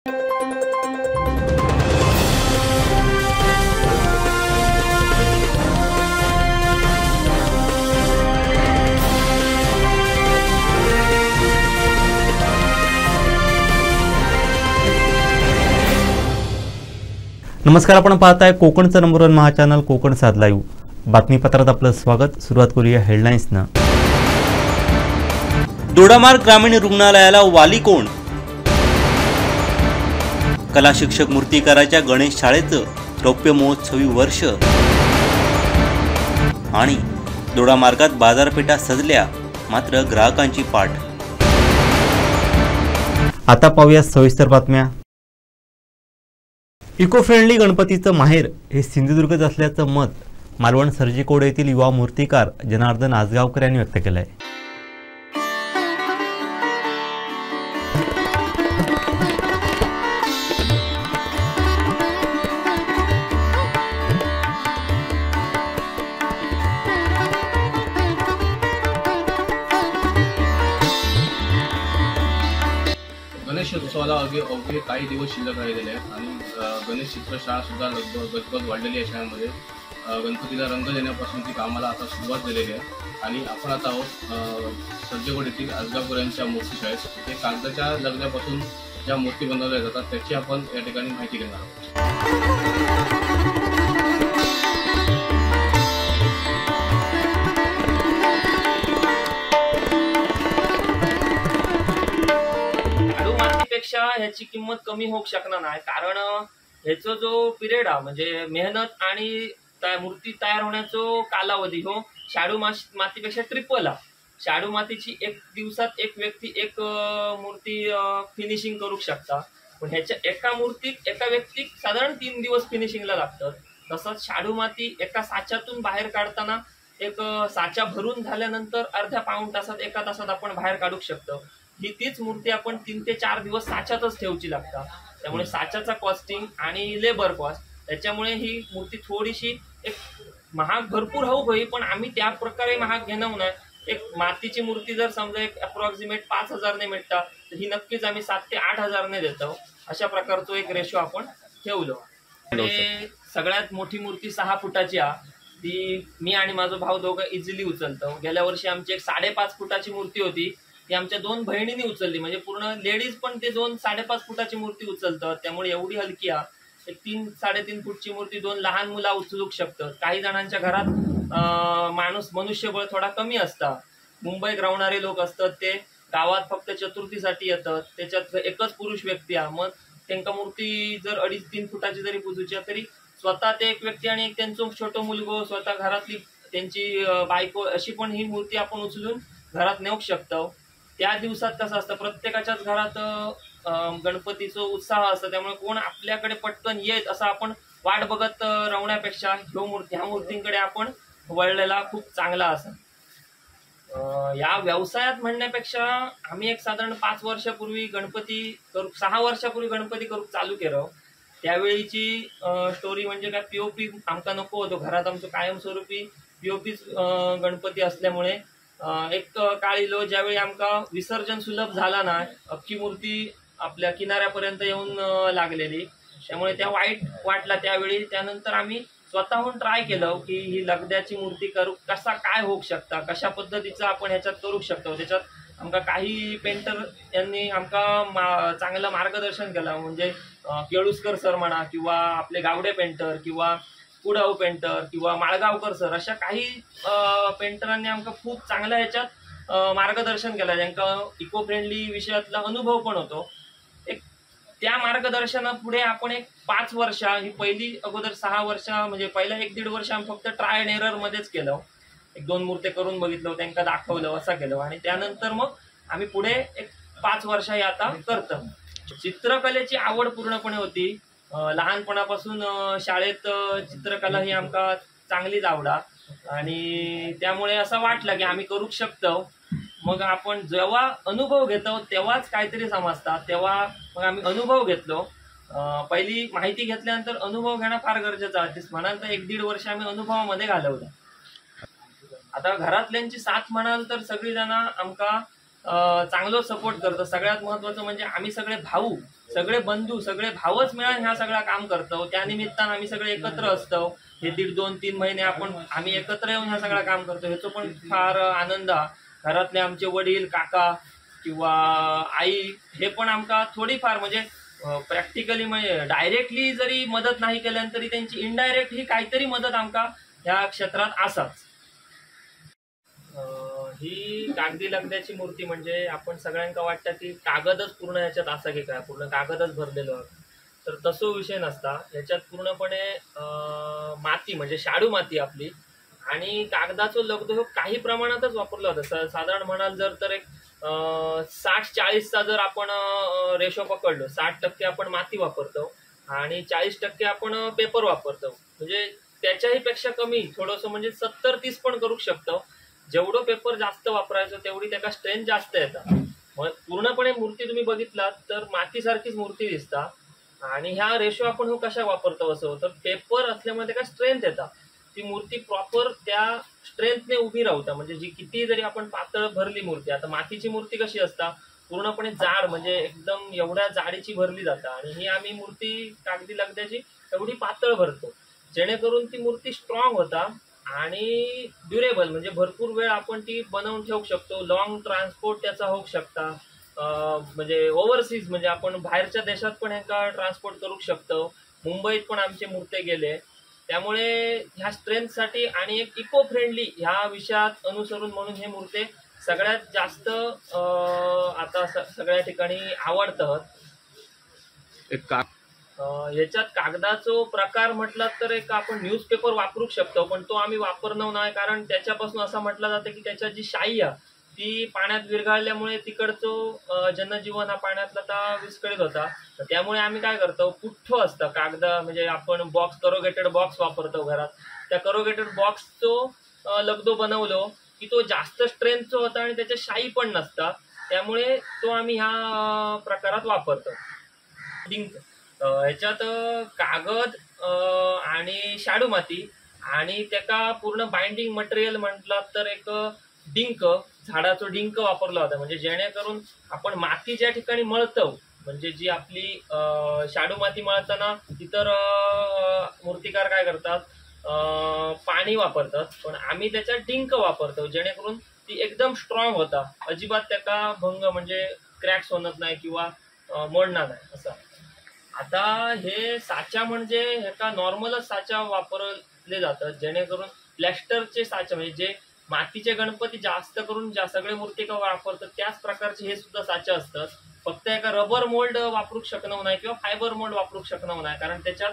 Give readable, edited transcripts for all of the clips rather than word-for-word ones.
नमस्कार, आपण पाहताय कोकणचं नंबर 1 महा चॅनल कोकण साध लाईव्ह. बातमीपत्रात आपलं स्वागत. सुरुवात करूया हेडलाईन्सनं. दोडामार्ग ग्रामीण रुग्णालयाला वाली कोण? कला शिक्षक मूर्तिकाराच्या गणेश शाळेचं रौप्य महोत्सवी वर्ष. आणि दोडामार्गात बाजारपेठा सजल्या, मात्र ग्राहकांची पाठ. आता पाहूया सविस्तर बातम्या. इको फ्रेंडली गणपतीचं माहेर हे सिंधुदुर्गच असल्याचं मत मालवण सर्जीकोड येथील युवा मूर्तिकार जनार्दन आजगावकर यांनी व्यक्त केलं आहे. गणेशोत्सवाला अवघे काही दिवस शिल्लक राहिलेले आहेत आणि गणेश चित्रशाळा सुद्धा गजबज वाढलेली आहे. शाळेमध्ये गणपतीला रंग देण्यापासूनची कामाला आता सुरुवात झालेली आहे आणि आपण आता आहोत सर्जेकोड येथील आजगावकर यांच्या मूर्ती शाळेत. ते कागदाच्या लगद्यापासून ज्या मूर्ती बनवल्या जातात त्याची आपण या ठिकाणी माहिती घेणार आहोत. ह्याची किंमत कमी होऊ शकणार नाही, कारण ह्याचा जो पिरियड आहे म्हणजे मेहनत आणि मूर्ती तयार होण्याचा कालावधी हो शाडू मातीपेक्षा ट्रिपल आहे. शाडू मातीची एक दिवसात एक व्यक्ती एक मूर्ती फिनिशिंग करू शकता, पण ह्याच्या एका व्यक्तीक साधारण 3 दिवस फिनिशिंगला लागतात. तसंच शाडू माती एका साच्यातून बाहेर काढताना एक साचा भरून झाल्यानंतर अर्ध्या पाऊण तासात 1 तासात आपण बाहेर काढू शकतो. ही तीच मूर्ती आपण 3 ते 4 दिवस साच्यातच ठेवची लागतात. त्यामुळे साच्याचा कॉस्टिंग आणि लेबर कॉस्ट त्याच्यामुळे ही मूर्ती थोडीशी एक महाग भरपूर होई, पण आम्ही त्या प्रकारे महाग घेणार नाही. एक मातीची मूर्ती जर समजा एक अप्रॉक्सिमेट 5,000 ने मिळतात, तर ही नक्कीच आम्ही 7,000 ते 8,000 ने देतो. अशा प्रकारचा एक रेशो आपण ठेवलो. आणि सगळ्यात मोठी मूर्ती 6 फुटाची आहे. ती मी आणि माझा भाऊ दोघं इझिली उचलतो. गेल्या वर्षी आमची एक 5.5 फुटाची मूर्ती होती, ती आमच्या 2 बहिणींनी उचलली. म्हणजे पूर्ण लेडीज पण ते 2-5.5 फुटाची मूर्ती उचलतात. त्यामुळे एवढी हलकी आहे. 3-3.5 फूटची मूर्ती 2 लहान मुला उचलू शकतात. काही जणांच्या घरात मनुष्यबळ थोडा कमी असता. मुंबईत राहणारे लोक असतात, ते गावात फक्त चतुर्थीसाठी येतात. त्याच्यात एकच पुरुष व्यक्ती आहे. मग त्यांना मूर्ती जर 2.5-3 फुटाची जरी पुजूची तरी स्वतः ते एक व्यक्ती आणि एक त्यांचं छोटं मुलगो, स्वतः घरातली त्यांची बायको अशी पण ही मूर्ती आपण उचलून घरात नेऊ शकतो. त्या दिवसात कसं असतं, प्रत्येकाच्याच घरात गणपतीचा उत्साह असतो. त्यामुळे कोण आपल्याकडे पटकन येत असं आपण वाट बघत राहण्यापेक्षा ह्या मूर्तींकडे आपण वळलेला खूप चांगला असं. या व्यवसायात म्हणण्यापेक्षा आम्ही एक साधारण 5 वर्षापूर्वी 6 वर्षापूर्वी गणपती करू चालू केलं. त्यावेळीची स्टोरी म्हणजे काय, पीओपी आमका नको होतो घरात. आमचं कायमस्वरूपी पीओपीच गणपती असल्यामुळे एक काळ इलो ज्यावेळी आमका विसर्जन सुलभ झाला ना, अख्खी मूर्ती आपल्या किनाऱ्यापर्यंत येऊन लागलेली. त्यामुळे त्या वाईट वाटला त्यावेळी. त्यानंतर आम्ही स्वतःहून ट्राय केलं की ही लगद्याची मूर्ती करू काय होऊ शकता, कशा पद्धतीचं आपण ह्याच्यात करू शकतो. त्याच्यात आमका काही पेंटर यांनी आमका चांगलं मार्गदर्शन केलं. म्हणजे केळुसकर सर म्हणा, किंवा आपले गावडे पेंटर, किंवा कुडाव पेंटर, किंवा माळगावकर सर, अशा काही पेंटरांनी आमका खूप चांगल्या ह्याच्यात मार्गदर्शन केलं. ज्यांका इको फ्रेंडली विषयातला अनुभव पण होतो. एक त्या मार्गदर्शनापुढे आपण एक 5 वर्ष ही पहिली अगोदर 6 वर्ष म्हणजे पहिला 1-1.5 वर्ष आम्ही फक्त ट्राय अँड एरर मध्येच केलं. 1-2 मूर्त्या करून बघितलं, त्यांना दाखवलं, असं केलं. आणि त्यानंतर मग आम्ही पुढे एक 5 वर्ष हे आता करतो. चित्रकलेची आवड पूर्णपणे होती. लहानपणापासून शाळेत चित्रकला ही आमका चांगलीच आवडा आणि त्यामुळे असं वाटलं की आम्ही करू शकतो. मग आपण जेव्हा अनुभव घेतो तेव्हाच काहीतरी समजतात. तेव्हा मग आम्ही अनुभव घेतलो. पहिली माहिती घेतल्यानंतर अनुभव घेणं फार गरजेचं आहे. म्हणाल तर 1-1.5 वर्ष आम्ही अनुभवामध्ये घालवलं. आता घरातल्यांची साथ म्हणाल तर सगळी जण आमका चांगलं सपोर्ट करतो. सगळ्यात महत्वाचं म्हणजे आम्ही सगळे भाऊ, सगळे बंधू, सगळे भावच मिळून ह्या सगळं काम करतो. त्या निमित्तानं आम्ही सगळे एकत्र असतो. हे 1.5-2-3 महिने आम्ही एकत्र येऊन ह्या सगळं काम करतो. ह्याचं पण फार आनंद हा. घरातले आमचे वडील, काका किंवा आई हे पण आमका थोडीफार म्हणजे प्रॅक्टिकली म्हणजे डायरेक्टली जरी मदत नाही केल्यान तरी त्यांची इनडायरेक्ट ही काहीतरी मदत आमका ह्या क्षेत्रात असाच. ही कागदी लगद्याची मूर्ती म्हणजे आपण सगळ्यांका वाटतं की कागदच पूर्ण ह्याच्यात असा की काय पूर्ण कागदच भरलेलो, तर तसो विषय नसता. ह्याच्यात पूर्णपणे माती म्हणजे शाडू माती आपली आणि कागदाचो लगदो ह्यो काही प्रमाणातच वापरला होता. साधारण म्हणाल जर तर एक 60-40चा जर आपण रेशो पकडलो, 60% आपण माती वापरतो आणि 40% आपण पेपर वापरतो. म्हणजे त्याच्याही पेक्षा कमी थोडंसं म्हणजे 70-30 पण करू शकतो. जेवढं पेपर जास्त वापरायचं तेवढी त्याला स्ट्रेंथ जास्त येतात. मग पूर्णपणे मूर्ती तुम्ही बघितलात तर मातीसारखीच मूर्ती दिसता. आणि ह्या रेशो आपण हो कशा वापरतो असं तर पेपर असल्यामुळे त्याला स्ट्रेंथ येतात. ती मूर्ती प्रॉपर त्या स्ट्रेंथने उभी राहता. म्हणजे जी किती जरी आपण पातळ भरली मूर्ती, आता मातीची मूर्ती कशी असता पूर्णपणे जाड म्हणजे एकदम एवढ्या जाडीची भरली जाता आणि ही आम्ही मूर्ती कागदी लगद्याची एवढी पातळ भरतो जेणेकरून ती मूर्ती स्ट्रॉंग होता आणि ड्युरेबल म्हणजे भरपूर वेळ आपण ती बनवून ठेवू शकतो. लॉंग ट्रान्सपोर्ट त्याचा होऊ शकता. म्हणजे ओव्हरसीज म्हणजे आपण बाहेरच्या देशात पण ह्याचा ट्रान्सपोर्ट करू शकतो. मुंबईत पण आमचे मूर्ती गेले. त्यामुळे ह्या स्ट्रेंथसाठी आणि एक इको फ्रेंडली ह्या विषयात अनुसरून म्हणून हे मूर्ती सगळ्यात जास्त आता सगळ्या ठिकाणी आवडतात. याच्यात कागदाचो प्रकार म्हटला तर एक आपण न्यूजपेपर वापरू शकतो, पण तो आम्ही वापरणार नाही कारण त्याच्यापासून असं म्हटलं जातं की त्याच्या जी शाई आहे ती पाण्यात विरघळल्यामुळे तिकडचं जनजीवन हा पाण्यातला विस्कळीत होता. त्यामुळे आम्ही काय करतो, पुठ्ठो असतं कागद म्हणजे आपण बॉक्स करोगेटेड बॉक्स वापरतो घरात. त्या करोगेटेड बॉक्सचो लगदो बनवलो की तो जास्त स्ट्रेंथचा होता आणि त्याच्या शाई पण नसता. त्यामुळे तो आम्ही ह्या प्रकारात वापरतो. ह्याच्यात कागद आणि शाडू माती आणि त्याका पूर्ण बाइंडिंग मटेरियल म्हटलं तर एक डिंक, झाडाचो डिंक वापरला होता. म्हणजे जेणेकरून आपण माती ज्या ठिकाणी मळतो म्हणजे जी आपली शाडू माती मळताना इतर मूर्तिकार काय करतात पाणी वापरतात, पण आम्ही त्याच्यात डिंक वापरतो जेणेकरून ती एकदम स्ट्रॉंग होता. अजिबात त्याका भंग म्हणजे क्रॅक्स होणार नाही किंवा मोडणार नाही असं. आता हे साचा म्हणजे ह्याका नॉर्मलच साचा वापरले जातात जेणेकरून प्लॅस्टरचे साचा म्हणजे जे मातीचे गणपती जास्त करून सगळे मूर्ती का वापरतात त्याच प्रकारचे हे सुद्धा साचा असतात. फक्त एका रबर मोल्ड वापरू शकणार नाही किंवा फायबर मोल्ड वापरू शकणार नाही कारण त्याच्यात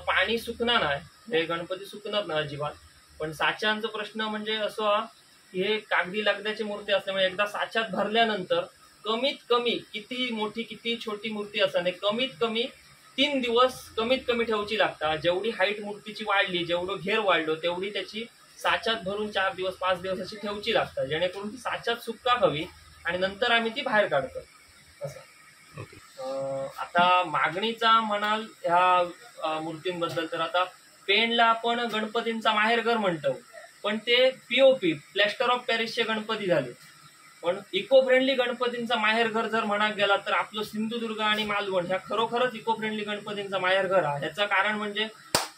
पाणी सुकणार नाही, हे गणपती सुकणार नाही अजिबात. पण साच्यांचा प्रश्न म्हणजे असं की हे कागदी लगद्याची मूर्ती असल्यामुळे एकदा साच्यात भरल्यानंतर कमीत कमी किती मोठी किती छोटी मूर्ती असताना कमीत कमी 3 दिवस कमीत कमी ठेवची लागतात. जेवढी हाईट मूर्तीची वाढली, जेवढं घेर वाढलो तेवढी त्याची साच्यात भरून 4 दिवस 5 दिवस अशी ठेवची लागतात जेणेकरून ती साच्यात सुक्का हवी आणि नंतर आम्ही ती बाहेर काढतो असं. आता मागणीचा म्हणाल ह्या मूर्तींबद्दल तर आता पेणला आपण गणपतींचा माहेरघर म्हणतो, पण ते पीओपी प्लॅस्टर ऑफ पॅरिसचे गणपती झाले. पण इको फ्रेंडली गणपतींचा माहेरघर जर म्हणाक गेला तर आपलं सिंधुदुर्ग आणि मालवण ह्या खरोखरच इको फ्रेंडली गणपतींचा माहेरघर आहे. ह्याचं कारण म्हणजे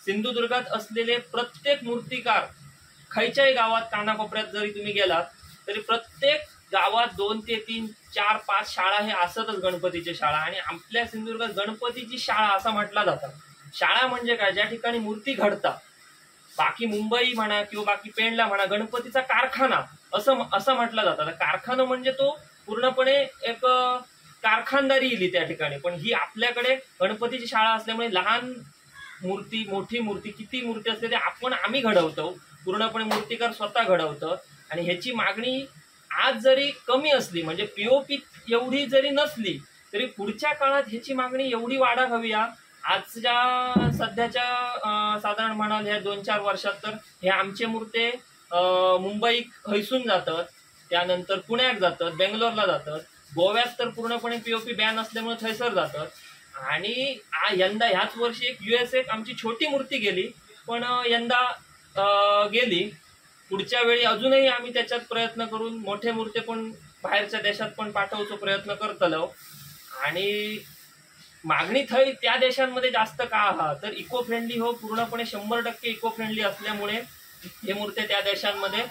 सिंधुदुर्गात असलेले प्रत्येक मूर्तिकार खयच्याही गावात कानाकोपऱ्यात जरी तुम्ही गेलात तरी प्रत्येक गावात 2 ते 3, 4, 5 शाळा हे असतच गणपतीची शाळा. आणि आपल्या सिंधुदुर्गात गणपतीची शाळा असं म्हटलं जातं. शाळा म्हणजे काय, ज्या ठिकाणी मूर्ती घडतात. बाकी मुंबई म्हणा किंवा बाकी पेणला म्हणा गणपतीचा कारखाना असं म्हटलं जातं. कारखाना म्हणजे तो पूर्णपणे एक कारखानदारी येईल त्या ठिकाणी. पण ही आपल्याकडे गणपतीची शाळा असल्यामुळे लहान मूर्ती मोठी मूर्ती किती मूर्ती असते ते आम्ही घडवतो, पूर्णपणे मूर्तिकार स्वतः घडवतं. आणि ह्याची मागणी आज जरी कमी असली म्हणजे पीओपी एवढी जरी नसली तरी पुढच्या काळात ह्याची मागणी एवढी वाढायला हवी. आजच्या सध्याच्या साधारण म्हणाल ह्या 2-4 वर्षात तर हे आमचे मूर्ती मुंबई हैसून जातात, त्यानंतर पुण्यात जातात, बेंगलोरला जातात, गोव्यात तर पूर्णपणे पीओपी बॅन असल्यामुळे थैसर जातात. आणि यंदा ह्याच वर्षी एक USA आमची छोटी मूर्ती गेली, पण यंदा गेली. पुढच्या वेळी अजूनही आम्ही त्याच्यात प्रयत्न करून मोठे मूर्ती पण बाहेरच्या देशात पण पाठवण्याचा प्रयत्न करतलो आणि मागणी थंय त्या देशांमध्ये जास्त का आहा तर इको फ्रेंडली हो पूर्णपणे 100% इको फ्रेंडली असल्यामुळे हे मूर्ती त्या देशांमध्ये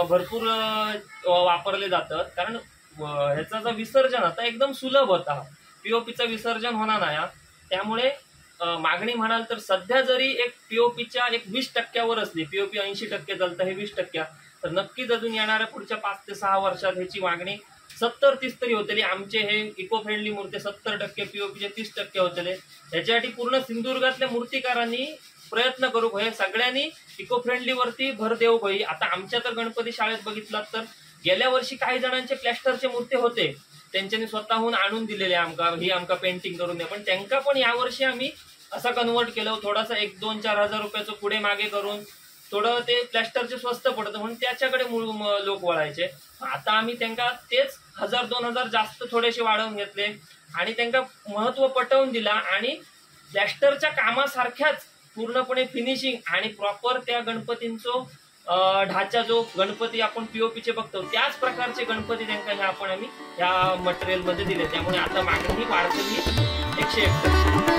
भरपूर वापरले जातात. कारण ह्याचा जो विसर्जन आता एकदम सुलभ होता, पीओपीचं विसर्जन होणार नाही, त्यामुळे मागणी म्हणाल तर सध्या जरी एक पीओपीच्या 20% असली, पीओपी 80% चालतं, हे 20%, तर नक्कीच अजून येणाऱ्या पुढच्या 5 ते 6 वर्षात ह्याची मागणी 70-30 तरी होतली. आमचे हे इको फ्रेंडली मूर्ती 70%, पीओपीचे 30% होतले. याच्यासाठी पूर्ण सिंधुदुर्गातल्या मूर्तिकारांनी प्रयत्न करू हे सगळ्यांनी इको फ्रेंडली वरती भर देऊ भाई. आता आमच्या तर गणपती शाळेत बघितलात तर गेल्या वर्षी काही जणांचे प्लॅस्टरचे मूर्ती होते, त्यांच्यानी स्वतःहून आणून दिलेले आमका पेंटिंग करून द्या, पण त्यांना पण यावर्षी आम्ही असं कन्वर्ट केलं, थोडासा 1-2-4 हजार रुपयाचं पुढे मागे करून थोडं ते प्लॅस्टरचे स्वस्त पडतं म्हणून त्याच्याकडे लोक वळायचे. आता आम्ही त्यांना तेच 1000-2000 जास्त थोडेसे वाढवून घेतले आणि त्यांना महत्व पटवून दिला आणि प्लॅस्टरच्या कामासारख्याच पूर्णपणे फिनिशिंग आणि प्रॉपर त्या गणपतींचं ढाचा जो गणपती आपण पीओपीचे बघतो त्याच प्रकारचे गणपती त्यांना आम्ही या मटेरियल मध्ये दिले. त्यामुळे आता मागणी वाढतली 101%.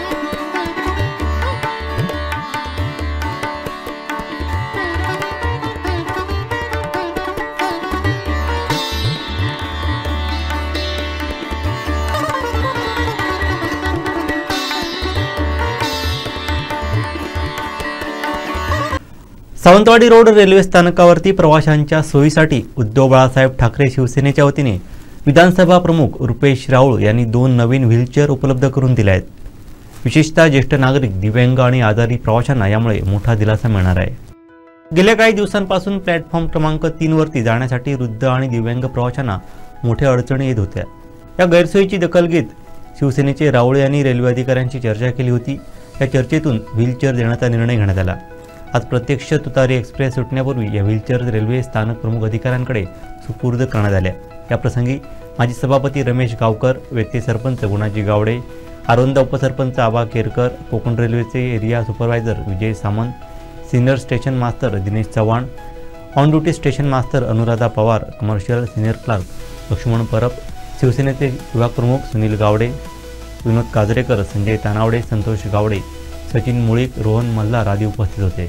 सावंतवाडी रोड रेल्वे स्थानकावरती प्रवाशांच्या सोयीसाठी उद्धव बाळासाहेब ठाकरे शिवसेनेच्या वतीने विधानसभा प्रमुख रुपेश राऊळ यांनी 2 नवीन व्हीलचेअर उपलब्ध करून दिल्या आहेत. विशेषतः ज्येष्ठ नागरिक, दिव्यांग आणि आजारी प्रवाशांना यामुळे मोठा दिलासा मिळणार आहे. गेल्या काही दिवसांपासून प्लॅटफॉर्म क्रमांक 3 वरती जाण्यासाठी वृद्ध आणि दिव्यांग प्रवाशांना मोठ्या अडचणी येत होत्या. या गैरसोयीची दखल घेत शिवसेनेचे राऊळ यांनी रेल्वे अधिकाऱ्यांशी चर्चा केली होती. या चर्चेतून व्हीलचेअर देण्याचा निर्णय घेण्यात आला. आज प्रत्यक्ष तुतारी एक्सप्रेस सुटण्यापूर्वी या व्हीलचेअर रेल्वे स्थानक प्रमुख अधिकाऱ्यांकडे सुपूर्द करण्यात आल्या. याप्रसंगी माजी सभापती रमेश गावकर, व्यक्ती सरपंच गुणाजी गावडे, आरोंदा उपसरपंच आबा केरकर, कोकण रेल्वेचे area supervisor Vijay Samant, senior station master Dinesh Chavan, on duty station master Anuradha Pawar, commercial senior clerk Laxman Parab, शिवसेनेचे विभाग प्रमुख सुनील गावडे, विनोद काजरेकर, संजय तानावडे, संतोष गावडे, सचिन मुळीक, रोहन मल्हार आदी उपस्थित होते.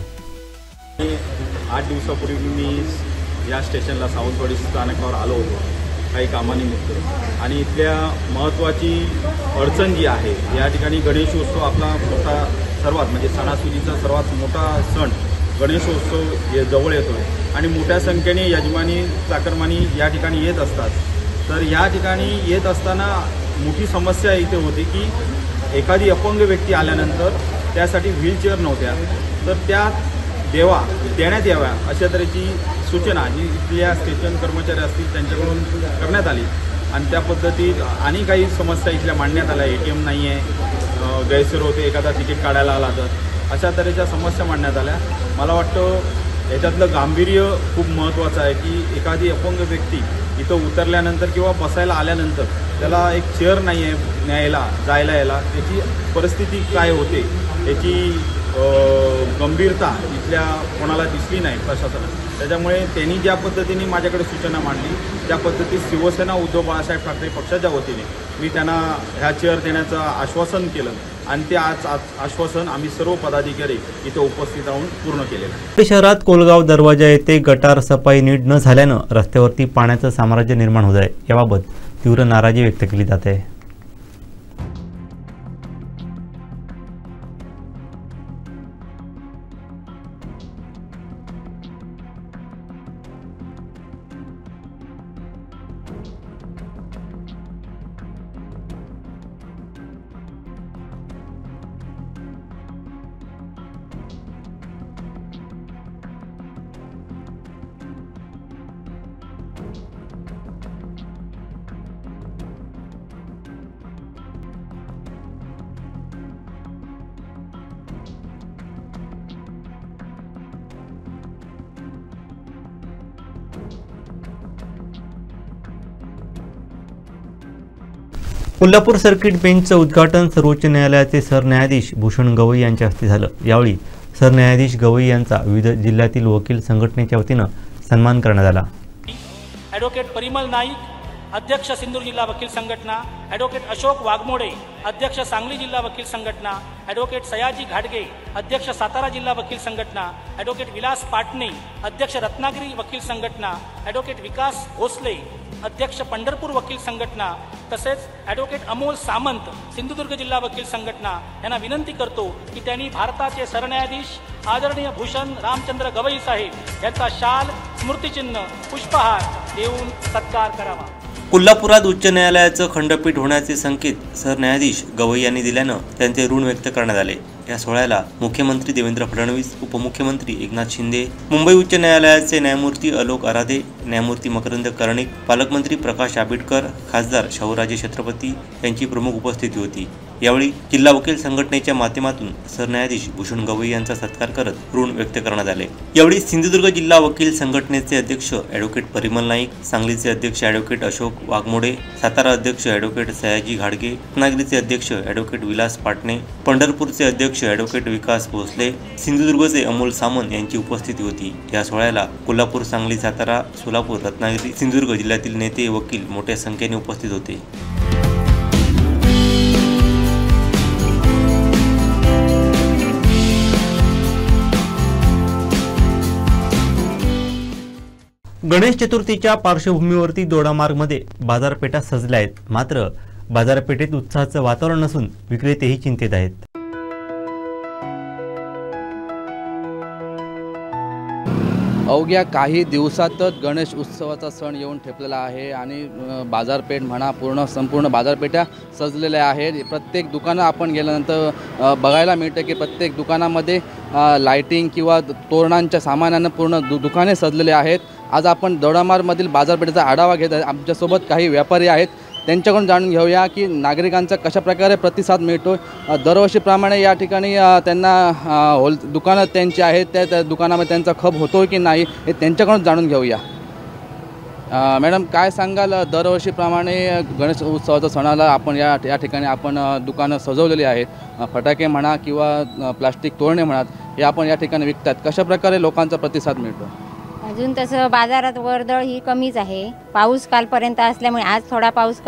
8 दिवसापूर्वी मी या स्टेशनला सावंतवाडी स्थानकावर आलो होतो काही कामानिमित्त आणि इथल्या महत्त्वाची अडचण जी आहे, या ठिकाणी गणेशोत्सव आपला मोठा सर्वात म्हणजे सणासुदीचा सर्वात मोठा सण गणेशोत्सव जवळ येतो आहे आणि मोठ्या संख्येने यजमानी चाकरमानी या ठिकाणी येत असतात. तर या ठिकाणी येत असताना मोठी समस्या इथे होती की एखादी अपंग व्यक्ती आल्यानंतर त्यासाठी व्हीलचेअर नव्हत्या, तर त्या देण्यात याव्या अशा तऱ्हेची सूचना जी इथल्या स्टेशन कर्मचारी असतील त्यांच्याकडून करण्यात आली आणि त्या पद्धतीत आणि काही समस्या इथल्या मांडण्यात आल्या. ATM नाही आहे, गैरसोय होते, एखादा तिकीट काढायला आला तर अशा तऱ्हेच्या समस्या मांडण्यात आल्या. मला वाटतं याच्यातलं गांभीर्य खूप महत्त्वाचं आहे की एखादी अपंग व्यक्ती इथं उतरल्यानंतर किंवा बसायला आल्यानंतर त्याला एक चेअर नाही आहे न्यायला जायला यायला, त्याची परिस्थिती काय होते याची गंभीरता इथल्या कोणाला दिसली नाही प्रशासनात. त्याच्यामुळे त्यांनी ज्या पद्धतीने माझ्याकडे सूचना मांडली त्या पद्धतीत शिवसेना उद्धव बाळासाहेब ठाकरे पक्षाच्या वतीने मी त्यांना ह्या चेअर देण्याचं आश्वासन केलं आणि ते आज आश्वासन आम्ही सर्व पदाधिकारी इथे उपस्थित राहून पूर्ण केलेलं आहे. शहरात कोलगाव दरवाजा येथे गटार सफाई नीट न झाल्यानं रस्त्यावरती पाण्याचं साम्राज्य निर्माण होत आहे. याबाबत तीव्र नाराजी व्यक्त केली जाते. कोल्हापूर सर्किट बेंचचं उद्घाटन सर्वोच्च न्यायालयाचे सरन्यायाधीश भूषण गवई यांच्या हस्ते झालं. यावेळी सरन्यायाधीश गवई यांचा विविध जिल्ह्यातील वकील संघटनेच्या वतीनं सन्मान करण्यात आला. ॲडव्होकेट परिमल नाईक, अध्यक्ष सिंधुदुर्ग जिल्हा वकील संघटना ॲडव्होकेट अशोक वाघमोडे, अध्यक्ष सांगली जिल्हा वकील संघटना ॲडव्होकेट सयाजी घाडगे, अध्यक्ष सातारा जिल्हा वकील संघटना ॲडव्होकेट विलास पाटणे, अध्यक्ष रत्नागिरी वकील संघटना ॲडव्होकेट विकास भोसले, अध्यक्ष पंढरपूर वकील संघटना तसेच ॲडव्होकेट अमोल सामंत सिंधुदुर्ग जिल्हा वकील संघटना यांना विनंती करतो की त्यांनी भारताचे सरन्यायाधीश आदरणीय भूषण रामचंद्र गवई साहेब यांचा शाल, स्मृतिचिन्ह, पुष्पहार देऊन सत्कार करावा। कोल्हापुरात उच्च न्यायालयाचं खंडपीठ होण्याचे संकेत सरन्यायाधीश गवई यांनी दिल्यानं त्यांचे ऋण व्यक्त करण्यात आले। या सोहळ्याला मुख्यमंत्री देवेंद्र फडणवीस, उपमुख्यमंत्री एकनाथ शिंदे, मुंबई उच्च न्यायालयाचे न्यायमूर्ती अलोक आराधे, न्यायमूर्ती मकरंद कर्णिक, पालकमंत्री प्रकाश आंबेडकर, खासदार शाहूराजे छत्रपती यांची प्रमुख उपस्थिती होती। यावेळी जिल्हा वकील संघटनेच्या माध्यमातून सरन्यायाधीश भूषण गवई यांचा सत्कार करत ऋण व्यक्त करण्यात आले। यावेळी सिंधुदुर्ग जिल्हा वकील संघटनेचे अध्यक्ष ॲडव्होकेट परिमल नाईक, सांगलीचे अध्यक्ष ॲडव्होकेट अशोक वाघमोडे, सातारा अध्यक्ष ॲडव्होकेट सयाजी घाडगे, रत्नागिरीचे अध्यक्ष ॲडव्होकेट विलास पाटणे, पंढरपूरचे अध्यक्ष ॲडव्होकेट विकास भोसले, सिंधुदुर्गचे अमोल सामंत यांची उपस्थिती होती। या सोहळ्याला कोल्हापूर, सांगली, सातारा, सोलापूर, रत्नागिरी, सिंधुदुर्ग जिल्ह्यातील नेते, वकील मोठ्या संख्येने उपस्थित होते। गणेश चतुर्थीच्या पार्श्वभूमीवरती दोडामार्गमध्ये बाजारपेठा सजल्या आहेत, मात्र बाजारपेठेत उत्साहाचं वातावरण नसून विक्रेतेही चिंतेत आहेत। अवघ्या काही दिवसातच गणेश उत्सवाचा सण येऊन ठेपलेला आहे आणि बाजारपेठ म्हणा संपूर्ण बाजारपेठा सजलेल्या आहेत। प्रत्येक दुकानं आपण गेल्यानंतर बघायला मिळतं की प्रत्येक दुकानामध्ये लाइटिंग किंवा तोरणांच्या सामानानं पूर्ण दुकाने सजलेले आहेत। आज आपण दोडामार्गमधील बाजारपेठेचा आढावा घेत आहे। आमच्यासोबत काही व्यापारी आहेत, त्यांच्याकडून जाणून घेऊया की नागरिकांचा कशाप्रकारे प्रतिसाद मिळतो। दरवर्षीप्रमाणे या ठिकाणी त्यांना दुकानं त्यांची आहेत, त्या दुकानामध्ये त्यांचा खप होतो की नाही हे त्यांच्याकडून जाणून घेऊया। मॅडम, काय सांगाल, दरवर्षीप्रमाणे गणेश उत्सवाच्या सणाला आपण या ठिकाणी आपण दुकानं सजवलेली आहेत, फटाके म्हणा किंवा प्लास्टिक तोरणे म्हणा, हे आपण या ठिकाणी विकतात, कशाप्रकारे लोकांचा प्रतिसाद मिळतो? अजून तसं बाजारात वर्दळ ही कमीच आहे। पाऊस कालपर्यंत असल्यामुळे आज थोडा पाऊस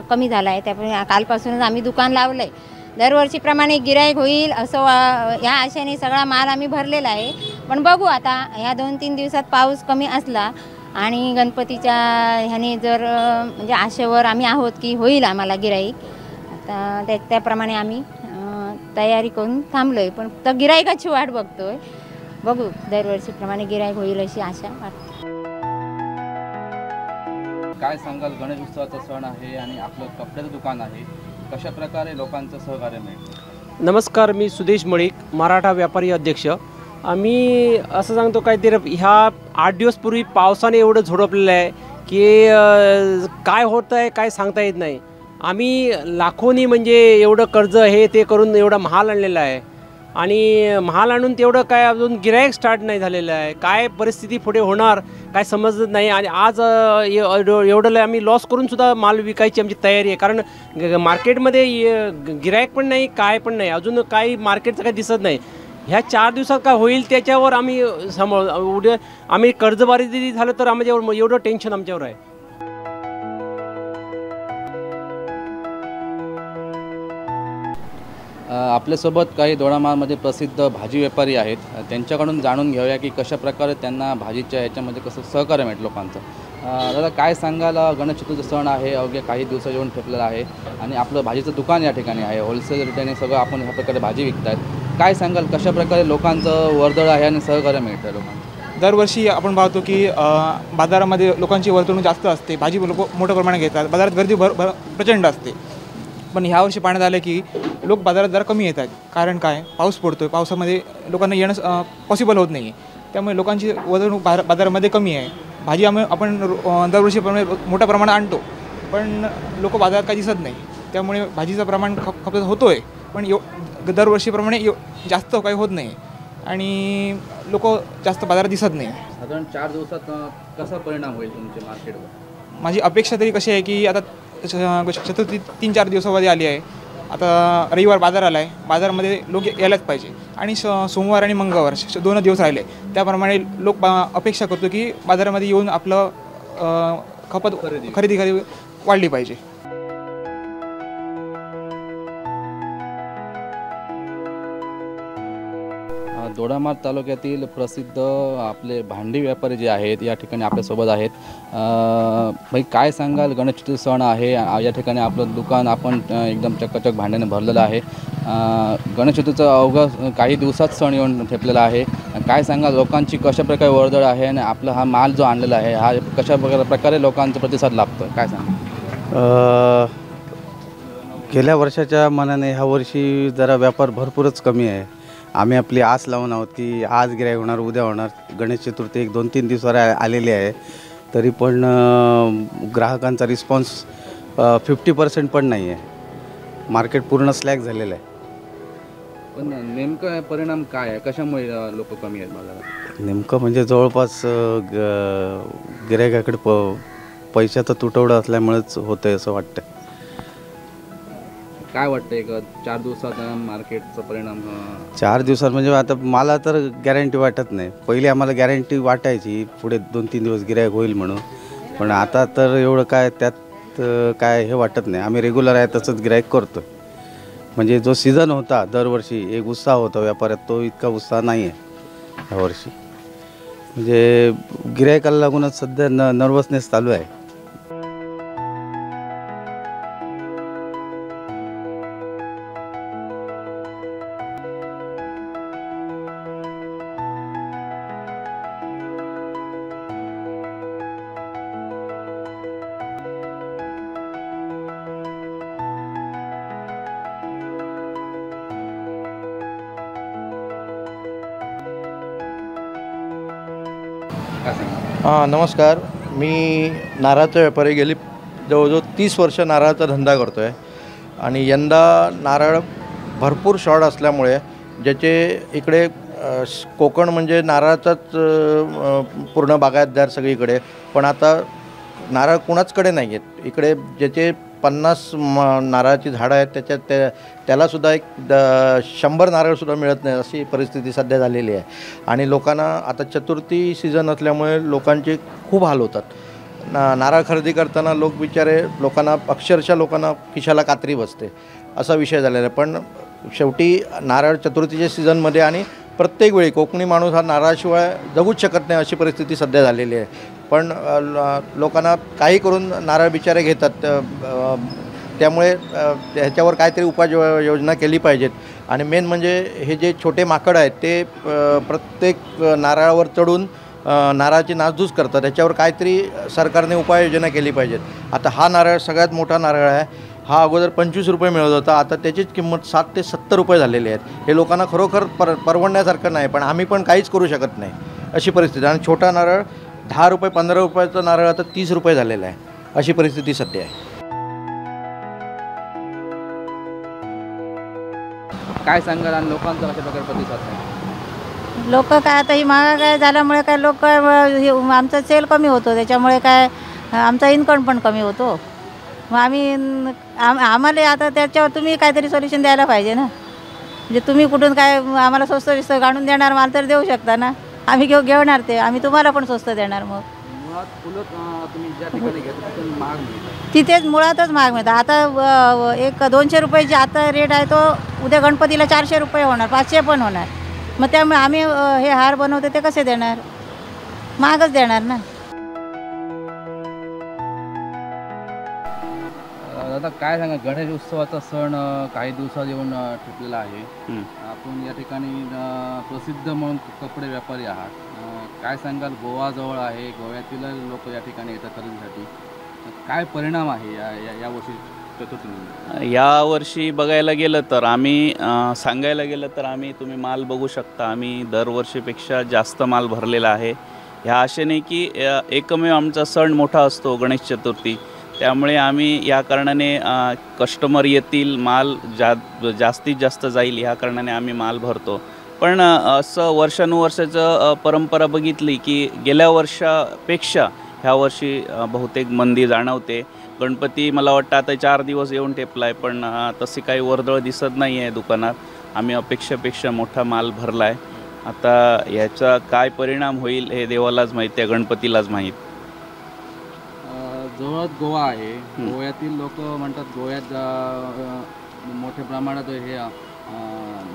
कमी झाला आहे, त्यामुळे कालपासूनच आम्ही दुकान लावलं आहे। दरवर्षीप्रमाणे गिराईक होईल असं या आशेने सगळा माल आम्ही भरलेला आहे, पण बघू आता ह्या 2-3 दिवसात पाऊस कमी असला आणि गणपतीच्या ह्याने जर म्हणजे आशेवर आम्ही आहोत की होईल आम्हाला गिराईक, आता त्याप्रमाणे आम्ही तयारी करून थांबलो आहे, पण तर गिराईकाची वाट बघतोय। बघू, दरवर्षीप्रमाणे गिराईक होईल अशी आशा वाटते। काय सांगाल, गणेश उत्सवाचा सण आहे आणि आपलं कपड्याचं दुकान आहे, कशा प्रकारे लोकांचं सहकार्य मिळतं? नमस्कार, मी सुदेश मळिक, मराठा व्यापारी अध्यक्ष। आम्ही असं सांगतो काहीतरी ह्या 8 दिवस पूर्वी पावसाने एवढं झोडपलेलं आहे की काय होतं आहे काय सांगता येत नाही। आम्ही लाखोनी म्हणजे एवढं कर्ज हे ते करून एवढा महाल आणलेला आहे आणि महाल आणून तेवढं काय अजून गिराईक स्टार्ट नाही झालेलं आहे। काय परिस्थिती पुढे होणार काय समजत नाही आणि आज एवढं आम्ही लॉस करून सुद्धा माल विकायची आमची तयारी आहे, कारण मार्केटमध्ये गिराईक पण नाही काय पण नाही, अजून काही मार्केटचं काही दिसत नाही। ह्या 4 दिवसात काय होईल त्याच्यावर आम्ही उद्या आम्ही कर्जबारी झालं तर आमच्यावर एवढं टेन्शन आमच्यावर आहे। आपल्यासोबत काही दोडामार्गमध्ये प्रसिद्ध भाजी व्यापारी आहेत, त्यांच्याकडून जाणून घेऊया की कशा प्रकारे त्यांना भाजीच्या ह्याच्यामध्ये कसं सहकार्य मिळतं लोकांचं। दादा, काय सांगाल, गणेश चतुर्थीचा सण आहे, अवघ्या काही दिवसात येऊन ठेपलेला आहे आणि आपलं भाजीचं दुकान या ठिकाणी आहे, होलसेल रिटेलने सगळं आपण ह्या प्रकारे भाजी विकतायत। काय सांगाल, कशा प्रकारे लोकांचं वर्दळ आहे आणि सहकार्य मिळतं लोकांचं? दरवर्षी आपण पाहतो की बाजारामध्ये लोकांची वर्तणूक जास्त असते, भाजी लोक मोठ्या प्रमाणात घेतात, बाजारात गर्दी प्रचंड असते। पण ह्यावर्षी पाहण्यात आलं की लोक बाजारात जरा कमी येतात, कारण काय, पाऊस पडतो आहे, पावसामध्ये लोकांना येणं पॉसिबल होत नाही, त्यामुळे लोकांची वर्तणूक बाजारामध्ये कमी आहे। भाजी आपण दरवर्षीप्रमाणे मोठ्या प्रमाणात आणतो, पण लोक बाजारात काही दिसत नाही, त्यामुळे भाजीचं प्रमाण खपत होतो आहे, पण दरवर्षीप्रमाणे जास्त काही होत नाही आणि लोक जास्त बाजारात दिसत नाही। साधारण 4 दिवसात कसा परिणाम होईल तुमच्या मार्केटवर? माझी अपेक्षा तरी कशी आहे की आता चतुर्थी 3-4 दिवसामध्ये आली आहे, आता रविवार बाजार आला आहे, बाजारामध्ये लोक यायलाच पाहिजे आणि सोमवार आणि मंगळवार 2 दिवस राहिले, त्याप्रमाणे लोक अपेक्षा करतो की बाजारामध्ये येऊन आपलं खपत खरेदी वाढली पाहिजे. दोडामार्ग तालुक्यातील प्रसिद्ध आपले भांडी व्यापारी जे आहेत या ठिकाणी आपल्यासोबत आहेत. भाई काय सांगाल, गणेश चतुर्थी सण आहे, या ठिकाणी आपलं दुकान आपण एकदम चक्काचक भांड्याने भरलेलं आहे. गणेश चतुर्थीचा अवघा काही दिवसात सण येऊन ठेपलेला आहे. काय सांगाल, लोकांची कशा प्रकारे वर्दळ आहे आणि आपला हा माल जो आणलेला आहे हा कशा प्रकारे लोकांचा प्रतिसाद लाभतो, काय सांगा? गेल्या वर्षाच्या मानाने ह्या वर्षी जरा व्यापार भरपूरच कमी आहे. आम्ही आपली आस लावून आहोत की आज गिऱ्हाईक होणार, उद्या होणार. गणेश चतुर्थी 1-2-3 दिवसावर आलेली आहे, तरी पण ग्राहकांचा रिस्पॉन्स 50% पण नाही आहे. मार्केट पूर्ण स्लॅक झालेलं आहे. पण नेमका परिणाम काय आहे, कशामुळे लोक कमी आहेत बाजारात? नेमकं म्हणजे जवळपास गिऱ्हाईकाकडे पैशाचा तुटवडा असल्यामुळेच होतं आहे असं वाटतं. काय वाटतं एक 4 दिवसात मार्केटचा परिणाम? 4 दिवसात म्हणजे आता मला तर गॅरंटी वाटत नाही. पहिले आम्हाला गॅरंटी वाटायची पुढे 2-3 दिवस गिऱ्हाईक होईल म्हणून, पण आता तर एवढं काय त्यात काय हे वाटत नाही. आम्ही रेग्युलर आहे तसंच गिऱ्हाईक करतो. म्हणजे जो सीझन होता दरवर्षी एक उत्साह होता व्यापारात, तो इतका उत्साह नाही आहे ह्यावर्षी. म्हणजे गिऱ्हाईकाला लागूनच सध्या नर्वसनेस चालू आहे. नमस्कार. मी नारळाचा व्यापारी, गेली जवळजवळ 30 वर्ष नारळाचा धंदा करतो आहे आणि यंदा नारळ भरपूर शॉर्ट असल्यामुळे ज्याचे इकडे कोकण म्हणजे नारळाचाच पूर्ण बागायतदार सगळीकडे, पण आता नारळ कुणाचकडे नाही आहेत. इकडे ज्याचे 50 नारळाची झाडं आहेत त्यालासुद्धा एक 100 नारळसुद्धा मिळत नाही, अशी परिस्थिती सध्या झालेली आहे. आणि लोकांना आता चतुर्थी सीझन असल्यामुळे लोकांचे खूप हाल होतात. नारळ खरेदी करताना लोकांना अक्षरशः लोकांना खिशाला कात्री बसते, असा विषय झालेला आहे. पण शेवटी नारळ चतुर्थीच्या सीझनमध्ये आणि प्रत्येक वेळी कोकणी माणूस हा नारळाशिवाय जगूच शकत नाही, अशी परिस्थिती सध्या झालेली आहे. पण लोकांना काही करून नारळ बिचारे घेतात. त्यामुळे ह्याच्यावर काहीतरी उपाययोजना केली पाहिजेत. आणि मेन म्हणजे हे जे छोटे माकड आहेत ते प्रत्येक नारळावर चढून नारळाची नासधूस करतात. त्याच्यावर काहीतरी सरकारने उपाययोजना केली पाहिजेत. आता हा नारळ सगळ्यात मोठा नारळ आहे. हा अगोदर 25 रुपये मिळत होता, आता त्याचीच किंमत 60 ते 70 रुपये झालेली आहेत. हे लोकांना खरोखर परवडण्यासारखं नाही, पण आम्ही पण काहीच करू शकत नाही अशी परिस्थिती. आणि छोटा नारळ 10 रुपये 15 रुपयाचा नारळ आता 30 रुपये झालेला आहे, अशी परिस्थिती सध्या आहे. काय सांगाल आणि लोकांचा कशा प्रकारे प्रतिसाद आहे? लोक काय आता ही महागाई झाल्यामुळे काय लोक आमचा सेल कमी होतो, त्याच्यामुळे काय आमचा इन्कम पण कमी होतो. मग आम्हाला आता त्याच्यावर तुम्ही काहीतरी सोल्युशन द्यायला पाहिजे ना. म्हणजे तुम्ही कुठून काय आम्हाला स्वस्त विस्त गाणून देणार माल तर देऊ शकता ना. आम्ही घेणार ते, आम्ही तुम्हाला पण स्वस्त देणार. मग तिथेच मुळातच महाग मिळतात. आता एक 200 रुपयाची आता रेट आहे, तो उद्या गणपतीला 400 रुपये होणार, 500 पण होणार. मग त्यामुळे आम्ही हे हार बनवते ते कसे देणार, महागच देणार ना. आता काय सांगा, गणेश उत्सवाचा सण काही दिवसात येऊन ठेपलेला आहे. आपण या ठिकाणी प्रसिद्ध म्हणून कपडे व्यापारी आहात. काय सांगाल, गोवाजवळ आहे, गोव्यातील लोक या ठिकाणी येतात खरेदीसाठी. काय परिणाम आहे या वर्षी चतुर्थी? यावर्षी बघायला गेलं तर आम्ही सांगायला गेलं तर तुम्ही माल बघू शकता, आम्ही दरवर्षीपेक्षा जास्त माल भरलेला आहे. ह्या आशेने की एकमेव आमचा सण मोठा असतो गणेश चतुर्थी, त्यामुळे आम्ही या कारणाने कस्टमर येतील, माल जास्तीत जास्त जाईल ह्या कारणाने आम्ही माल भरतो. पण असं वर्षानुवर्षाचं परंपरा बघितली की गेल्या वर्षापेक्षा ह्या वर्षी बहुतेक मंदी जाणवते. गणपती मला वाटतं आता 4 दिवस येऊन ठेपला आहे, पण तशी काही वर्दळ दिसत नाही आहे दुकानात. आम्ही अपेक्षेपेक्षा मोठा माल भरला आहे. आता याचा काय परिणाम होईल हे देवालाच माहीत आहे, गणपतीलाच माहीत. जवळच गोवा आहे. गोव्यातील लोक म्हणतात गोव्यात मोठ्या प्रमाणात हे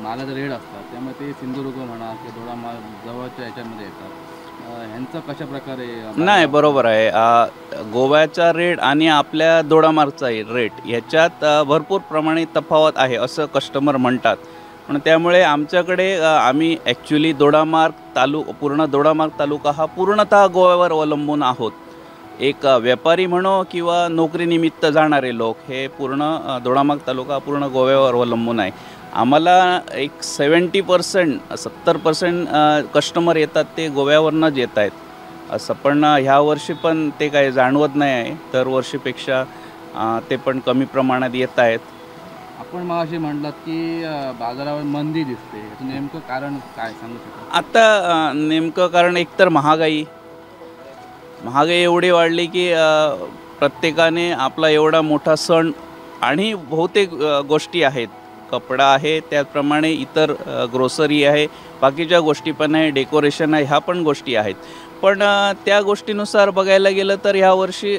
मालाचे रेट असतात, त्यामुळे ते सिंधुदुर्ग म्हणा किंवा दोडामार्ग जवळच्या ह्याच्यामध्ये येतात. ह्यांचं कशा प्रकारे? नाही, बरोबर आहे. गोव्याचा रेट आणि आपल्या दोडामार्गचा रेट ह्याच्यात भरपूर प्रमाणात तफावत आहे असं कस्टमर म्हणतात. पण त्यामुळे आमच्याकडे आम्ही ॲक्च्युली पूर्ण दोडामार्ग तालुका हा पूर्णतः गोव्यावर अवलंबून आहोत. एक व्यापारी म्हणो किंवा नोकरीनिमित्त जाणारे लोक हे पूर्ण दोडामार्ग तालुका पूर्ण गोव्यावर अवलंबून आहे. आम्हाला एक 70% कस्टमर येतात ते गोव्यावरनंच येत आहेत असं. पण ह्या वर्षी पण ते काही जाणवत नाही आहे. दरवर्षीपेक्षा ते पण कमी प्रमाणात येत आहेत. आपण मगाशी म्हटलात की बाजारावर मंदी दिसते, याचं नेमकं कारण काय सांगू शकता? आता नेमकं कारण एकतर महागाई एवढी वाढली की प्रत्येकाने आपला एवढा मोठा सण आणि बहुतेक गोष्टी आहेत, कपडा आहे, त्याचप्रमाणे इतर ग्रोसरी आहे, बाकीच्या गोष्टी पण आहे, डेकोरेशन आहे, ह्या पण गोष्टी आहेत. पण त्या गोष्टीनुसार बघायला गेलं तर ह्या वर्षी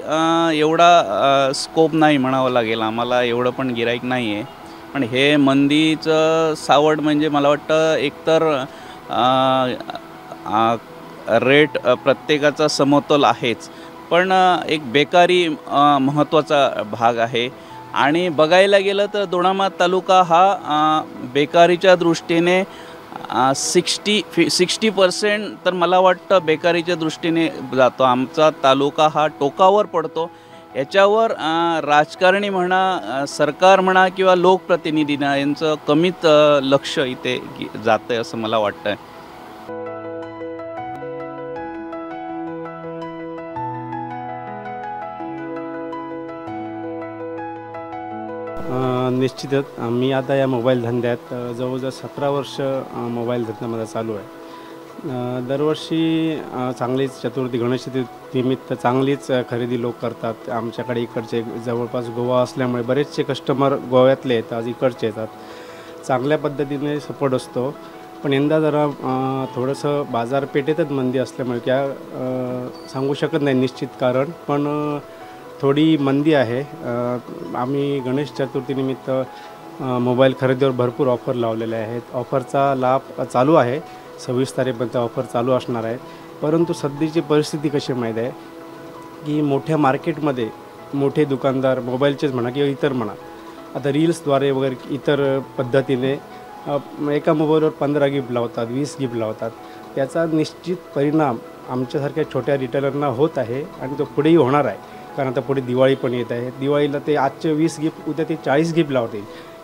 एवढा स्कोप नाही म्हणावं लागेल आम्हाला, एवढं पण गिराईक नाही आहे. पण हे मंदीचं सावट म्हणजे मला वाटतं एकतर रेट प्रत्येकाचा समतोल आहेच, पण एक बेकारी महत्त्वाचा भाग आहे. आणि बघायला गेलं तर दोडामार्ग तालुका हा बेकारीच्या दृष्टीने 60% तर मला वाटतं बेकारीच्या दृष्टीने जातो. आमचा तालुका हा टोकावर पडतो. याच्यावर राजकारणी म्हणा, सरकार म्हणा किंवा लोकप्रतिनिधींना यांचं कमीत लक्ष इथे जातं आहे असं मला वाटतं आहे. निश्चितच मी आता या मोबाईल धंद्यात जवळजवळ 17 वर्ष मोबाईल धंदा माझा चालू आहे. दरवर्षी चांगलीच चतुर्थी, गणेश चतुर्थी निमित्त चांगलीच खरेदी लोक करतात. आमच्याकडे इकडचे जवळपास गोवा असल्यामुळे बरेचसे कस्टमर गोव्यातले येतात, इकडचे येतात. चांगल्या पद्धतीने सपोर्ट असतो. पण यंदा जरा थोडंसं बाजारपेठेतच मंदी असल्यामुळे क्या सांगू शकत नाही निश्चित कारण, पण थोडी मंदी आहे. आम्ही गणेश चतुर्थीनिमित्त मोबाईल खरेदीवर भरपूर ऑफर लावलेले आहेत. ऑफरचा लाभ चालू आहे, 26 तारखेपर्यंत ऑफर चालू असणार आहे. परंतु सध्याची परिस्थिती कशी माहीत आहे की मोठ्या मार्केटमध्ये मोठे दुकानदार मोबाईलचेच म्हणा किंवा इतर म्हणा, आता रील्सद्वारे वगैरे इतर पद्धतीने एका मोबाईलवर 15 गिफ्ट लावतात, 20 गिफ्ट लावतात. त्याचा निश्चित परिणाम आमच्यासारख्या छोट्या रिटेलरना होत आहे आणि तो पुढेही होणार आहे. कारण आता पुढे दिवाळी पण येत आहे. दिवाळीला ते आजचे 20 गिफ्ट उद्या ते 40 गिफ्ट लावतील,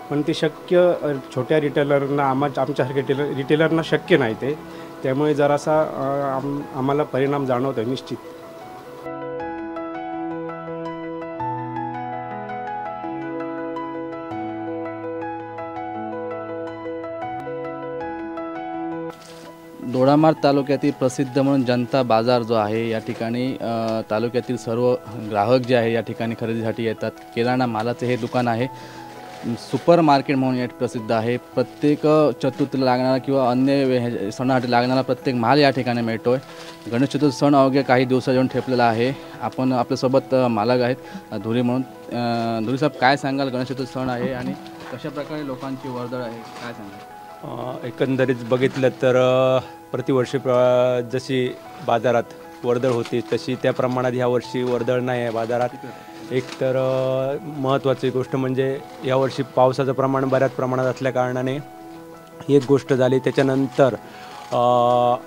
पण ते शक्य छोट्या रिटेलरना आमच्यासारख्या रिटेलरना शक्य नाही ते. त्यामुळे जरासा आम्हाला परिणाम जाणवतो आहे निश्चित. दोडामार्ग तालुक्यातील प्रसिद्ध म्हणून जनता बाजार जो आहे, या ठिकाणी तालुक्यातील सर्व ग्राहक जे आहे या ठिकाणी खरेदीसाठी येतात. किराणा मालाचे हे दुकान आहे. सुपर मार्केट म्हणून या प्रसिद्ध आहे. प्रत्येक चतुर्थीला लागणारा किंवा अन्य सणासाठी लागणारा प्रत्येक माल या ठिकाणी मिळतो आहे. गणेश चतुर्थी सण अवघ्या काही दिवसात येऊन ठेपलेला आहे. आपण आपल्यासोबत मालक आहेत धुरी म्हणून. धुरी साहेब, काय सांगाल? गणेश चतुर्थी सण आहे आणि कशाप्रकारे लोकांची वर्दळ आहे, काय सांगाल? एकंदरीत बघितलं तर प्रतिवर्षी जशी बाजारात वर्दळ होती तशी त्या प्रमाणात ह्या वर्षी वर्दळ नाही आहे बाजारात. एक तर महत्त्वाची गोष्ट म्हणजे यावर्षी पावसाचं प्रमाण बऱ्याच प्रमाणात असल्या कारणाने एक गोष्ट झाली. त्याच्यानंतर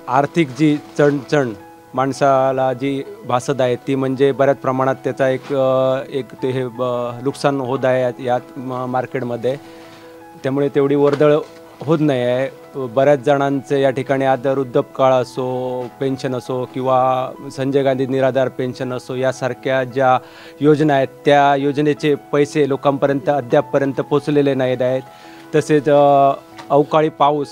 आर्थिक जी चणचण माणसाला जी भासत आहे ती म्हणजे बऱ्याच प्रमाणात त्याचा एक ते हे नुकसान होत आहे यात मार्केटमध्ये. त्यामुळे तेवढी वर्दळ होत नाही आहे. बऱ्याच जणांचे या ठिकाणी आता वृद्धपकाळ असो, पेन्शन असो किंवा संजय गांधी निराधार पेन्शन असो, यासारख्या ज्या योजना आहेत त्या योजनेचे पैसे लोकांपर्यंत अद्यापपर्यंत पोचलेले नाहीत आहेत. तसेच अवकाळी पाऊस,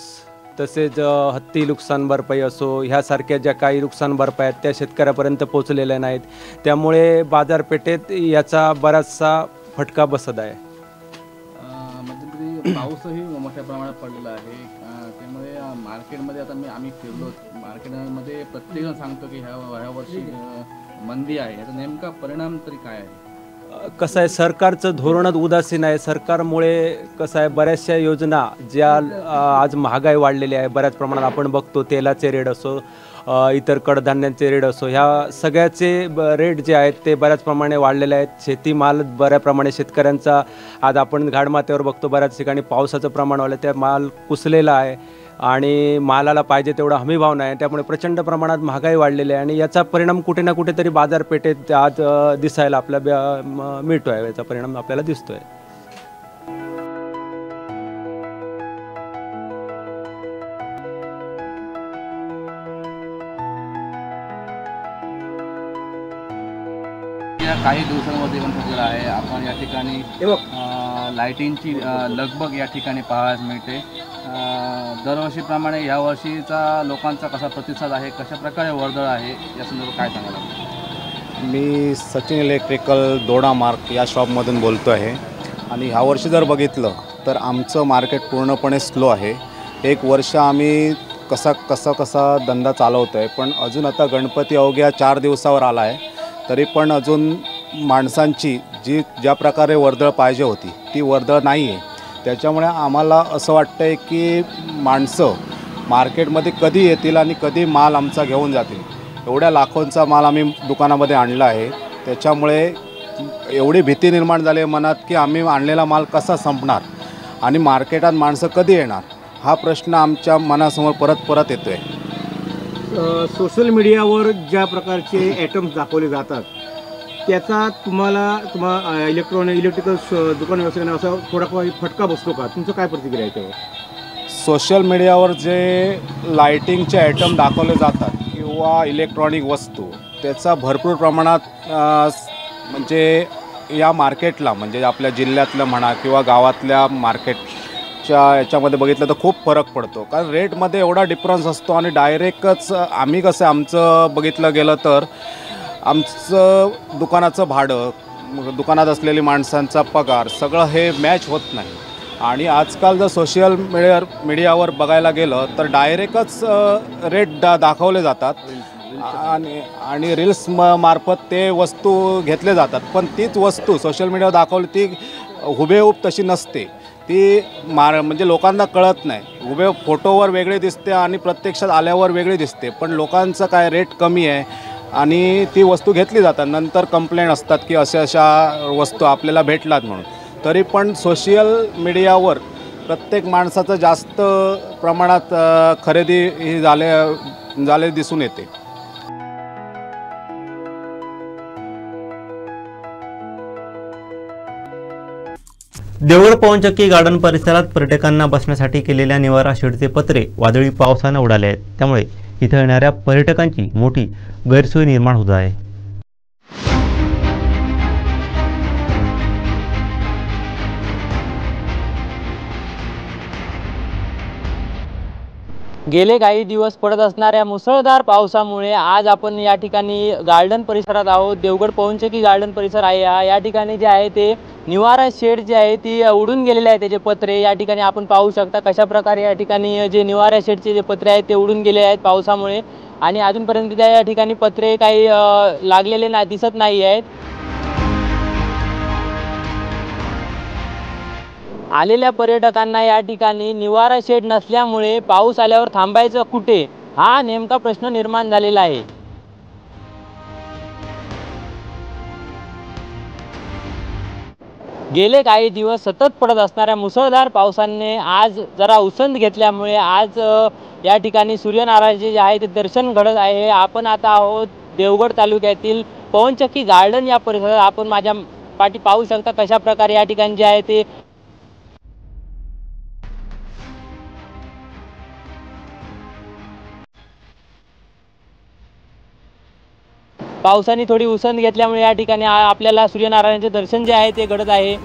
तसेच हत्ती नुकसान भरपाई असो, ह्यासारख्या ज्या काही नुकसान भरपाई आहेत त्या शेतकऱ्यापर्यंत पोचलेल्या नाहीत. त्यामुळे बाजारपेठेत याचा बराचसा फटका बसत आहे. पाऊसही मोठ्या प्रमाणात पडलेला आहे. त्यामुळे मार्केटमध्ये आता आम्ही फिरलो, मार्केटमध्ये प्रत्येकजण सांगतो की ह्या वर्षी मंदी आहे, याचा नेमका परिणाम तरी काय आहे? कसं आहे, सरकारचं धोरणच उदासीन आहे. सरकारमुळे कसं आहे, बऱ्याचशा योजना ज्या आज महागाई वाढलेली आहे बऱ्याच प्रमाणात, आपण बघतो तेलाचे रेट असो, इतर कडधान्यांचे रेट असो, ह्या सगळ्याचे रेट जे आहेत ते बऱ्याच प्रमाणे वाढलेले आहेत. शेतीमाल बऱ्या प्रमाणे शेतकऱ्यांचा आज आपण घाडमाथ्यावर बघतो, बऱ्याच ठिकाणी पावसाचं प्रमाण वाढलं, त्या माल कुसलेला आहे आणि मालाला पाहिजे तेवढा हमीभाव नाही, त्यामुळे प्रचंड प्रमाणात महागाई वाढलेली आहे आणि याचा परिणाम कुठे ना कुठेतरी बाजारपेठेत आज दिसायला आपल्याला मिळतो आहे, याचा परिणाम आपल्याला दिसतो आहे. काही दिवसांमध्ये पण ठरलेलं आहे. आपण या ठिकाणी लाईटिंगची लगबग या ठिकाणी पाहायला मिळते. दरवर्षीप्रमाणे यावर्षीचा लोकांचा कसा प्रतिसाद आहे, कशा प्रकारे वर्दळ आहे, या संदर्भात काय सांगाल? मी सचिन इलेक्ट्रिकल दोडा मार्क या शॉपमधून बोलतो आहे आणि ह्यावर्षी जर बघितलं तर आमचं मार्केट पूर्णपणे स्लो आहे. एक वर्ष आम्ही कसा धंदा चालवतो आहे, पण अजून आता गणपती अवघ्या 4 दिवसावर आला आहे, तरी पण अजून माणसांची ज्या प्रकारे वर्दळ पाहिजे होती ती वर्दळ नाही आहे. त्याच्यामुळे आम्हाला असं वाटतं आहे की माणसं मार्केटमध्ये कधी येतील आणि कधी माल आमचा घेऊन जातील. एवढ्या लाखोंचा माल आम्ही दुकानामध्ये आणला आहे, त्याच्यामुळे एवढी भीती निर्माण झाली आहे मनात की आम्ही आणलेला माल कसा संपणार आणि मार्केटात माणसं कधी येणार, हा प्रश्न आमच्या मनासमोर परत येतो आहे. सोशल मीडियावर ज्या प्रकारचे ॲटम्स दाखवले जातात त्याचा तुम्हाला इलेक्ट्रिकल दुकान व्यवसायाने असा थोडा फटका बसतो का? तुमचं काय प्रतिक्रिया आहे त्यावर? सोशल मीडियावर जे लायटिंगचे आयटम दाखवले जातात किंवा इलेक्ट्रॉनिक वस्तू, त्याचा भरपूर प्रमाणात म्हणजे या मार्केटला, म्हणजे आपल्या जिल्ह्यातलं म्हणा किंवा गावातल्या मार्केटच्या याच्यामध्ये बघितलं तर खूप फरक पडतो. कारण रेटमध्ये एवढा डिफरन्स असतो आणि डायरेक्टच आम्ही कसं आमचं बघितलं गेलं तर आमचं दुकानाचं भाडं, दुकानात असलेली माणसांचा पगार, सगळं हे मॅच होत नाही. आणि आजकाल जर सोशल मीडियावर बघायला गेलं तर डायरेक्टच रेट दाखवले जातात आणि रील्स मार्फत ते वस्तू घेतले जातात. पण तीच वस्तू सोशल मीडियावर दाखवली ती हुबेहूब तशी नसते, ती म्हणजे लोकांना कळत नाही. हुबेहूब फोटोवर वेगळे दिसते आणि प्रत्यक्षात आल्यावर वेगळी दिसते. पण लोकांचं काय, रेट कमी आहे आणि ती वस्तू घेतली जातात. नंतर कंप्लेंट असतात की अशा वस्तू आपल्याला भेटलात म्हणून. तरी पण सोशल मीडियावर प्रत्येक माणसाचं जास्त प्रमाणात खरेदी ही झाले दिसून येते. देवगड पवनचक्की गार्डन परिसरात पर्यटकांना बसण्यासाठी केलेल्या निवारा शेडचे पत्रे वादळी पावसाने उडाले आहेत, त्यामुळे इथं येणाऱ्या पर्यटकांची मोठी गैरसोय निर्माण होत आहे. गेले काही दिवस पडत असणाऱ्या मुसळधार पावसामुळे आज आपण या ठिकाणी गार्डन परिसरात आहोत. देवगड पवनचक्की गार्डन परिसर आहे. या ठिकाणी जे आहे ते निवारा शेड जे आहे ती उडून गेलेले आहे, त्याचे पत्रे या ठिकाणी आपण पाहू शकता कशा प्रकारे या ठिकाणी जे निवारा शेडचे जे पत्रे आहेत ते उडून गेले आहेत पावसामुळे आणि अजूनपर्यंत त्या या ठिकाणी पत्रे काही लागलेले दिसत नाही आहेत. आलेल्या पर्यटकांना या ठिकाणी निवारा शेड नसल्यामुळे पाऊस आल्यावर थांबायचं कुठे, हा नेमका प्रश्न निर्माण झालेला आहे. गेले काही दिवस सतत पडत असणाऱ्या मुसळधार पावसाने आज जरा उसंत घेतल्यामुळे आज या ठिकाणी सूर्यनारायणाचे जे आहे ते दर्शन घडत आहे. आपण आता आहोत देवगड तालुक्यातील पवनचक्की गार्डन या परिसरात. आपण माझ्या पाठी पाहू शकता कशा प्रकारे या ठिकाणी जे आहे ते पावसाने थोडी उसंत घेतल्यामुळे या ठिकाणी आपल्याला सूर्यनारायणाचे दर्शन जे आहे ते घडत आहे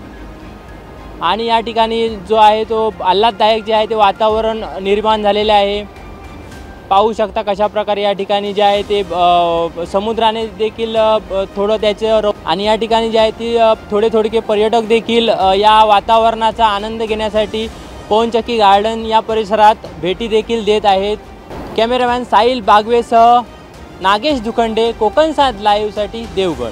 आणि या ठिकाणी जो आहे तो आल्हाददायक जे आहे ते वातावरण निर्माण झालेले आहे. पाहू शकता कशा प्रकारे या ठिकाणी जे आहे ते समुद्राने देखील थोडं त्याचं आणि या ठिकाणी जे आहे ती थोडे पर्यटक देखील या वातावरणाचा आनंद घेण्यासाठी पवनचक्की गार्डन या परिसरात भेटी देखील देत आहेत. कॅमेरामॅन साहिल बागवेसह नागेश दुखंडे, कोकण 7 लाईव्हसाठी देवगड.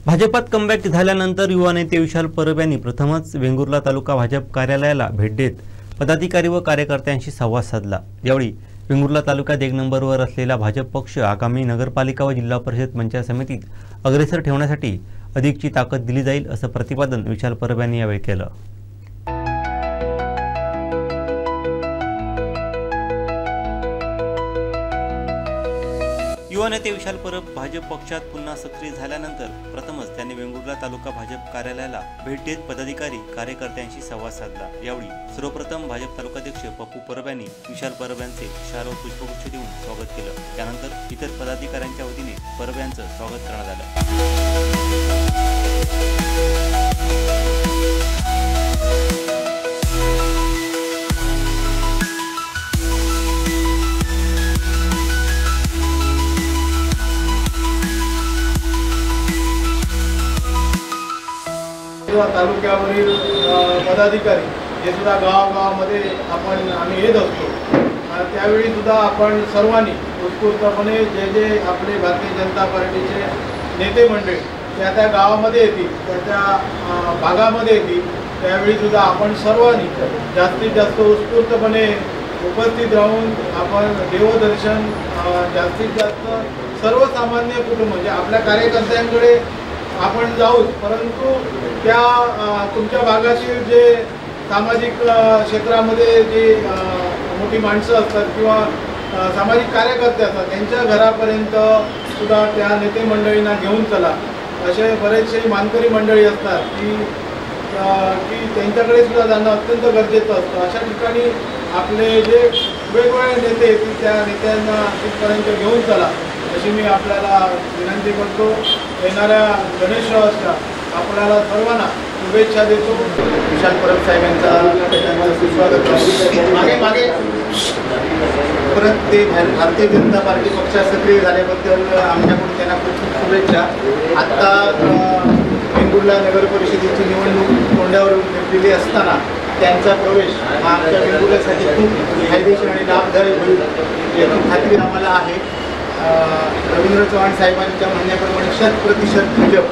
भाजपात कमबॅक झाल्यानंतर युवा नेते विशाल परब यांनी प्रथमच वेंगुर्ला तालुका भाजप कार्यालयाला भेट देत पदाधिकारी व कार्यकर्त्यांशी संवाद साधला. यावेळी वेंगुर्ला तालुक्यात 1 नंबरवर असलेला भाजप पक्ष आगामी नगरपालिका व जिल्हा परिषद पंचायत समितीत अग्रेसर ठेवण्यासाठी अधिकची ताकद दिली जाईल असं प्रतिपादन विशाल परब यांनी यावेळी केलं. युवा नेते विशाल परब भाजप पक्षात पुन्हा सक्रिय झाल्यानंतर प्रथमच त्यांनी वेंगुर्ला तालुका भाजप कार्यालयाला भेट देत पदाधिकारी कार्यकर्त्यांशी संवाद साधला. यावेळी सर्वप्रथम भाजप तालुकाध्यक्ष पप्पू परब यांनी विशाल परब यांचे शाल व पुष्पगुच्छ देऊन स्वागत केलं. त्यानंतर इतर पदाधिकाऱ्यांच्या वतीने परब यांचं स्वागत करण्यात आलं. तालुक्यावरील पदाधिकारी हे सुद्धा गावागावामध्ये आम्ही येत असतो. त्यावेळी सुद्धा आपण सर्वांनी उत्स्फूर्तपणे जे आपले भारतीय जनता पार्टीचे नेते मंडळी त्या गावामध्ये येतील, त्या भागामध्ये येतील, त्यावेळी सुद्धा आपण सर्वांनी जास्तीत जास्त उत्स्फूर्तपणे उपस्थित राहून आपण देवदर्शन जास्तीत जास्त सर्वसामान्य कुटुंब म्हणजे आपल्या कार्यकर्त्यांकडे आपण जाऊ, परंतु त्या तुमच्या भागातील जे सामाजिक क्षेत्रामध्ये जे मोठी माणसं असतात किंवा सामाजिक कार्यकर्ते असतात त्यांच्या घरापर्यंत सुद्धा त्या नेते मंडळींना घेऊन चला. असे बरेचसे मानकरी मंडळी असतात की त्यांच्याकडे सुद्धा जाणं अत्यंत गरजेचं असतं. अशा ठिकाणी आपले जे वेगवेगळे नेते येतील त्या नेत्यांना तिथपर्यंत घेऊन चला अशी मी आपल्याला विनंती करतो. येणाऱ्या गणेशोत्सवाच्या आपल्याला सर्वांना शुभेच्छा देतो. विशाल परब साहेबांचा सुस्वागत मागे परत ते भारतीय जनता पार्टी पक्षात सक्रिय झाल्याबद्दल आमच्याकडून त्यांना खूप खूप शुभेच्छा. आत्ता वेंगुर्ला नगर परिषदेची निवडणूक तोंडावर ठेवलेली असताना त्यांचा प्रवेश हा आमच्या वेंगुर्ल्यासाठी खूप फायदेशीर आणि लाभदायक होईल याची खात्री आम्हाला आहे. रवींद्र चव्हाण साहेबांच्या म्हणण्याप्रमाणे 100% भाजप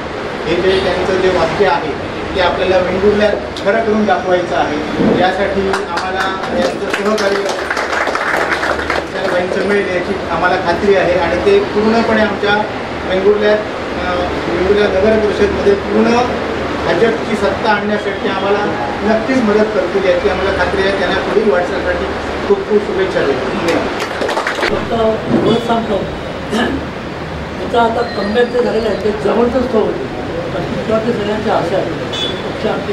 हे जे त्यांचं जे वाक्य आहे ते आपल्याला वेंगुर्ल्यात खरं करून दाखवायचं आहे. यासाठी आम्हाला यांचं सहकार्य बाईंचं मिळेल याची आम्हाला खात्री आहे आणि ते पूर्णपणे आमच्या वेंगुर्ला नगर परिषदमध्ये पूर्ण भाजपची सत्ता आणण्यासाठी आम्हाला नक्कीच मदत करतील याची आम्हाला खात्री आहे. त्यांना पुढील वाटचालीसाठी खूप खूप शुभेच्छा देतो. फक्त सांगतो त्याचा आता कमबॅक जे झालेलं आहे ते जबरदस्त होते. त्याच्यावरती सगळ्यांची आशा आहे. पक्ष आमची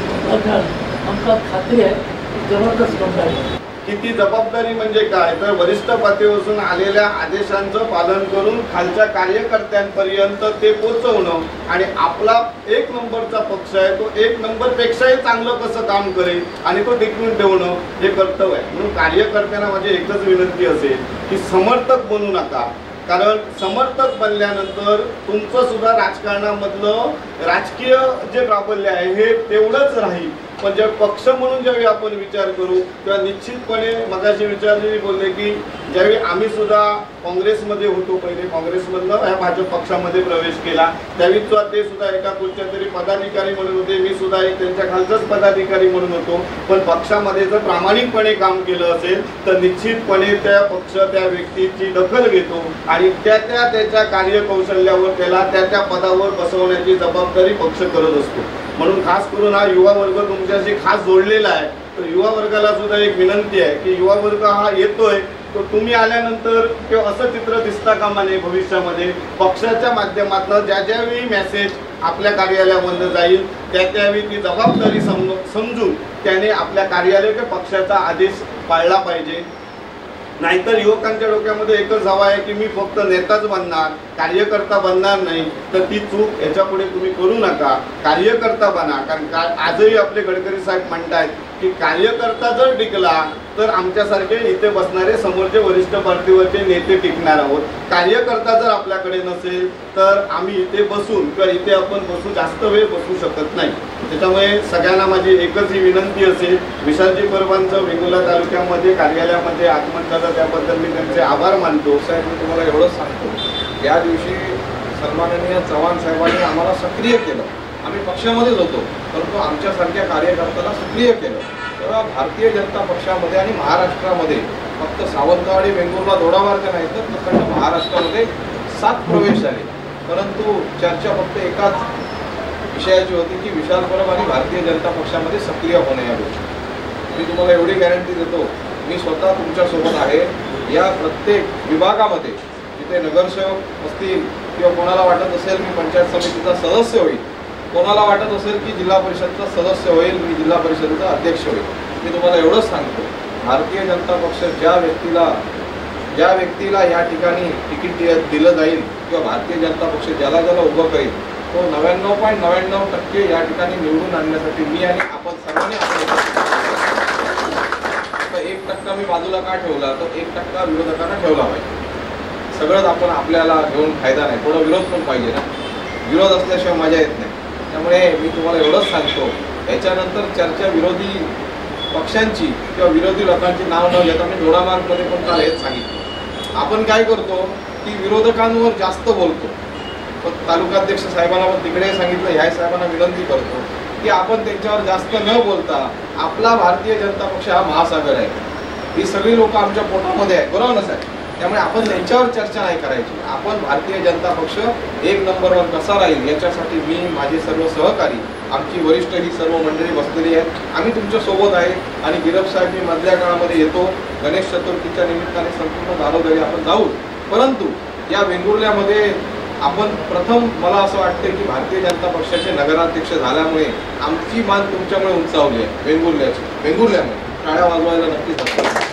आमका खात्री आहे की जबरदस्त कमबॅक आहे. किती जबाबदारी म्हणजे काय तर वरिष्ठ पातळीवरून आलेल्या आदेशांचं पालन करून खालच्या कार्यकर्त्यांपर्यंत ते पोहोचवणं आणि आपला 1 नंबरचा पक्ष आहे तो 1 नंबरपेक्षाही चांगलं कसं काम करेल आणि तो टिकवून ठेवणं हे कर्तव्य आहे. म्हणून कार्यकर्त्यांना माझी एकच विनंती असेल की समर्थक बनू नका. कारण समर्थक बनल्यानंतर तुमचं सुद्धा राजकारणामधलं राजकीय जे प्राबल्य आहे हे तेवढंच राहील. पण जेव्हा पक्ष म्हणून ज्यावेळी आपण विचार करू तेव्हा निश्चितपणे मगाशी विचारलेली बोलले की ज्यावेळी आम्ही सुद्धा काँग्रेसमध्ये होतो, पहिले काँग्रेसमधनं ह्या भाजप पक्षामध्ये प्रवेश केला त्यावेळी सुद्धा ते सुद्धा एका कुठच्या तरी पदाधिकारी म्हणून होते. मी सुद्धा एक त्यांच्या खालचाच पदाधिकारी म्हणून होतो. पण पक्षामध्ये जर प्रामाणिकपणे काम केलं असेल तर निश्चितपणे त्या पक्ष त्या व्यक्तीची दखल घेतो आणि त्याच्या कार्यकौशल्यावर त्याला त्या पदावर बसवण्याची जबाबदारी पक्ष करत असतो. म्हणून खास करून हा युवा वर्ग तुमच्याशी खास जोडलेला आहे. तर युवा वर्गाला सुद्धा एक विनंती आहे की युवा वर्ग हा येतोय तो तुम्ही आल्यानंतर किंवा असं चित्र दिसता कामा नये. भविष्यामध्ये पक्षाच्या माध्यमातून ज्यावेळी मेसेज आपल्या कार्यालयामधून जाईल त्यावेळी ती जबाबदारी समजून त्याने आपल्या कार्यालय किंवा पक्षाचा आदेश पाळला पाहिजे. नाहीतर युवकांच्या डोक्यामध्ये एकच हवा आहे की मी फक्त नेताच बनणार, कार्यकर्ता बनणार नाही. तर ती चूक याच्यापुढे तुम्ही करू नका, कार्यकर्ता बना. कारण आजही आपले गडकरी साहेब म्हणतायत की कार्यकर्ता जर टिकला तर आमच्यासारखे इथे बसणारे समोरचे वरिष्ठ पातळीवरचे नेते टिकणार आहोत. कार्यकर्ता जर आपल्याकडे नसेल तर आम्ही इथे बसून किंवा इथे आपण बसू जास्त वेळ बसू शकत नाही. त्याच्यामुळे सगळ्यांना माझी एकच ही विनंती असेल, विशालजी परबांचं वेंगुर्ला तालुक्यामध्ये कार्यालयामध्ये आगमन झालं त्याबद्दल मी त्यांचे आभार मानतो. साहेब, मी तुम्हाला एवढंच सांगतो, या दिवशी सन्माननीय चव्हाण साहेबांनी आम्हाला सक्रिय केलं. आम्ही पक्षामध्येच होतो, परंतु आमच्यासारख्या कार्यकर्त्याला सक्रिय केलं. तेव्हा भारतीय जनता पक्षामध्ये आणि महाराष्ट्रामध्ये फक्त सावंतवाडी वेंगुर्ला दोडामार्ग नाही तर प्रचंड महाराष्ट्रामध्ये 7 प्रवेश झाले. परंतु चर्चा फक्त एकाच विषयाची होती की विशाल परब आणि भारतीय जनता पक्षामध्ये सक्रिय होणे या गोष्टी. मी तुम्हाला एवढी गॅरंटी देतो, मी स्वतः तुमच्यासोबत आहे. या प्रत्येक विभागामध्ये जिथे नगरसेवक असतील किंवा कोणाला वाटत असेल मी पंचायत समितीचा सदस्य होईल, कोणाला वाटत असेल की जिल्हा परिषदचा सदस्य होईल, मी जिल्हा परिषदेचा अध्यक्ष होईल, मी तुम्हाला एवढंच सांगतो, भारतीय जनता पक्ष ज्या व्यक्तीला या ठिकाणी तिकीट दिलं जाईल किंवा भारतीय जनता पक्ष ज्याला उभं करेल तो 99.99% या ठिकाणी निवडून आणण्यासाठी मी आणि आपण सर्वांनी आपण 1% मी बाजूला का ठेवला तर 1% विरोधकांना ठेवला पाहिजे. सगळंच आपण आपल्याला घेऊन फायदा नाही, थोडा विरोध पण पाहिजे ना. विरोध असल्याशिवाय मजा येत नाही. त्यामुळे मी तुम्हाला एवढंच सांगतो, याच्यानंतर चर्चा विरोधी पक्षांची किंवा विरोधी लोकांची नाव न घेता मी दोडामार्गमध्ये पण काल हेच सांगितलं. आपण काय करतो की विरोधकांवर जास्त बोलतो. पण तालुकाध्यक्ष साहेबांना पण तिकडे सांगितलं, ह्या साहेबांना विनंती करतो की आपण त्यांच्यावर जास्त न बोलता, आपला भारतीय जनता पक्ष हा महासागर आहे, ही सगळी लोक आमच्या पोटामध्ये आहेत, बरोबर ना साहेब. त्यामुळे आपण त्यांच्यावर चर्चा नाही करायची. आपण भारतीय जनता पक्ष 1 नंबरवर कसा राहील याच्यासाठी मी, माझे सर्व सहकारी, आमची वरिष्ठ ही सर्व मंडळी बसलेली आहेत. आम्ही तुमच्या सोबत आहे. आणि गिरफ साहेब मी मधल्या काळामध्ये येतो, गणेश चतुर्थीच्या निमित्ताने संपूर्ण दारोदारी आपण जाऊ. परंतु या वेंगुर्ल्यामध्ये आपण प्रथम, मला असं वाटतं की भारतीय जनता पक्षाचे नगराध्यक्ष झाल्यामुळे आमची मान तुमच्यामुळे उंचावली आहे. वेंगुर्ल्यामध्ये टाळ्या वाजवायला नक्कीच असतात.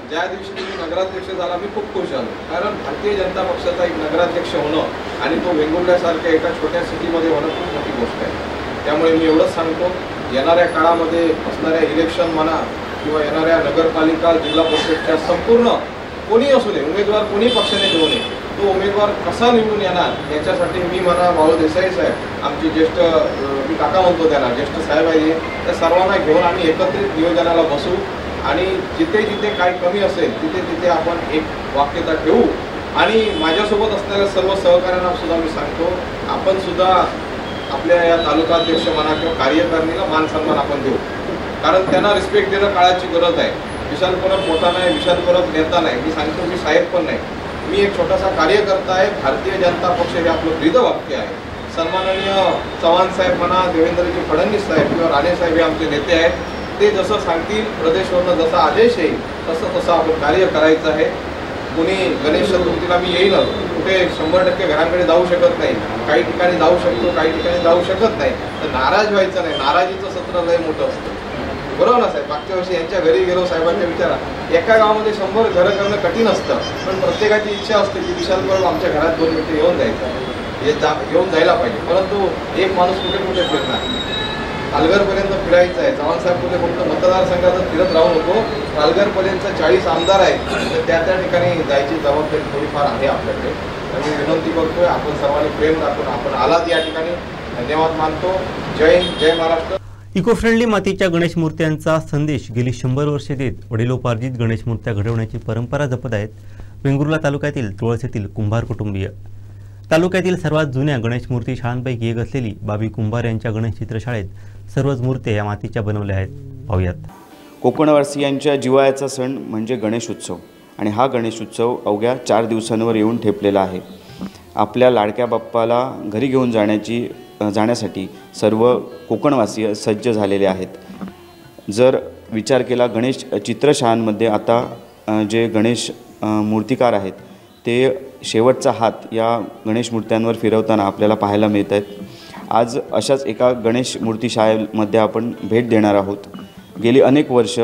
ज्या दिवशी तुम्ही नगराध्यक्ष झाला मी खूप खुश झालो, कारण भारतीय जनता पक्षाचा एक नगराध्यक्ष होणं आणि तो वेंगुर्ल्यासारख्या एका छोट्या सिटीमध्ये होणं खूप मोठी गोष्ट आहे. त्यामुळे मी एवढंच सांगतो, येणाऱ्या काळामध्ये असणाऱ्या इलेक्शन म्हणा किंवा येणाऱ्या नगरपालिका जिल्हा परिषदच्या संपूर्ण कोणी असू दे, उमेदवार कोणी पक्षाने देऊ नये, तो उमेदवार कसा निवडून येणार याच्यासाठी मी म्हणा, बाळू देसाई साहेब, आमचे ज्येष्ठ, मी काका म्हणतो त्याला, ज्येष्ठ साहेब आहे, त्या सर्वांना घेऊन आम्ही एकत्रित नियोजनाला बसू आणि जिथे जिथे काय कमी असेल तिथे तिथे आपण एक वाक्यता ठेवू. आणि माझ्यासोबत असणाऱ्या सर्व सहकाऱ्यांना सुद्धा मी सांगतो, आपण सुद्धा आपल्या या तालुकाध्यक्ष म्हणा किंवा कार्यकारिणीला मान सन्मान आपण देऊ, कारण त्यांना रिस्पेक्ट देणं काळाची गरज आहे. विशाल परब मोठा नाही, विशाल परब नेता नाही, मी सांगतो मी साहेब पण नाही, मी एक छोटासा कार्यकर्ता आहे. भारतीय जनता पक्ष हे आपलं ब्रीद वाक्य आहे. सन्माननीय चव्हाण साहेब म्हणा, देवेंद्रजी फडणवीस साहेब किंवा राणे साहेब हे आमचे नेते आहेत. ते जसं सांगतील, प्रदेशवरनं जसा आदेश येईल तसं आपण कार्य करायचं आहे. कोणी गणेश चतुर्थीला मी येईल, कुठे 100% घराकडे जाऊ शकत नाही, काही ठिकाणी जाऊ शकतो, काही ठिकाणी जाऊ शकत नाही, तर नाराज व्हायचं नाही. नाराजीचं सत्र लय मोठं असतं, बरोबर ना साहेब. मागच्या वर्षी यांच्या घरी गेलो, साहेबांच्या विचारा, एका गावामध्ये 100 घरं करणं कठीण असतं, पण प्रत्येकाची इच्छा असते की विशाल परब आमच्या घरात 2 मिनिटं येऊन जायचं, येऊन जायला पाहिजे. परंतु एक माणूस कुठे कुठे फिरणार, पालघरपर्यंत फिरायचं आहे. चव्हाण साहेब कुठे फक्त मतदारसंघातच फिरत राहू नको, पालघरपर्यंत 40 आमदार आहेत, तर त्या ठिकाणी जायची जबाबदारी थोडीफार आहे आपल्याकडे. तर मी विनंती करतोय, आपण सर्वांनी प्रेम दाखवून आपण आलात या ठिकाणी. धन्यवाद मानतो. जय हिंद, जय महाराष्ट्र. इको फ्रेंडली मातीच्या गणेश मूर्त्यांचा संदेश गेली 100 वर्षे देत वडिलोपार्जित गणेश मूर्त्या घडवण्याची परंपरा जपत आहेत वेंगुर्ला तालुक्यातील तुळस येथील कुंभार कुटुंबीय. तालुक्यातील सर्वात जुन्या गणेश मूर्ती शाळांपैकी एक असलेली बाबी कुंभार यांच्या गणेश चित्रशाळेत सर्वच मूर्त्या या मातीच्या बनवल्या आहेत. पाहूयात. कोकणवासियांच्या जिव्हाळ्याचा सण म्हणजे गणेश उत्सव आणि हा गणेश उत्सव अवघ्या 4 दिवसांवर येऊन ठेपलेला आहे. आपल्या लाडक्या बाप्पाला घरी घेऊन जाण्यासाठी सर्व कोकणवासीय सज्ज झालेले आहेत. जर विचार केला गणेश चित्रशाळांमध्ये आता जे गणेश मूर्तिकार आहेत ते शेवटचा हात या गणेश मूर्त्यांवर फिरवताना आपल्याला पाहायला मिळत आहेत. आज अशाच एका गणेश मूर्तिशाळेमध्ये आपण भेट देणार आहोत. गेली अनेक वर्ष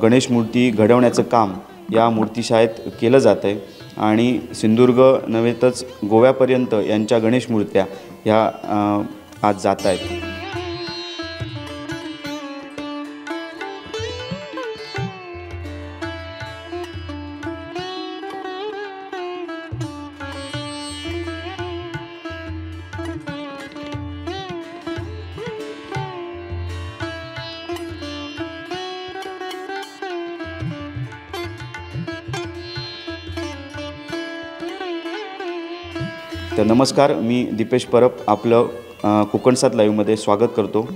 गणेश मूर्ती घडवण्याचं काम या मूर्तिशाळेत केलं जातं आहे आणि सिंधुदुर्ग नव्हेतच गोव्यापर्यंत यांच्या गणेश मूर्त्या ह्या आज जात आहेत. तर नमस्कार, मी दीपेश परब आपलं कोकणसात लाईव्हमध्ये स्वागत करतो.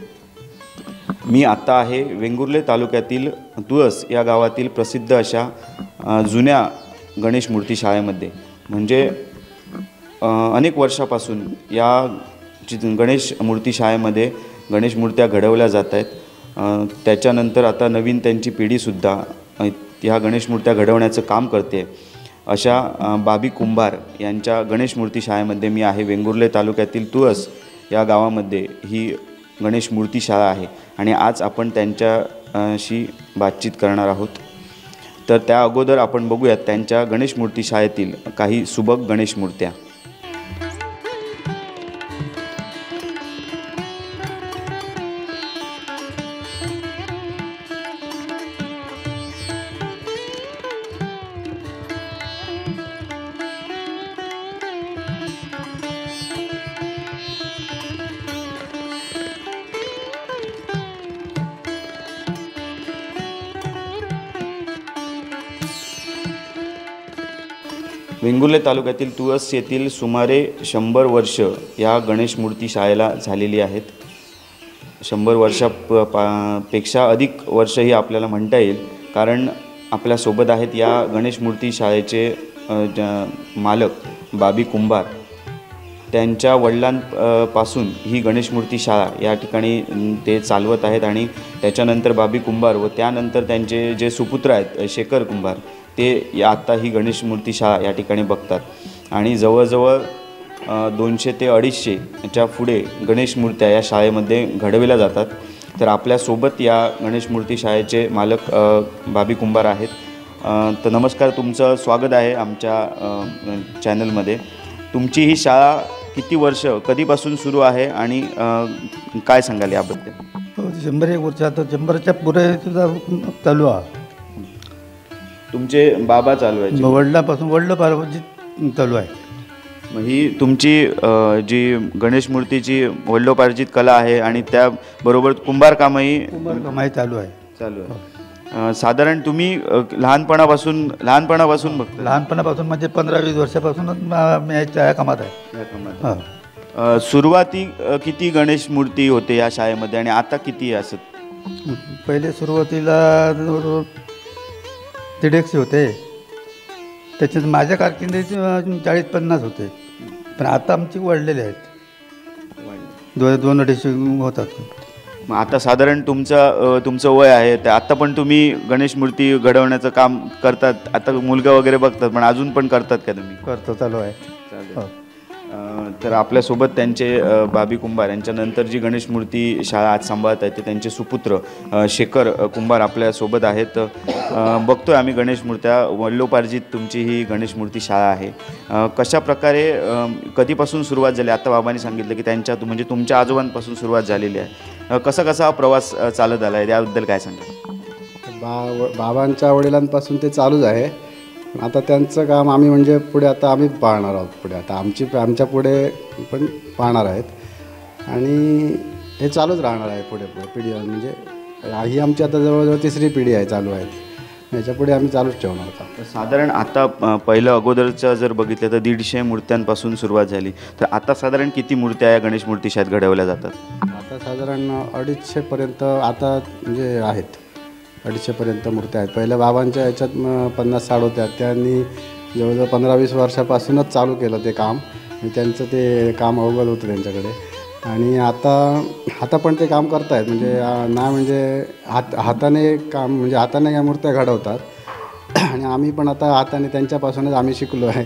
मी आत्ता आहे वेंगुर्ले तालुक्यातील तुळस या गावातील प्रसिद्ध अशा जुन्या गणेश मूर्ती शाळेमध्ये. म्हणजे अनेक वर्षापासून या गणेश मूर्ती शाळेमध्ये गणेश मूर्त्या घडवल्या जात आहेत. त्याच्यानंतर आता नवीन त्यांची पिढीसुद्धा ह्या गणेश मूर्त्या घडवण्याचं काम करते. अशा बाबी कुंभार यांच्या गणेश मूर्ती शाळेमध्ये मी आहे. वेंगुर्ले तालुक्यातील तुळस या गावामध्ये ही गणेश मूर्ती शाळा आहे आणि आज आपण त्यांच्याशी बातचीत करणार आहोत. तर त्या अगोदर आपण बघूयात त्यांच्या गणेश मूर्ती शाळेतील काही सुबक गणेश मूर्त्या. वेंगुर्ले तालुक्यातील तुळस येथील सुमारे 100 वर्ष या गणेश मूर्ती शाळेला झालेली आहेत. 100 वर्षापेक्षा अधिक वर्षही आपल्याला म्हणता येईल, कारण आपल्यासोबत आहेत या गणेश मूर्ती शाळेचे मालक बाबी कुंभार. त्यांच्या वडिलांपासून ही गणेश मूर्ती शाळा या ठिकाणी ते चालवत आहेत आणि त्याच्यानंतर बाबी कुंभार व त्यानंतर त्यांचे जे सुपुत्र आहेत शेखर कुंभार ते आत्ता ही गणेश मूर्ती शाळा या ठिकाणी बघतात. आणि जवळजवळ 200 ते 250च्या पुढे गणेश मूर्त्या या शाळेमध्ये घडविल्या जातात. तर आपल्यासोबत या गणेश मूर्ती शाळेचे मालक बाबी कुंभार आहेत. तर नमस्कार, तुमचं स्वागत आहे आमच्या चॅनलमध्ये. तुमची ही शाळा किती वर्ष कधीपासून सुरू आहे आणि काय सांगाल याबद्दल? 100 वर्ष, आता 100च्या पुढे सुद्धा चालू आहे. तुमचे बाबा चालू आहे? वडिलांपासून चालू आहे. मग ही तुमची जी गणेश मूर्तीची वडिलोपार्जित कला आहे आणि त्याबरोबर कुंभार कामही चालू आहे. साधारण तुम्ही लहानपणापासून बघता? लहानपणापासून म्हणजे 15-20 वर्षापासूनच मी या कामात आहे. सुरुवाती किती गणेश मूर्ती होते या शाळेमध्ये आणि आता किती असत? पहिले सुरुवातीला 150 होते. त्याच्यात माझ्या कारकिर्दीत 40-50 होते, पण आता आमची वाढलेले आहेत. 2-250 होतात. मग आता साधारण तुमचं वय आहे, तर आता पण तुम्ही गणेश मूर्ती घडवण्याचं काम करतात? आता मुलगा वगैरे बघतात, पण अजून पण करतात का तुम्ही? करतो, चालू आहे. तर आपल्यासोबत त्यांचे बाबी कुंभार यांच्यानंतर जी गणेश मूर्ती शाळा आज सांभाळत आहेत ते त्यांचे सुपुत्र शेखर कुंभार आपल्यासोबत आहेत. बघतोय आम्ही गणेश मूर्त्या, वडिलोपार्जित तुमची ही गणेश मूर्ती शाळा आहे. कशा प्रकारे कधीपासून सुरुवात झाली? आता बाबांनी सांगितलं की म्हणजे तुमच्या आजोबांपासून सुरुवात झालेली आहे. कसा हा प्रवास चालत आला आहे त्याबद्दल काय सांगा? बाबांच्या वडिलांपासून ते चालूच आहे. आता त्यांचं काम आम्ही म्हणजे पुढे आता आम्ही पाहणार आहोत. पुढे आता आमच्या पुढे पण पाहणार आहेत आणि हे चालूच राहणार आहे पुढे पिढी. म्हणजे ही आमची आता जवळजवळ 3री पिढी आहे चालू आहे. याच्या पुढे आम्ही चालूच ठेवणार आहोत. साधारण आता पहिलं अगोदरचं जर बघितलं तर 150 मूर्त्यांपासून सुरुवात झाली, तर आता साधारण किती मूर्त्या या गणेश मूर्ती शाळेत घडवल्या जातात? आता साधारण 250पर्यंत आता म्हणजे आहेत. 250पर्यंत मूर्त्या आहेत. पहिल्या बाबांच्या याच्यात 50-60 होत्या. त्यांनी जवळजवळ 15-20 वर्षापासूनच चालू केलं ते काम. त्यांचं ते काम अवघड होतं त्यांच्याकडे आणि आता पण ते काम करतायत. म्हणजे ना म्हणजे हाताने काम, म्हणजे हाताने या मूर्त्या घडवतात आणि आम्ही पण आता हाताने त्यांच्यापासूनच आम्ही शिकलो आहे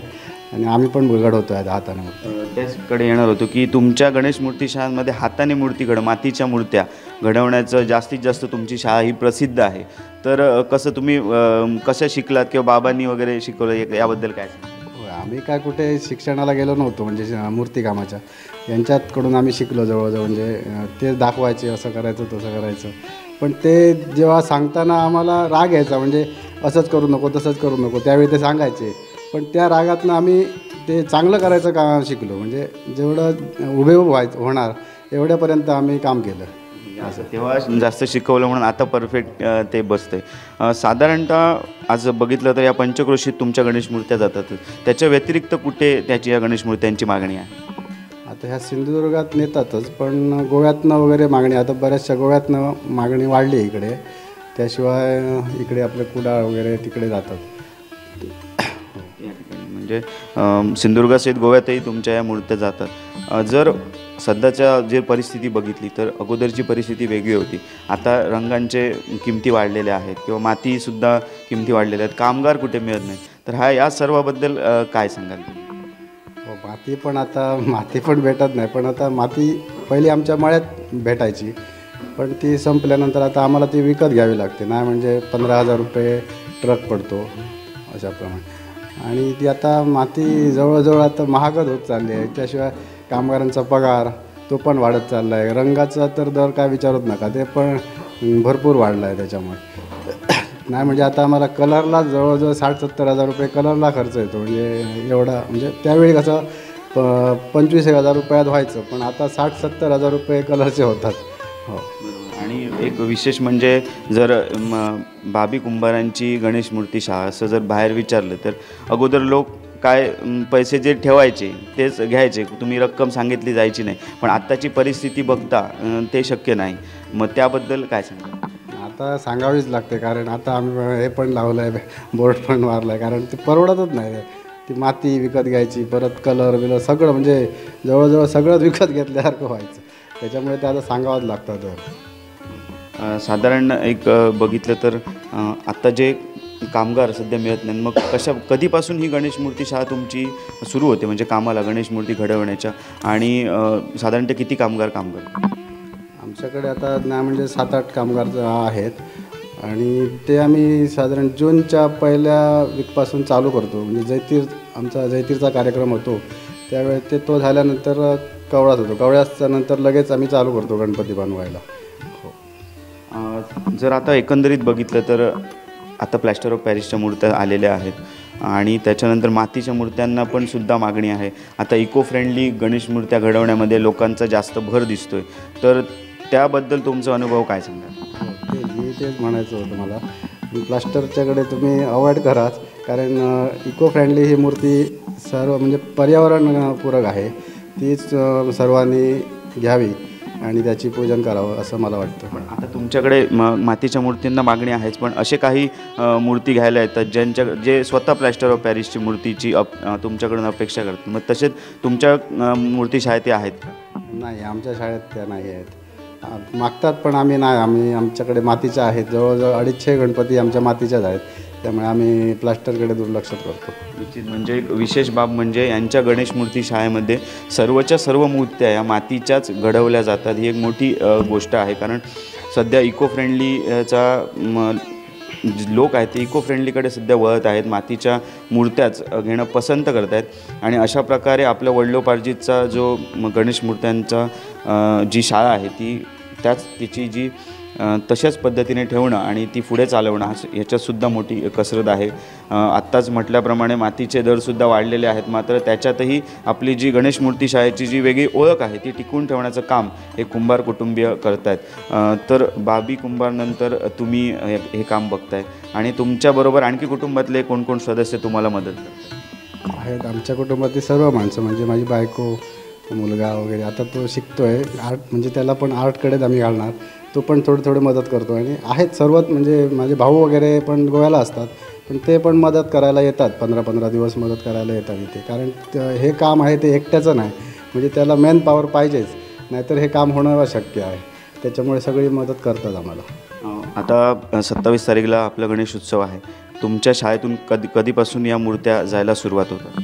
आणि आम्ही पण घडवतो आहे हाताने. त्याचकडे येणार होतो की तुमच्या गणेश मूर्ती शाळांमध्ये हाताने मूर्ती मातीच्या मूर्त्या घडवण्याचं जास्तीत जास्त तुमची शाळा ही प्रसिद्ध आहे. तर कसं तुम्ही कसं शिकलात किंवा बाबांनी वगैरे शिकवलं याबद्दल काय? आम्ही काय कुठे शिक्षणाला गेलो नव्हतो, म्हणजे मूर्तिकामाच्या यांच्याकडून आम्ही शिकलो जवळजवळ. म्हणजे ते दाखवायचे, असं करायचं तसं करायचं. पण ते जेव्हा सांगताना आम्हाला राग यायचा, म्हणजे असंच करू नको तसंच करू नको, त्यावेळी ते सांगायचे. पण त्या रागातनं आम्ही ते चांगलं करायचं काम शिकलो. म्हणजे जेवढं उभे होणार एवढ्यापर्यंत आम्ही काम केलं. असं तेव्हा जास्त शिकवलं म्हणून आता परफेक्ट ते बसतंय. साधारणतः आज बघितलं तर या पंचक्रोशीत तुमच्या गणेश मूर्त्या जातातच, त्याच्या व्यतिरिक्त कुठे त्याची या गणेश मूर्त्यांची मागणी आहे? आता ह्या सिंधुदुर्गात नेतातच, पण गोव्यातनं वगैरे मागणी, आता बऱ्याचशा गोव्यातनं मागणी वाढली इकडे. त्याशिवाय इकडे आपले कुडाळ वगैरे तिकडे जातात. म्हणजे सिंधुदुर्गासहित गोव्यातही तुमच्या या मूर्त्या जातात. जर सध्याच्या जे परिस्थिती बघितली तर अगोदरची परिस्थिती वेगळी होती. आता रंगांचे किमती वाढलेल्या आहेत किंवा मातीसुद्धा किमती वाढलेल्या आहेत, कामगार कुठे मिळत नाही. तर या सर्वाबद्दल काय सांगाल? माती पण आता माती पण भेटत नाही. पण आता माती पहिली आमच्या मळ्यात भेटायची, पण ती संपल्यानंतर आता आम्हाला ती विकत घ्यावी लागते. नाही म्हणजे 15,000 रुपये ट्रक पडतो अशाप्रमाणे. आणि ती आता माती जवळजवळ आता महागच होत चालली आहे. त्याशिवाय कामगारांचा पगार तो पण वाढत चालला आहे. रंगाचा तर दर काय विचारत नका, ते पण भरपूर वाढला आहे त्याच्यामुळे. नाही म्हणजे आता आम्हाला कलरला जवळजवळ 60-70,000 रुपये कलरला खर्च येतो. म्हणजे एवढा, म्हणजे त्यावेळी कसं 25,000 रुपयात व्हायचं, पण आता 60-70,000 रुपये कलरचे होतात. हो. आणि एक विशेष म्हणजे जर बाबी कुंभारांची गणेश मूर्ती शाळा असं जर बाहेर विचारलं तर अगोदर लोक काय पैसे जे ठेवायचे तेच घ्यायचे, तुम्ही रक्कम सांगितली जायची नाही. पण आत्ताची परिस्थिती बघता ते शक्य नाही. मग त्याबद्दल काय सांगा? आता सांगावीच लागते, कारण आता आम्ही हे पण लावलं आहे, बोर्ड पण मारलं आहे, कारण ते परवडतच नाही. ती माती विकत घ्यायची, परत कलर बिलर सगळं, म्हणजे जवळजवळ सगळंच विकत घेतल्यासारखं व्हायचं. त्याच्यामुळे ते आता सांगावंच लागतं. साधारण एक बघितलं तर आत्ता जे कामगार सध्या मिळत नाही, मग कधीपासून ही गणेश मूर्ती शाळा तुमची सुरू होते म्हणजे कामाला गणेश मूर्ती घडवण्याच्या, आणि साधारणतः किती कामगार काम करतात? आमच्याकडे आता नाही म्हणजे 7-8 कामगार आहेत, आणि ते आम्ही साधारण जूनच्या पहिल्या वीकपासून चालू करतो. म्हणजे आमचा जैतीरचा कार्यक्रम होतो त्यावेळेस तो झाल्यानंतर कवळाच होतो. कवळ्याच्या नंतर लगेच आम्ही चालू करतो गणपती बनवायला. जर आता एकंदरीत बघितलं तर आता प्लॅस्टर ऑफ पॅरिसच्या मूर्त्या आलेल्या आहेत आणि त्याच्यानंतर मातीच्या मूर्त्यांना पण सुद्धा मागणी आहे. आता इको फ्रेंडली गणेश मूर्त्या घडवण्यामध्ये लोकांचा जास्त भर दिसतोय, तर त्याबद्दल तुमचा अनुभव काय सांगाल? तेच म्हणायचं होतं मला. प्लास्टरच्याकडे तुम्ही अवॉइड कराच, कारण इको फ्रेंडली ही मूर्ती सर्व म्हणजे पर्यावरणपूरक आहे. तीच सर्वांनी घ्यावी आणि त्याची पूजन करावं असं मला वाटतं. पण आता तुमच्याकडे मातीच्या मूर्तींना मागणी आहेच, पण असे काही मूर्ती घ्यायला येतात जे स्वतः प्लॅस्टर ऑफ पॅरिसची मूर्तीची तुमच्याकडून अपेक्षा करतात. मग तसेच तुमच्या मूर्ती शाळेत त्या आहेत का? नाही, आमच्या शाळेत त्या नाही आहेत. मागतात पण आम्ही आमच्याकडे मातीच्या आहेत. जवळजवळ 250 गणपती आमच्या मातीच्याच आहेत, त्यामुळे आम्ही प्लास्टरकडे दुर्लक्ष करतो. निश्चित. म्हणजे एक विशेष बाब म्हणजे यांच्या गणेश मूर्ती शाळेमध्ये सर्वच्या सर्व मूर्त्या या मातीच्याच घडवल्या जातात. ही एक मोठी गोष्ट आहे, कारण सध्या इको फ्रेंडलीचा लोक आहेत ते इको फ्रेंडलीकडे सध्या वळत आहेत. मातीच्या मूर्त्याच घेणं पसंत करत आहेत, आणि अशा प्रकारे आपल्या वडिलोपार्जितचा जो गणेश मूर्त्यांचा जी शाळा आहे तिची जी तशाच पद्धतीने ठेवणं आणि ती पुढे चालवणं ह्याच्यातसुद्धा मोठी कसरत आहे. आत्ताच म्हटल्याप्रमाणे मातीचे दरसुद्धा वाढलेले आहेत, मात्र त्याच्यातही आपली जी गणेश मूर्ती शाळेची जी वेगळी ओळख आहे ती टिकवून ठेवण्याचं काम हे कुंभार कुटुंबीय करत आहेत. तर बाबी कुंभारनंतर तुम्ही हे काम बघताय, आणि तुमच्याबरोबर आणखी कुटुंबातले कोण कोण सदस्य तुम्हाला मदत करतात? आहेत आमच्या कुटुंबातली सर्व माणसं, म्हणजे माझी बायको, मुलगा वगैरे. आता तो शिकतोय आर्ट, म्हणजे त्याला पण आर्टकडेच आम्ही घालणार. तो पण थोडे मदत करतो. आणि आहेत सर्वच, म्हणजे माझे भाऊ वगैरे पण गोव्याला असतात, पण ते पण मदत करायला येतात. 15-15 दिवस मदत करायला येतात इथे, कारण हे काम आहे ते एकट्याचं नाही, म्हणजे त्याला मेन पॉवर पाहिजेच, नाहीतर हे काम होणं अशक्य आहे. त्याच्यामुळे सगळी मदत करतात आम्हाला. आता 27 तारीखला आपला गणेश उत्सव आहे. तुमच्या शाळेतून कधीपासून या मूर्त्या जायला सुरुवात होतात?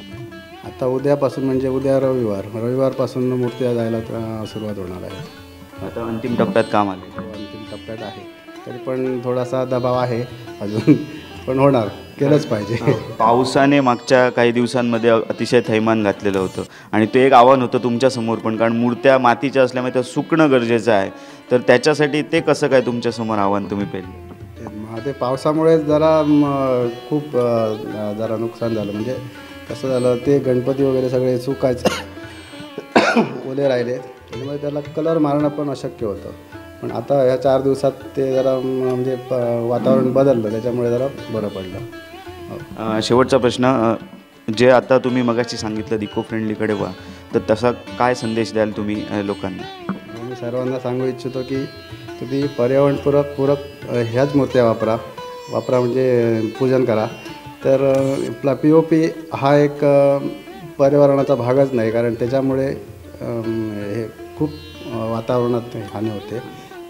आता उद्यापासून, म्हणजे उद्या रविवारपासून मूर्त्या जायला सुरुवात होणार आहे. आता अंतिम टप्प्यात काम आले? अंतिम टप्प्यात आहे, तरी पण थोडासा दबाव आहे अजून, पण होणार, केलंच पाहिजे. पावसाने मागच्या काही दिवसांमध्ये अतिशय थैमान घातलेलं होतं, आणि ते एक आव्हान होतं तुमच्यासमोर पण, कारण मूर्त्या मातीच्या असल्यामुळे त्या सुकणं गरजेचं आहे. तर त्याच्यासाठी ते कसं काय तुमच्यासमोर आव्हान तुम्ही पेललं? ते पावसामुळे जरा खूप जरा नुकसान झालं. म्हणजे कसं झालं, ते गणपती वगैरे सगळे सुकायचे ओले राहिले, त्यामुळे त्याला कलर मारणं पण अशक्य होतं. पण आता ह्या 4 दिवसात ते जरा म्हणजे वातावरण बदललं, त्याच्यामुळे जरा बरं पडलं. शेवटचा प्रश्न, जे आता तुम्ही मगाशी सांगितलं इको फ्रेंडलीकडे व्हा, तर तसा काय संदेश द्याल तुम्ही लोकांना? मी सर्वांना सांगू इच्छितो की तुम्ही पर्यावरणपूरक ह्याच मूर्त्या वापरा म्हणजे पूजन करा. तर आपला POP हा एक पर्यावरणाचा भागच नाही, कारण त्याच्यामुळे हे खूप वातावरणात हानी होते.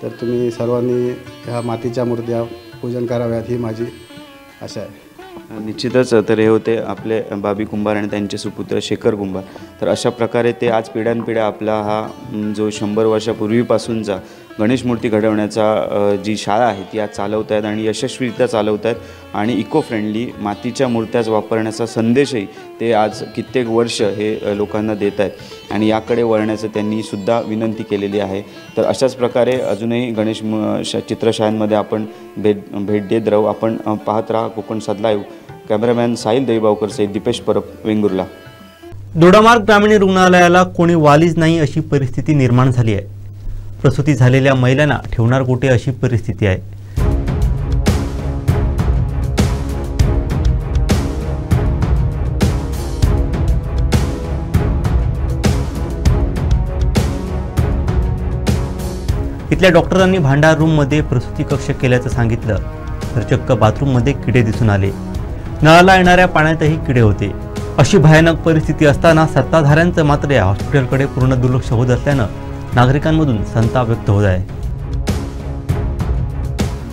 तर तुम्ही सर्वांनी ह्या मातीच्या मूर्त्या पूजन कराव्यात ही माझी आशा आहे. निश्चितच. तर हे होते आपले बाबी कुंभार आणि त्यांचे सुपुत्र शेखर कुंभार. तर अशा प्रकारे ते आज पिढ्यानपिढ्या आपला हा जो 100 वर्षापूर्वीपासूनचा गणेश मूर्ती घडवण्याचा जी शाळा आहे ती आज चालवत आहेत आणि यशस्वीरित्या चालवत आहेत. आणि इको फ्रेंडली मातीच्या मूर्त्याच वापरण्याचा संदेशही ते आज कित्येक वर्ष हे लोकांना देत आहेत आणि याकडे वळण्याचं त्यांनी सुद्धा विनंती केलेली आहे. तर अशाच प्रकारे अजूनही गणेश चित्रशाळांमध्ये आपण भेट देत राहू. आपण पाहत राहा कोकणसाद लाईव्ह. कॅमेरामॅन साहिल देवीबावकर सहित दीपेश परब, वेंगुर्ला. दोडामार्ग ग्रामीण रुग्णालयाला कोणी वालीच नाही अशी परिस्थिती निर्माण झाली आहे. प्रसूती झालेल्या महिलांना ठेवणार कुठे अशी परिस्थिती आहे. इथल्या डॉक्टरांनी भांडार रूममध्ये प्रसूती कक्ष केल्याचं सांगितलं तर चक्क बाथरूममध्ये किडे दिसून आले. नळाला येणाऱ्या पाण्यातही किडे होते. अशी भयानक परिस्थिती असताना सत्ताधाऱ्यांचं मात्र या हॉस्पिटलकडे पूर्ण दुर्लक्ष होत असल्यानं नागरिकांमधून संताप व्यक्त होत आहे.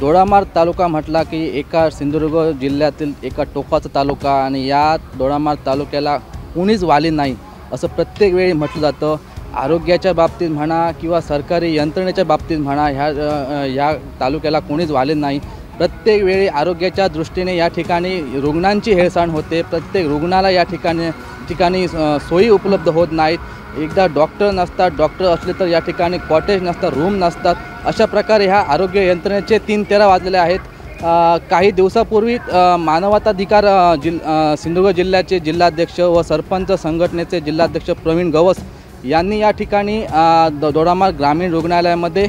दोडामार्ग तालुका म्हटला की एका सिंधुदुर्ग जिल्ह्यातील एका टोकाचा तालुका आणि या दोडामार्ग तालुक्याला कोणीच वाली नाही असं प्रत्येक वेळी म्हटलं जातं. आरोग्याच्या बाबतीत म्हणा किंवा सरकारी यंत्रणेच्या बाबतीत म्हणा ह्या तालुक्याला कोणीच वाली नाही. प्रत्येक वेळी आरोग्याच्या दृष्टीने या ठिकाणी रुग्णांची हेळसांड होते. प्रत्येक रुग्णाला या ठिकाणी सोयी उपलब्ध होत नाहीत. एकदा डॉक्टर नसतात, डॉक्टर असले तर या ठिकाणी कॉटेज नसतात, रूम नसतात. अशा प्रकारे ह्या आरोग्य यंत्रणेचे 3-13 वाजलेले आहेत. काही दिवसापूर्वी मानवाधिकार सिंधुदुर्ग जिल्ह्याचे जिल्हाध्यक्ष व सरपंच संघटनेचे जिल्हाध्यक्ष प्रवीण गवस यांनी या ठिकाणी दोडामार्ग ग्रामीण रुग्णालयामध्ये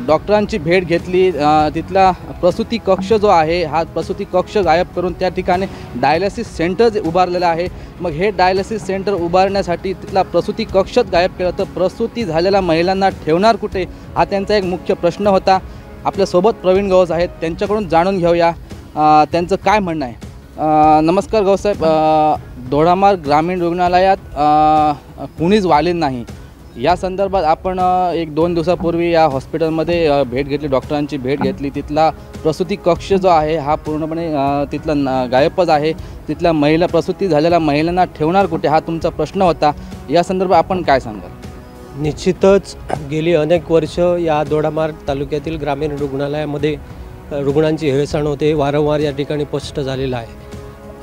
डॉक्टरांची भेट घेतली. तिथला प्रसूती कक्ष जो आहे हा प्रसूती कक्ष गायब करून त्या ठिकाणी डायलिसिस सेंटर उभारलेलं आहे. मग हे डायलिसिस सेंटर उभारण्यासाठी तिथला प्रसूती कक्षच गायब केला तर प्रसूती झालेल्या महिलांना ठेवणार कुठे हा त्यांचा एक मुख्य प्रश्न होता. आपल्यासोबत प्रवीण गवस आहेत, त्यांच्याकडून जाणून घेऊया त्यांचं काय म्हणणं आहे. नमस्कार गौसाहेब, दोडामार्ग ग्रामीण रुग्णालयात कुणीच वालीन नाही या संदर्भात आपण 1-2 दिवसापूर्वी या हॉस्पिटलमध्ये भेट घेतली, डॉक्टरांची भेट घेतली. तिथला प्रसूती कक्ष जो आहे हा पूर्णपणे तिथला गायबच आहे. तिथल्या प्रसूती झालेल्या महिलांना ठेवणार कुठे हा तुमचा प्रश्न होता. या संदर्भात आपण काय सांगाल? निश्चितच गेली अनेक वर्ष या दोडामार्ग तालुक्यातील ग्रामीण रुग्णालयामध्ये रुग्णांची हेळसांड होते. वारंवार या ठिकाणी स्पष्ट झालेलं आहे.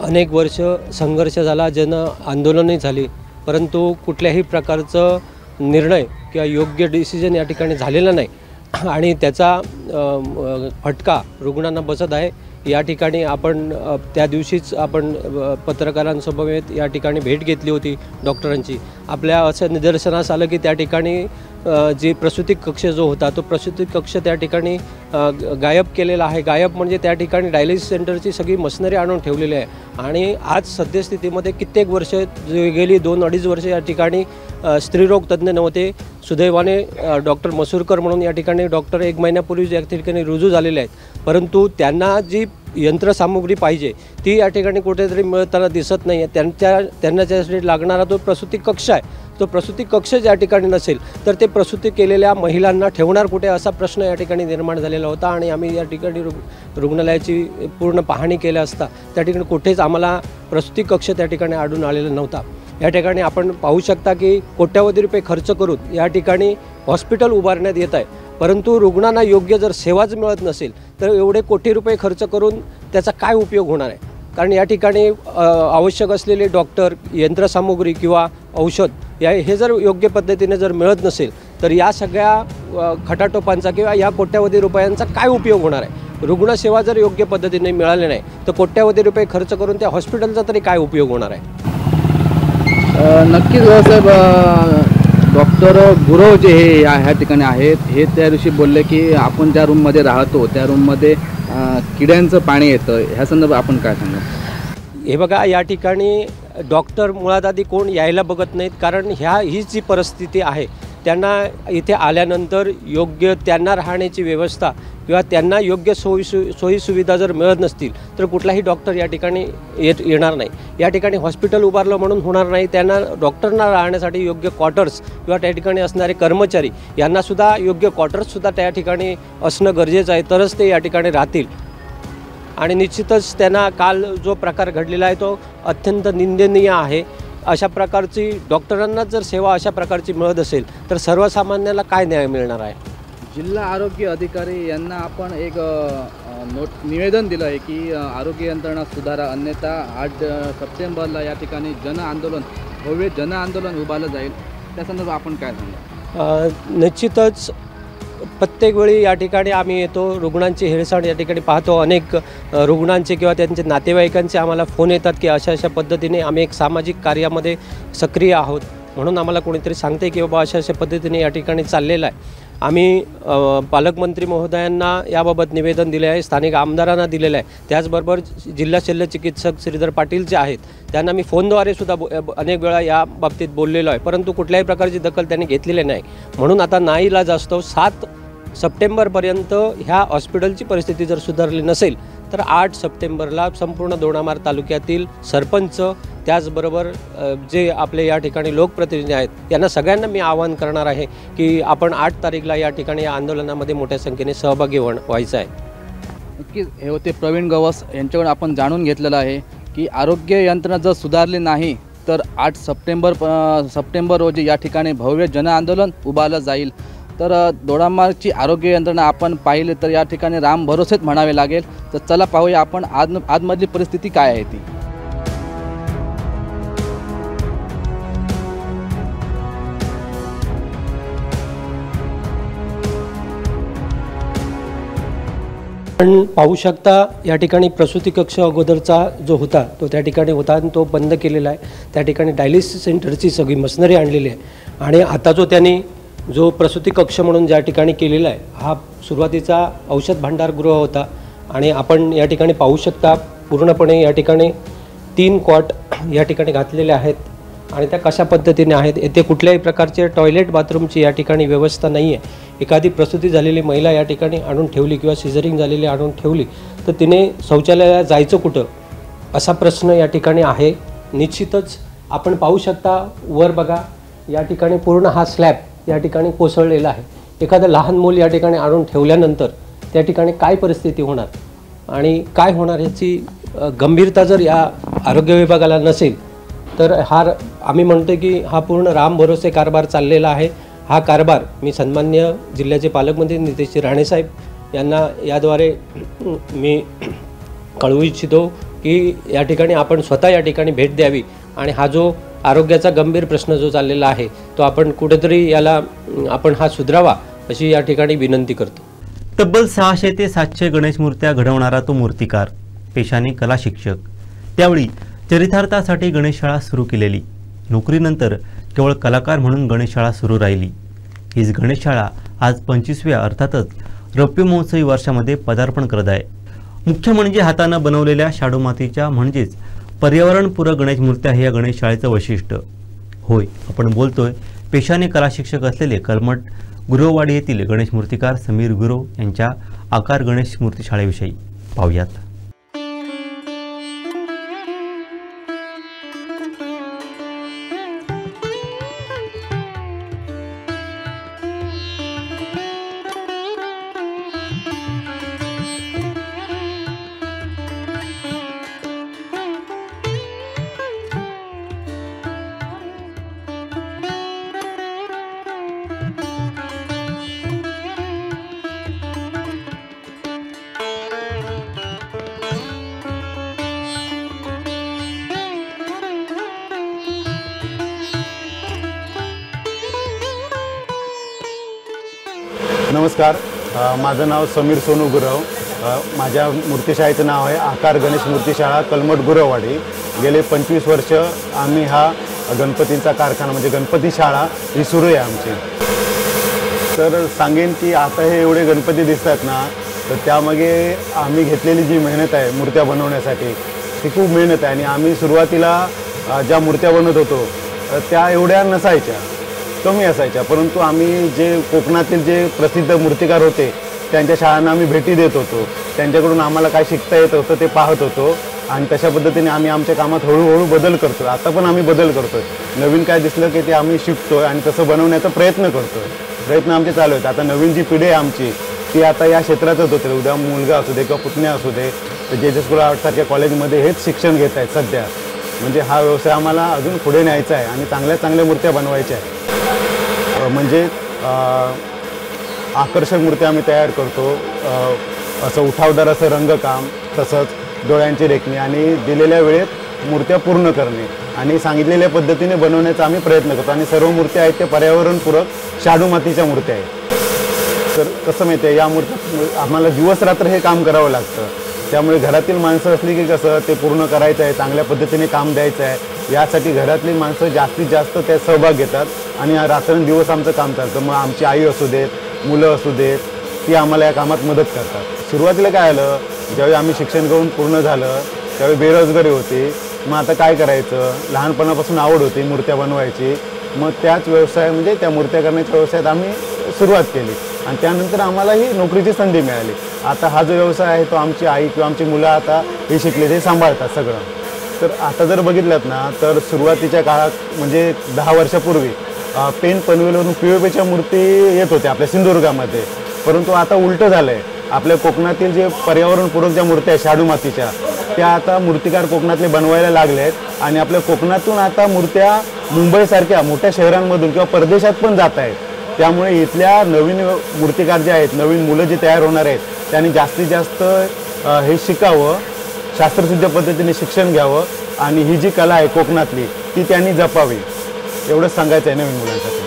अनेक वर्ष संघर्ष झाला, जन आंदोलनही झाली, परंतु कुठल्याही प्रकारचं निर्णय किंवा योग्य डिसिजन या ठिकाणी झालेला नाही आणि त्याचा फटका रुग्णांना बसत आहे. या ठिकाणी आपण त्या दिवशीच आपण पत्रकारांसमवेत या ठिकाणी भेट घेतली होती डॉक्टरांची. आपल्या असं निदर्शनास आलं की त्या ठिकाणी जे प्रसूती कक्ष जो होता तो प्रसूती कक्ष त्या ठिकाणी गायब केलेला आहे. गायब म्हणजे त्या ठिकाणी डायलिसिस सेंटरची सगळी मशिनरी आणून ठेवलेली आहे आणि आज सद्यस्थितीमध्ये कित्येक वर्ष गेली 2-2.5 वर्ष या ठिकाणी स्त्रीरोग तज्ज्ञ नव्हते. सुदैवाने डॉक्टर मसूरकर म्हणून या ठिकाणी डॉक्टर 1 महिन्यापूर्वी या ठिकाणी रुजू झालेले आहेत, परंतु त्यांना जी यंत्रसामुग्री पाहिजे ती या ठिकाणी कुठेतरी मिळताना दिसत नाही आहे. त्यांना त्यासाठी लागणारा तो प्रसूती कक्ष आहे, तो प्रसूती कक्ष ज्या ठिकाणी नसेल तर ते प्रसूती केलेल्या महिलांना ठेवणार कुठे असा प्रश्न या ठिकाणी निर्माण झालेला होता. आणि आम्ही या ठिकाणी रुग्णालयाची पूर्ण पाहणी केल्या असता त्या ठिकाणी कुठेच आम्हाला प्रसूती कक्ष त्या ठिकाणी आढळून आलेला नव्हता. या ठिकाणी आपण पाहू शकता की कोट्यावधी रुपये खर्च करून या ठिकाणी हॉस्पिटल उभारण्यात येत आहे, परंतु रुग्णांना योग्य जर सेवाच मिळत नसेल तर एवढे कोटी रुपये खर्च करून त्याचा काय उपयोग होणार आहे. कारण या ठिकाणी आवश्यक असलेले डॉक्टर, यंत्रसामुग्री किंवा औषध हे जर योग्य पद्धतीने जर मिळत नसेल तर या सगळ्या खटाटोपांचा किंवा या कोट्यावधी रुपयांचा काय उपयोग होणार आहे. रुग्णसेवा जर योग्य पद्धतीने मिळाली नाही तर कोट्यावधी रुपये खर्च करून त्या हॉस्पिटलचा तरी काय उपयोग होणार आहे. नक्कीच साहेब, डॉक्टर गुरव जे हे ह्या ठिकाणी आहेत हे त्या दिवशी बोलले की आपण ज्या रूममध्ये राहतो त्या रूममध्ये किड्यांचं पाणी येतं, ह्या संदर्भात आपण काय सांगा? हे बघा, या ठिकाणी डॉक्टर मुळात आधी कोण यायला बघत नाहीत, कारण हीच जी परिस्थिती आहे. त्यांना इथे आल्यानंतर योग्य त्यांना राहण्याची व्यवस्था किंवा त्यांना योग्य सोयीसुविधा जर मिळत नसतील तर कुठलाही डॉक्टर या ठिकाणी येणार नाही. या ठिकाणी हॉस्पिटल उभारलं म्हणून होणार नाही. त्यांना डॉक्टरना राहण्यासाठी योग्य क्वार्टर्स किंवा त्या ठिकाणी असणारे कर्मचारी यांनासुद्धा योग्य क्वार्टर्ससुद्धा त्या ठिकाणी असणं गरजेचं आहे, तरच ते या ठिकाणी राहतील. आणि निश्चितच त्यांना काल जो प्रकार घडलेला आहे तो अत्यंत निंदनीय आहे. अशा प्रकारची डॉक्टरांना जर सेवा अशा प्रकारची मिळत असेल तर सर्वसामान्याला काय न्याय मिळणार आहे? जिल्हा आरोग्य अधिकारी यांना आपण एक निवेदन दिलं आहे की आरोग्य यंत्रणा सुधारा, अन्यथा 8 सप्टेंबरला या ठिकाणी भव्य जन आंदोलन उभारलं जाईल. त्या संदर्भात आपण काय सांगा? निश्चितच प्रत्येक वेळी या ठिकाणी आम्ही येतो, रुग्णांची हेळसांड या ठिकाणी पाहतो. अनेक रुग्णांचे किंवा त्यांचे नातेवाईकांचे आम्हाला फोन येतात की अशा पद्धतीने आम्ही एक सामाजिक कार्यामध्ये सक्रिय आहोत, म्हणून आम्हाला कोणीतरी सांगते की बाबा अशा पद्धतीने या ठिकाणी चाललेलं आहे. आम्ही पालकमंत्री महोदयांना याबाबत निवेदन दिले आहे, स्थानिक आमदारांना दिलेलं आहे. त्याचबरोबर जिल्हा शल्यचिकित्सक श्रीधर पाटील जे आहेत त्यांना मी फोनद्वारे सुद्धा अनेक वेळा या बाबतीत बोललेलो आहे, परंतु कुठल्याही प्रकारची दखल त्यांनी घेतलेली नाही. म्हणून आता नाईलाज असतो 7 सप्टेंबरपर्यंत ह्या हॉस्पिटलची परिस्थिती जर सुधारली नसेल तर 8 सप्टेंबरला संपूर्ण दोडामार्ग तालुक्यातील सरपंच त्याचबरोबर जे आपले या ठिकाणी लोकप्रतिनिधी आहेत यांना सगळ्यांना मी आवाहन करणार आहे की आपण 8 तारीखला या ठिकाणी या आंदोलनामध्ये मोठ्या संख्येने सहभागी व्हायचं आहे. नक्कीच हे होते प्रवीण गवस यांच्याकडून आपण जाणून घेतलेलं आहे की आरोग्य यंत्रणा जर सुधारली नाही तर 8 सप्टेंबर रोजी या ठिकाणी भव्य जन आंदोलन उभारलं जाईल. तर दोडामार्गची आरोग्य यंत्रणा आपण पाहिली तर या ठिकाणी राम भरोसेच म्हणावे लागेल. तर चला पाहूया आपण आजमधली परिस्थिती काय आहे ती. आपण पाहू शकता या ठिकाणी प्रसूती कक्ष अगोदरचा जो होता तो त्या ठिकाणी होता आणि तो बंद केलेला आहे. त्या ठिकाणी डायलिसिस सेंटरची सगळी मशिनरी आणलेली आहे आणि आता जो प्रसूती कक्ष म्हणून ज्या ठिकाणी केलेला आहे हा सुरुवातीचा औषध भांडारगृह होता. आणि आपण या ठिकाणी पाहू शकता पूर्णपणे या ठिकाणी 3 कॉट या ठिकाणी घातलेले आहेत आणि त्या कशा पद्धतीने आहेत. येथे कुठल्याही प्रकारचे टॉयलेट बाथरूमची या ठिकाणी व्यवस्था नाही आहे. एखादी प्रसूती झालेली महिला या ठिकाणी आणून ठेवली किंवा सिझरिंग झालेली आणून ठेवली तर तिने शौचालयाला जायचं कुठं असा प्रश्न या ठिकाणी आहे. निश्चितच आपण पाहू शकता वर बघा या ठिकाणी पूर्ण हा स्लॅब या ठिकाणी कोसळलेला आहे. एखादं लहान मूल या ठिकाणी आणून ठेवल्यानंतर त्या ठिकाणी काय परिस्थिती होणार आणि काय होणार याची गंभीरता जर या आरोग्य विभागाला नसेल तर आम्ही म्हणतो की हा पूर्ण राम भरोसे कारभार चाललेला आहे. हा कारभार मी सन्मान्य जिल्ह्याचे पालकमंत्री नितेश राणेसाहेब यांना याद्वारे मी कळवू इच्छितो की या ठिकाणी आपण स्वतः या ठिकाणी भेट द्यावी आणि हा जो आरोग्याचा गंभीर प्रश्न जो चाललेला आहे तो आपण कुठेतरी याला आपण हा सुधारावा अशी या ठिकाणी विनंती करतो. तब्बल 600 ते 700 गणेश मूर्त्या घडवणारा तो मूर्तिकार, पेशाने कला शिक्षक. त्यावेळी चरितार्थासाठी गणेशशाळा सुरू केलेली. नोकरीनंतर केवळ कलाकार म्हणून गणेशशाळा सुरू राहिली. हीच गणेशशाळा आज 25व्या अर्थातच रौप्य महोत्सवी वर्षामध्ये पदार्पण करत आहे. मुख्य म्हणजे हातानं बनवलेल्या शाडू मातीच्या म्हणजेच पर्यावरणपूरक गणेश मूर्त्या हे या गणेशशाळेचं वैशिष्ट्य. होय, आपण बोलतोय पेशाने कला शिक्षक असलेले कलमठ गुरववाडी येथील गणेश मूर्तिकार समीर गुरव यांच्या आकार गणेश मूर्तिशाळेविषयी पाहूयात. नमस्कार, माझं नाव समीर सोनू गुरव. माझ्या मूर्तिशाळेचं नाव आहे आकार गणेश मूर्तिशाळा कलमठ गुरववाडी. गेले 25 वर्ष आम्ही हा गणपतींचा कारखाना म्हणजे गणपती शाळा ही सुरू आहे आमची. तर सांगेन की आता हे एवढे गणपती दिसतात ना, तर त्यामागे आम्ही घेतलेली जी मेहनत आहे मूर्त्या बनवण्यासाठी ती खूप मेहनत आहे. आणि आम्ही सुरुवातीला ज्या मूर्त्या बनवत होतो त्या एवढ्या नसायच्या, कमी असायच्या, परंतु आम्ही जे कोकणातील जे प्रसिद्ध मूर्तिकार होते त्यांच्या शाळांना आम्ही भेटी देत होतो, त्यांच्याकडून आम्हाला काय शिकता येत होतं ते पाहत होतो आणि तशा पद्धतीने आम्ही आमच्या कामात हळूहळू बदल करतो. आता पण आम्ही बदल करतो आहे, नवीन काय दिसलं की ते आम्ही शिकतो आहे आणि तसं बनवण्याचा प्रयत्न करतो आहे. प्रयत्न आमचे चालू आहेत. आता नवीन जी पिढी आहे आमची ती आता या क्षेत्रातच होते, उद्या मुलगा असू दे किंवा पुतण्या असू दे, तर जे स्कूल आर्टसारख्या कॉलेजमध्ये हेच शिक्षण घेत आहेत सध्या. म्हणजे हा व्यवसाय आम्हाला अजून पुढे न्यायचा आहे आणि चांगल्या चांगल्या मूर्त्या बनवायच्या आहे. म्हणजे आकर्षक मूर्त्या आम्ही तयार करतो, असं उठावदार असं रंगकाम, तसंच डोळ्यांची रेखणी आणि दिलेल्या वेळेत मूर्त्या पूर्ण करणे आणि सांगितलेल्या पद्धतीने बनवण्याचा आम्ही प्रयत्न करतो. आणि सर्व मूर्त्या आहेत त्या पर्यावरणपूरक शाडू मातीच्या मूर्त्या आहेत. तर कसं माहिती आहे, या मूर्त्या आम्हाला दिवस रात्र हे काम करावं लागतं, त्यामुळे घरातील माणसं असली की कसं ते पूर्ण करायचं आहे, चांगल्या पद्धतीने काम द्यायचं आहे, यासाठी घरातली माणसं जास्तीत जास्त त्यात सहभाग घेतात आणि रात्रंदिवस आमचं काम चालतं. मग आमची आई असू देत, मुलं असू देत, ती आम्हाला या कामात मदत करतात. सुरुवातीला काय आलं, ज्यावेळी आम्ही शिक्षण करून पूर्ण झालं त्यावेळी बेरोजगारी होती. मग आता काय करायचं, लहानपणापासून आवड होती मूर्त्या बनवायची, मग त्याच व्यवसाय म्हणजे त्या मूर्त्या करण्याच्या व्यवसायात आम्ही सुरुवात केली आणि त्यानंतर आम्हाला ही नोकरीची संधी मिळाली. आता हा जो व्यवसाय आहे तो आमची आई किंवा आमची मुलं आता हे शिकले ते सांभाळतात सगळं. तर आता जर बघितलं ना, तर सुरुवातीच्या काळात म्हणजे 10 वर्षापूर्वी पेन पनवेलवरून POPच्या मूर्ती येत होत्या आपल्या सिंधुदुर्गामध्ये, परंतु आता उलटं झालं आहे. आपल्या कोकणातील जे पर्यावरणपूरक ज्या मूर्त्या आहेत शाडू मातीच्या, त्या आता मूर्तिकार कोकणातले बनवायला लागले आहेत आणि आपल्या कोकणातून आता मूर्त्या मुंबईसारख्या मोठ्या शहरांमधून किंवा परदेशात पण जात आहेत. त्यामुळे इथल्या नवीन मूर्तिकार जे आहेत, नवीन मुलं जे तयार होणार आहेत, त्यांनी जास्तीत जास्त हे शिकावं, शास्त्रशुद्ध पद्धतीने शिक्षण घ्यावं आणि ही जी कला आहे कोकणातली ती त्यांनी जपावी, एवढंच सांगायचं आहे नवीन मुलांसाठी.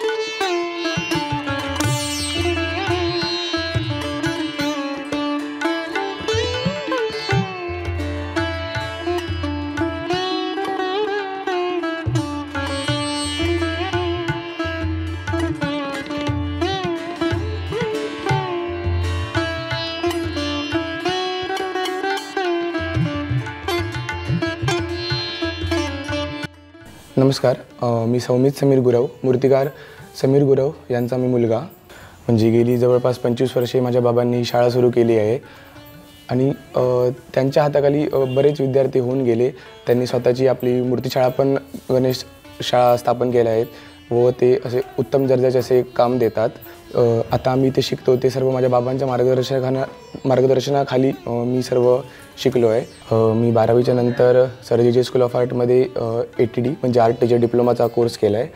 नमस्कार, मी सौमित समीर गुरव, मूर्तिकार समीर गुरव यांचा मी मुलगा. म्हणजे गेली जवळपास 25 वर्षे माझ्या बाबांनी ही शाळा सुरू केली आहे आणि त्यांच्या हाताखाली बरेच विद्यार्थी होऊन गेले. त्यांनी स्वतःची आपली मूर्तिशाळा पण गणेश शाळा स्थापन केल्या आहेत व ते असे उत्तम दर्जाचे असे काम देतात. आता आम्ही ते शिकतो ते सर्व माझ्या बाबांच्या मार्गदर्शनाखाली मी सर्व शिकलो आहे. मी 12वीच्या नंतर सर जे स्कूल ऑफ आर्टमध्ये ATD म्हणजे आर्ट टीचर डिप्लोमाचा कोर्स केला आहे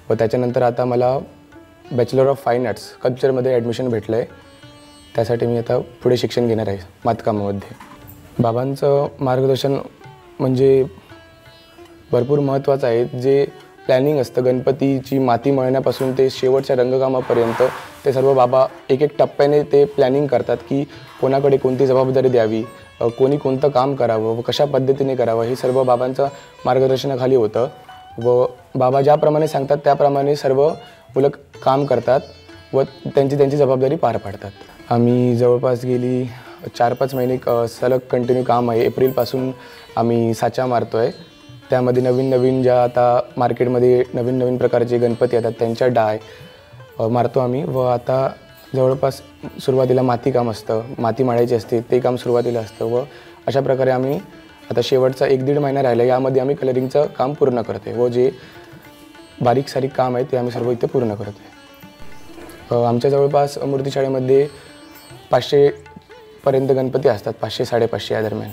व त्याच्यानंतर आता मला बॅचलर ऑफ फाईन आर्ट्स स्कल्पचरमध्ये ॲडमिशन भेटलं आहे. त्यासाठी मी आता पुढे शिक्षण घेणार आहे मातकामामध्ये. बाबांचं मार्गदर्शन म्हणजे भरपूर महत्त्वाचं आहे. जे प्लॅनिंग असतं गणपतीची माती मळण्यापासून ते शेवटच्या रंगकामापर्यंत ते सर्व बाबा एक एक टप्प्याने ते प्लॅनिंग करतात की कोणाकडे कोणती जबाबदारी द्यावी, कोणी कोणतं काम करावं व कशा पद्धतीने करावं, हे सर्व बाबांचं मार्गदर्शनाखाली होतं व बाबा ज्याप्रमाणे सांगतात त्याप्रमाणे सर्व मुलं काम करतात व त्यांची जबाबदारी पार पाडतात. आम्ही जवळपास गेली 4-5 महिने सलग कंटिन्यू काम आहे. एप्रिलपासून आम्ही साचा मारतो आहे. त्यामध्ये नवीन ज्या आता मार्केटमध्ये नवीन प्रकारचे गणपती येतात त्यांच्या डाय मारतो आम्ही. व आता जवळपास सुरुवातीला माती काम असतं, माती माळायची असते, ते काम सुरुवातीला असतं व अशा प्रकारे आम्ही आता शेवटचा 1-1.5 महिना राहिला यामध्ये आम्ही कलरिंगचं काम पूर्ण करतो आहे व जे बारीक सारीक काम आहे ते आम्ही सर्व इथे पूर्ण करतो आहे. आमच्या जवळपास मूर्तिशाळेमध्ये 500पर्यंत गणपती असतात, 500-550 या दरम्यान.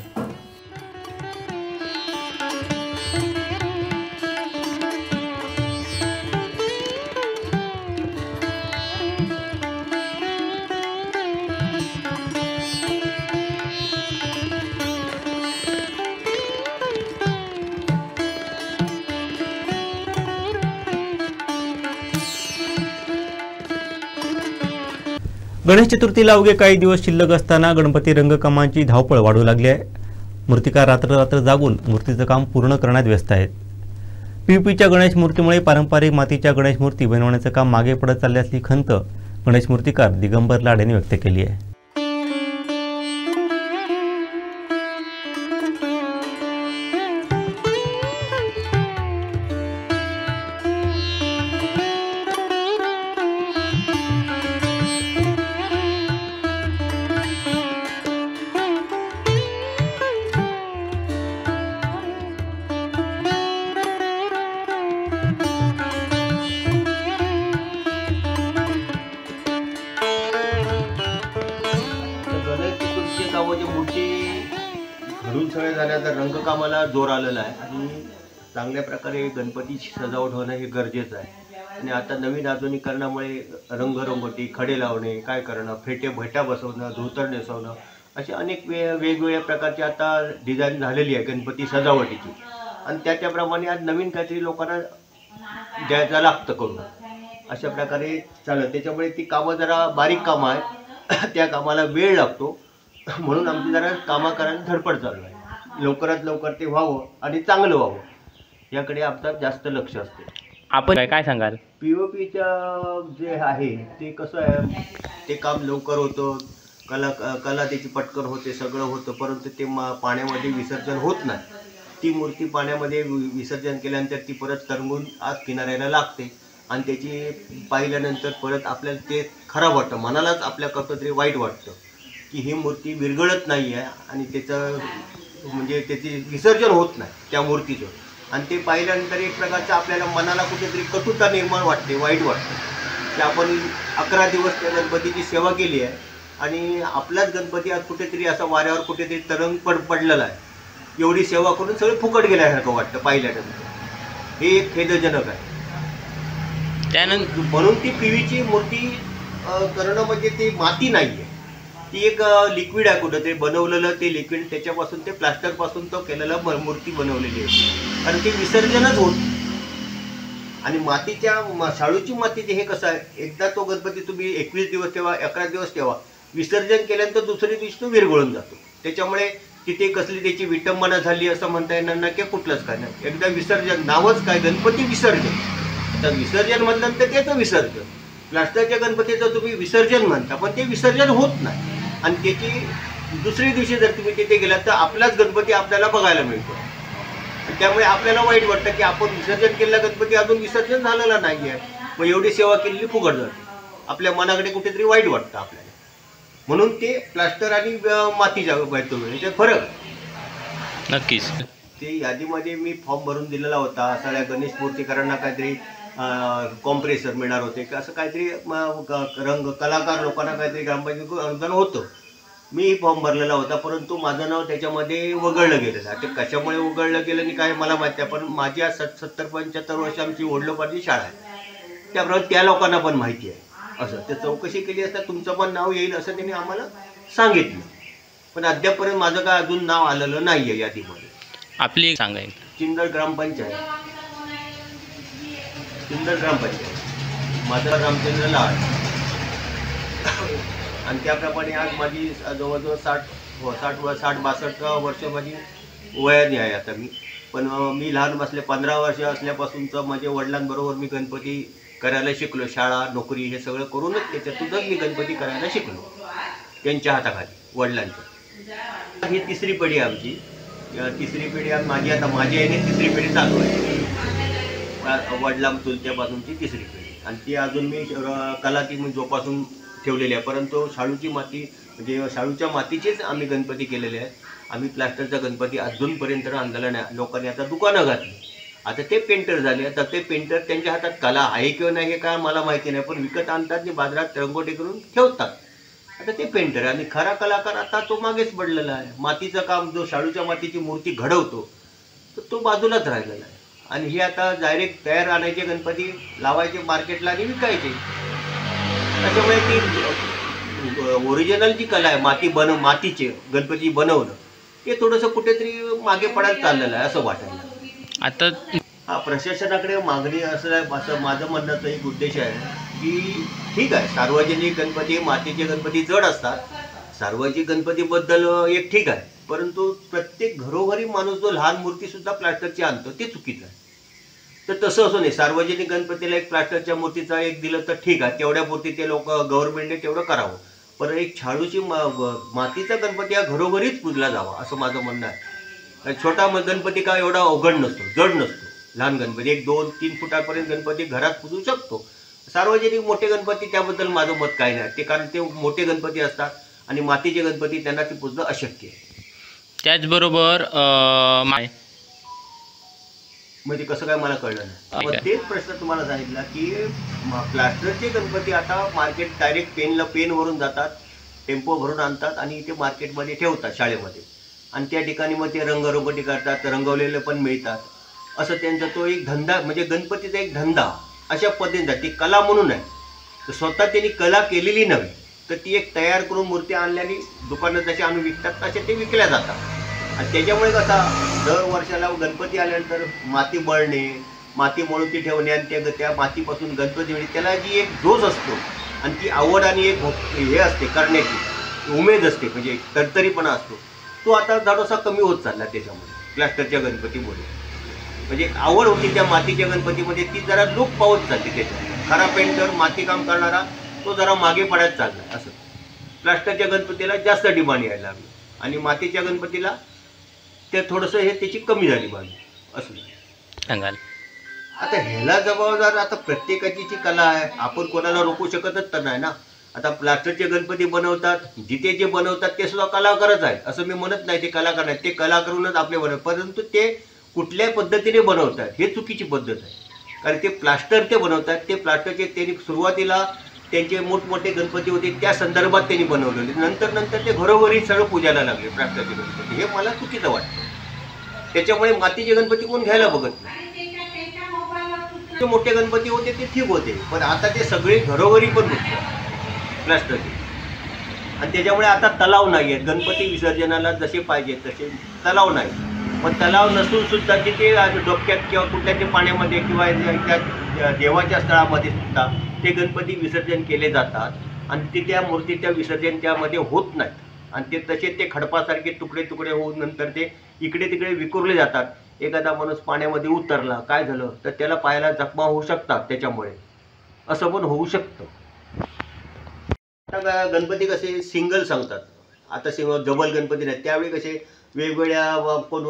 गणेश चतुर्थीला अवघे काही दिवस शिल्लक असताना गणपती रंगकामांची धावपळ वाढू लागली आहे. मूर्तिकार रात्र जागून मूर्तीचं काम पूर्ण करण्यात व्यस्त आहेत. POPच्या गणेश मूर्तीमुळे पारंपरिक मातीच्या गणेश मूर्ती बनवण्याचं काम मागे पडत चालल्याची खंत गणेश मूर्तिकार दिगंबर लाड यांनी व्यक्त केली आहे. घडून सगळे झाल्यानंतर रंगकामाला जोर आलेला आहे आणि चांगल्या प्रकारे गणपतीची सजावट होणं हे गरजेचं आहे. आणि आता नवीन आधुनिकरणामुळे रंगरंगोटी, खडे लावणे, काय करणं, फेट्या बसवणं, धोतर नेसवणं असे अनेक वेगवेगळ्या प्रकारची आता डिझाईन झालेली आहे गणपती सजावटीची. आणि त्याप्रमाणे आज नवीन काहीतरी लोकांना द्यायचं लागतं करून, अशा प्रकारे चालतं. त्याच्यामुळे ती कामं जरा बारीक कामं आहेत, त्या कामाला वेळ लागतो. म्हणून आमची जरा कामं करायला धडपड चालू आहे. लवकरात लवकर ते व्हावं आणि चांगलं व्हावं याकडे आमचं जास्त लक्ष असते. आपण काय सांगाल? POPचं जे आहे ते कसं आहे, ते काम लवकर होतं, कला त्याची पटकन होते, सगळं होतं, परंतु ते पाण्यामध्ये विसर्जन होत नाही. ती मूर्ती पाण्यामध्ये विसर्जन केल्यानंतर ती परत तरंगून आज किनाऱ्याला लागते आणि त्याची पाहिल्यानंतर परत आपल्याला ते खराब वाटतं, मनालाच आपल्या कसं तरी वाईट वाटतं की ही मूर्ती विरघळत नाही आहे आणि त्याचं म्हणजे त्याची विसर्जन होत नाही त्या मूर्तीचं. आणि ते पाहिल्यानंतर एक प्रकारचं आपल्याला मनाला कुठेतरी कटुता निर्माण वाटते, वाईट वाटतं की आपण 11 दिवस त्या गणपतीची सेवा केली आहे आणि आपलाच गणपती आज कुठेतरी असा वाऱ्यावर कुठेतरी तरंग पडलेला आहे. एवढी सेवा करून सगळं फुकट गेल्यासारखं वाटतं पाहिल्यानंतर. हे एक खेदजनक आहे. त्यानंतर म्हणून ती POPची मूर्ती करणं म्हणजे ती माती नाही आहे, ती एक लिक्विड आहे, कुठं ते बनवलेलं ते लिक्विड, त्याच्यापासून ते प्लास्टरपासून तो केलेला मूर्ती बनवलेली आहे आणि ते विसर्जनच होत. आणि मातीच्या शाळूची मातीचे हे कसं आहे, एकदा तो गणपती तुम्ही 21 दिवस ठेवा, 11 दिवस ठेवा, विसर्जन केल्यानंतर दुसऱ्या दिवशी तो विरघळून जातो. त्याच्यामुळे तिथे कसली त्याची विटंबना झाली असं म्हणता येणार नाही की कुठलंच काय नाही. एकदा विसर्जन, नावच काय, गणपती विसर्जन. आता विसर्जन म्हटलं तर त्याचं विसर्जन, प्लास्टरच्या गणपतीचं तुम्ही विसर्जन म्हणता, पण ते विसर्जन होत नाही. आणि त्याची दुसऱ्या दिवशी जर तुम्ही तिथे गेलात तर आपलाच गणपती आपल्याला बघायला मिळतो. त्यामुळे आपल्याला वाईट वाटतं की आपण विसर्जन केलेला गणपती अजून विसर्जन झालेला नाही आहे, मग एवढी सेवा केलेली फुकट जाते. आपल्या मनाकडे कुठेतरी वाईट वाटतं आपल्याला. म्हणून ते प्लास्टर आणि मातीच्या याच्यात फरक. नक्कीच ते यादीमध्ये मी फॉर्म भरून दिलेला होता. सगळ्या गणेश मूर्तीकारांना काहीतरी कॉम्प्रेसर मिळणार होते की असं काहीतरी रंग कलाकार लोकांना काहीतरी ग्रामपंचायत अनुदान होतं. मी फॉर्म भरलेला होता, परंतु माझं नाव त्याच्यामध्ये वगळलं गेलेलं आहे. ते कशामुळे वगळलं गेलं आणि काय मला माहिती आहे, पण माझी आज 70-75 वर्ष आमची वडलोपाची शाळा आहे, त्याप्रमाणे त्या लोकांना पण माहिती आहे. असं ते चौकशी केली असता तुमचं पण नाव येईल असं त्यांनी आम्हाला सांगितलं, पण अद्यापपर्यंत माझं काय अजून नाव आलेलं नाही आहे यादीमध्ये. आपली सांगायला चिंदळ ग्रामपंचायत, चिंदळ ग्रामपंचायत, माझा रामचंद्र लाड. आणि त्याप्रमाणे आज माझी जवळजवळ 60-62 वर्ष माझी वयाने आहे आता मी. पण मी लहान 15 वर्ष असल्यापासूनचं माझ्या वडिलांबरोबर मी गणपती करायला शिकलो. शाळा, नोकरी हे सगळं करूनच त्याच्यातूनच मी गणपती करायला शिकलो त्यांच्या हाताखाली, वडिलांच्या. ही तिसरी पिढी आहे आमची. तिसरी पिढी माझी, आता माझ्या याने तिसरी पिढी चालू आहे. वडिलां चुलत्यापासूनची तिसरी पिढी. आणि ती अजून मी कला ती मी जोपासून ठेवलेली आहे. परंतु शाळूची माती म्हणजे शाळूच्या मातीचेच आम्ही गणपती केलेले आहेत. आम्ही प्लास्टरचा गणपती अजूनपर्यंत आणलेला नाही. लोकांनी आता दुकानं घातली, आता ते पेंटर झाले. आता ते पेंटर त्यांच्या हातात कला आहे किंवा नाही हे काय मला माहिती नाही, पण विकत आणतात आणि बाजारात रंगोटी करून ठेवतात. आता ते पेंटर. आणि खरा कलाकार आता तो मागेच पडलेला आहे. मातीचं काम, जो शाळूच्या मातीची मूर्ती घडवतो तर तो बाजूलाच राहिलेला आहे. आणि हे आता डायरेक्ट तयार आणायचे गणपती, लावायचे मार्केटला आणि विकायचे. त्याच्यामुळे ती ओरिजिनल जी कला आहे मातीचे गणपती बनवणं, ते थोडंसं कुठेतरी मागे पडायला चाललेलं आहे असं वाटायला. आता प्रशासनाकडे मागणी असं माझं म्हणण्याचा एक उद्देश आहे की ठीक आहे, सार्वजनिक गणपती, मातीचे गणपती जड असतात, सार्वजनिक गणपतीबद्दल एक ठीक आहे, परंतु प्रत्येक घरोघरी माणूस जो लहान मूर्तीसुद्धा प्लास्टरची आणतो ते चुकीचं आहे. तर तसं असू नये. सार्वजनिक गणपतीला एक प्लास्टरच्या मूर्तीचा एक दिलं तर ठीक आहे, तेवढ्यापुरती ते लोक गव्हर्नमेंटने तेवढं करावं. पण एक शाडूची मातीचा गणपती हा घरोघरीच पूजला जावा असं माझं म्हणणं आहे. छोटा गणपती का एवढा अवघड नसतो, जड नसतो. लहान गणपती 1-2-3 फुटापर्यंत गणपती घरात पूजू शकतो. सार्वजनिक मोठे गणपती त्याबद्दल माझं मत काही नाही. ते कारण ते मोठे गणपती असतात आणि मातीचे गणपती त्यांना ते पूजणं अशक्य आहे. त्याचबरोबर म्हणजे कसं काय मला कळलं नाही. मग तेच प्रश्न तुम्हाला सांगितला की प्लास्टरचे गणपती आता मार्केट डायरेक्ट पेनवरून जातात, टेम्पो भरून आणतात आणि इथे मार्केटमध्ये ठेवतात शाळेमध्ये, आणि त्या ठिकाणी मग ते रंगरंगोटी करतात, रंगवलेले पण मिळतात. असं त्यांचा तो एक धंदा, म्हणजे गणपतीचा एक धंदा अशा पद्धतीने. ती कला म्हणून आहे, तर स्वतः त्यांनी कला केलेली नव्हे, तर ती एक तयार करून मूर्ती आणल्याने दुकानात जसे आणून विकतात तसे ते विकल्या जातात. आणि त्याच्यामुळे कसा दर वर्षाला गणपती आल्यानंतर माती मळणे, माती मळून ती ठेवणे आणि त्या मातीपासून गणपती मिळणे, त्याला जी एक जोश असतो आणि ती आवड आणि एक हे असते करण्याची उमेद असते, म्हणजे तरतरीपणा असतो, तो आता थोडासा कमी होत चालला त्याच्यामुळे प्लास्टरच्या गणपतीमुळे. म्हणजे एक आवड होती त्या मातीच्या गणपतीमध्ये, ती जरा लूप पावत चालली. त्याच्यात खरा पेंटर मातीकाम करणारा तो जरा मागे पडत चालला. असं प्लास्टरच्या गणपतीला जास्त डिमांड यायला लागली आणि मातीच्या गणपतीला ते थोडंसं हे त्याची कमी झाली बाजू असं सांगाल. आता ह्याला जबाबदार आता प्रत्येकाची जी कला आहे, आपण कोणाला रोखू शकतच तर नाही ना. आता प्लास्टरचे गणपती बनवतात, जिथे जे बनवतात ते सुद्धा कलाकारच आहेत असं मी म्हणत नाही. ते कलाकार आहेत, ते कला करूनच आपले बनवतात, परंतु ते कुठल्या पद्धतीने बनवतात हे चुकीची पद्धत आहे. कारण ते प्लास्टर ते बनवतात, ते प्लास्टरचे त्यांनी सुरुवातीला त्यांचे मोठमोठे गणपती होते त्या संदर्भात त्यांनी बनवलेले, नंतर ते घरोघरी सगळं पूजायला लागले प्लास्टरचे गणपती. हे मला चुकीचं वाटतं. त्याच्यामुळे मातीचे गणपती कोण घ्यायला बघत नाही. जे मोठे गणपती होते ते ठीक होते, पण आता ते सगळे घरोघरी पण बघतात प्लास्टरचे. आणि त्याच्यामुळे आता तलाव नाही आहेत गणपती विसर्जनाला जसे पाहिजे तसे तलाव नाही. पण तलाव नसून सुद्धा तिथे डोक्यात किंवा कुठल्याच्या पाण्यामध्ये किंवा त्या देवाच्या स्थळामध्ये सुद्धा ते गणपती विसर्जन केले जातात आणि ते त्या मूर्तीच्या विसर्जन त्यामध्ये होत नाहीत. आणि ते तसे ते खडपासारखे तुकडे तुकडे होऊन नंतर ते इकडे तिकडे विखुरले जातात. एखादा माणूस पाण्यामध्ये उतरला काय झालं तर त्याला पायाला जखमा होऊ शकतात, त्याच्यामुळे असं पण होऊ शकतं. आता गणपती कसे सिंगल सांगतात, आता डबल गणपती नाही. त्यावेळी कसे वेगवेगळ्या कोण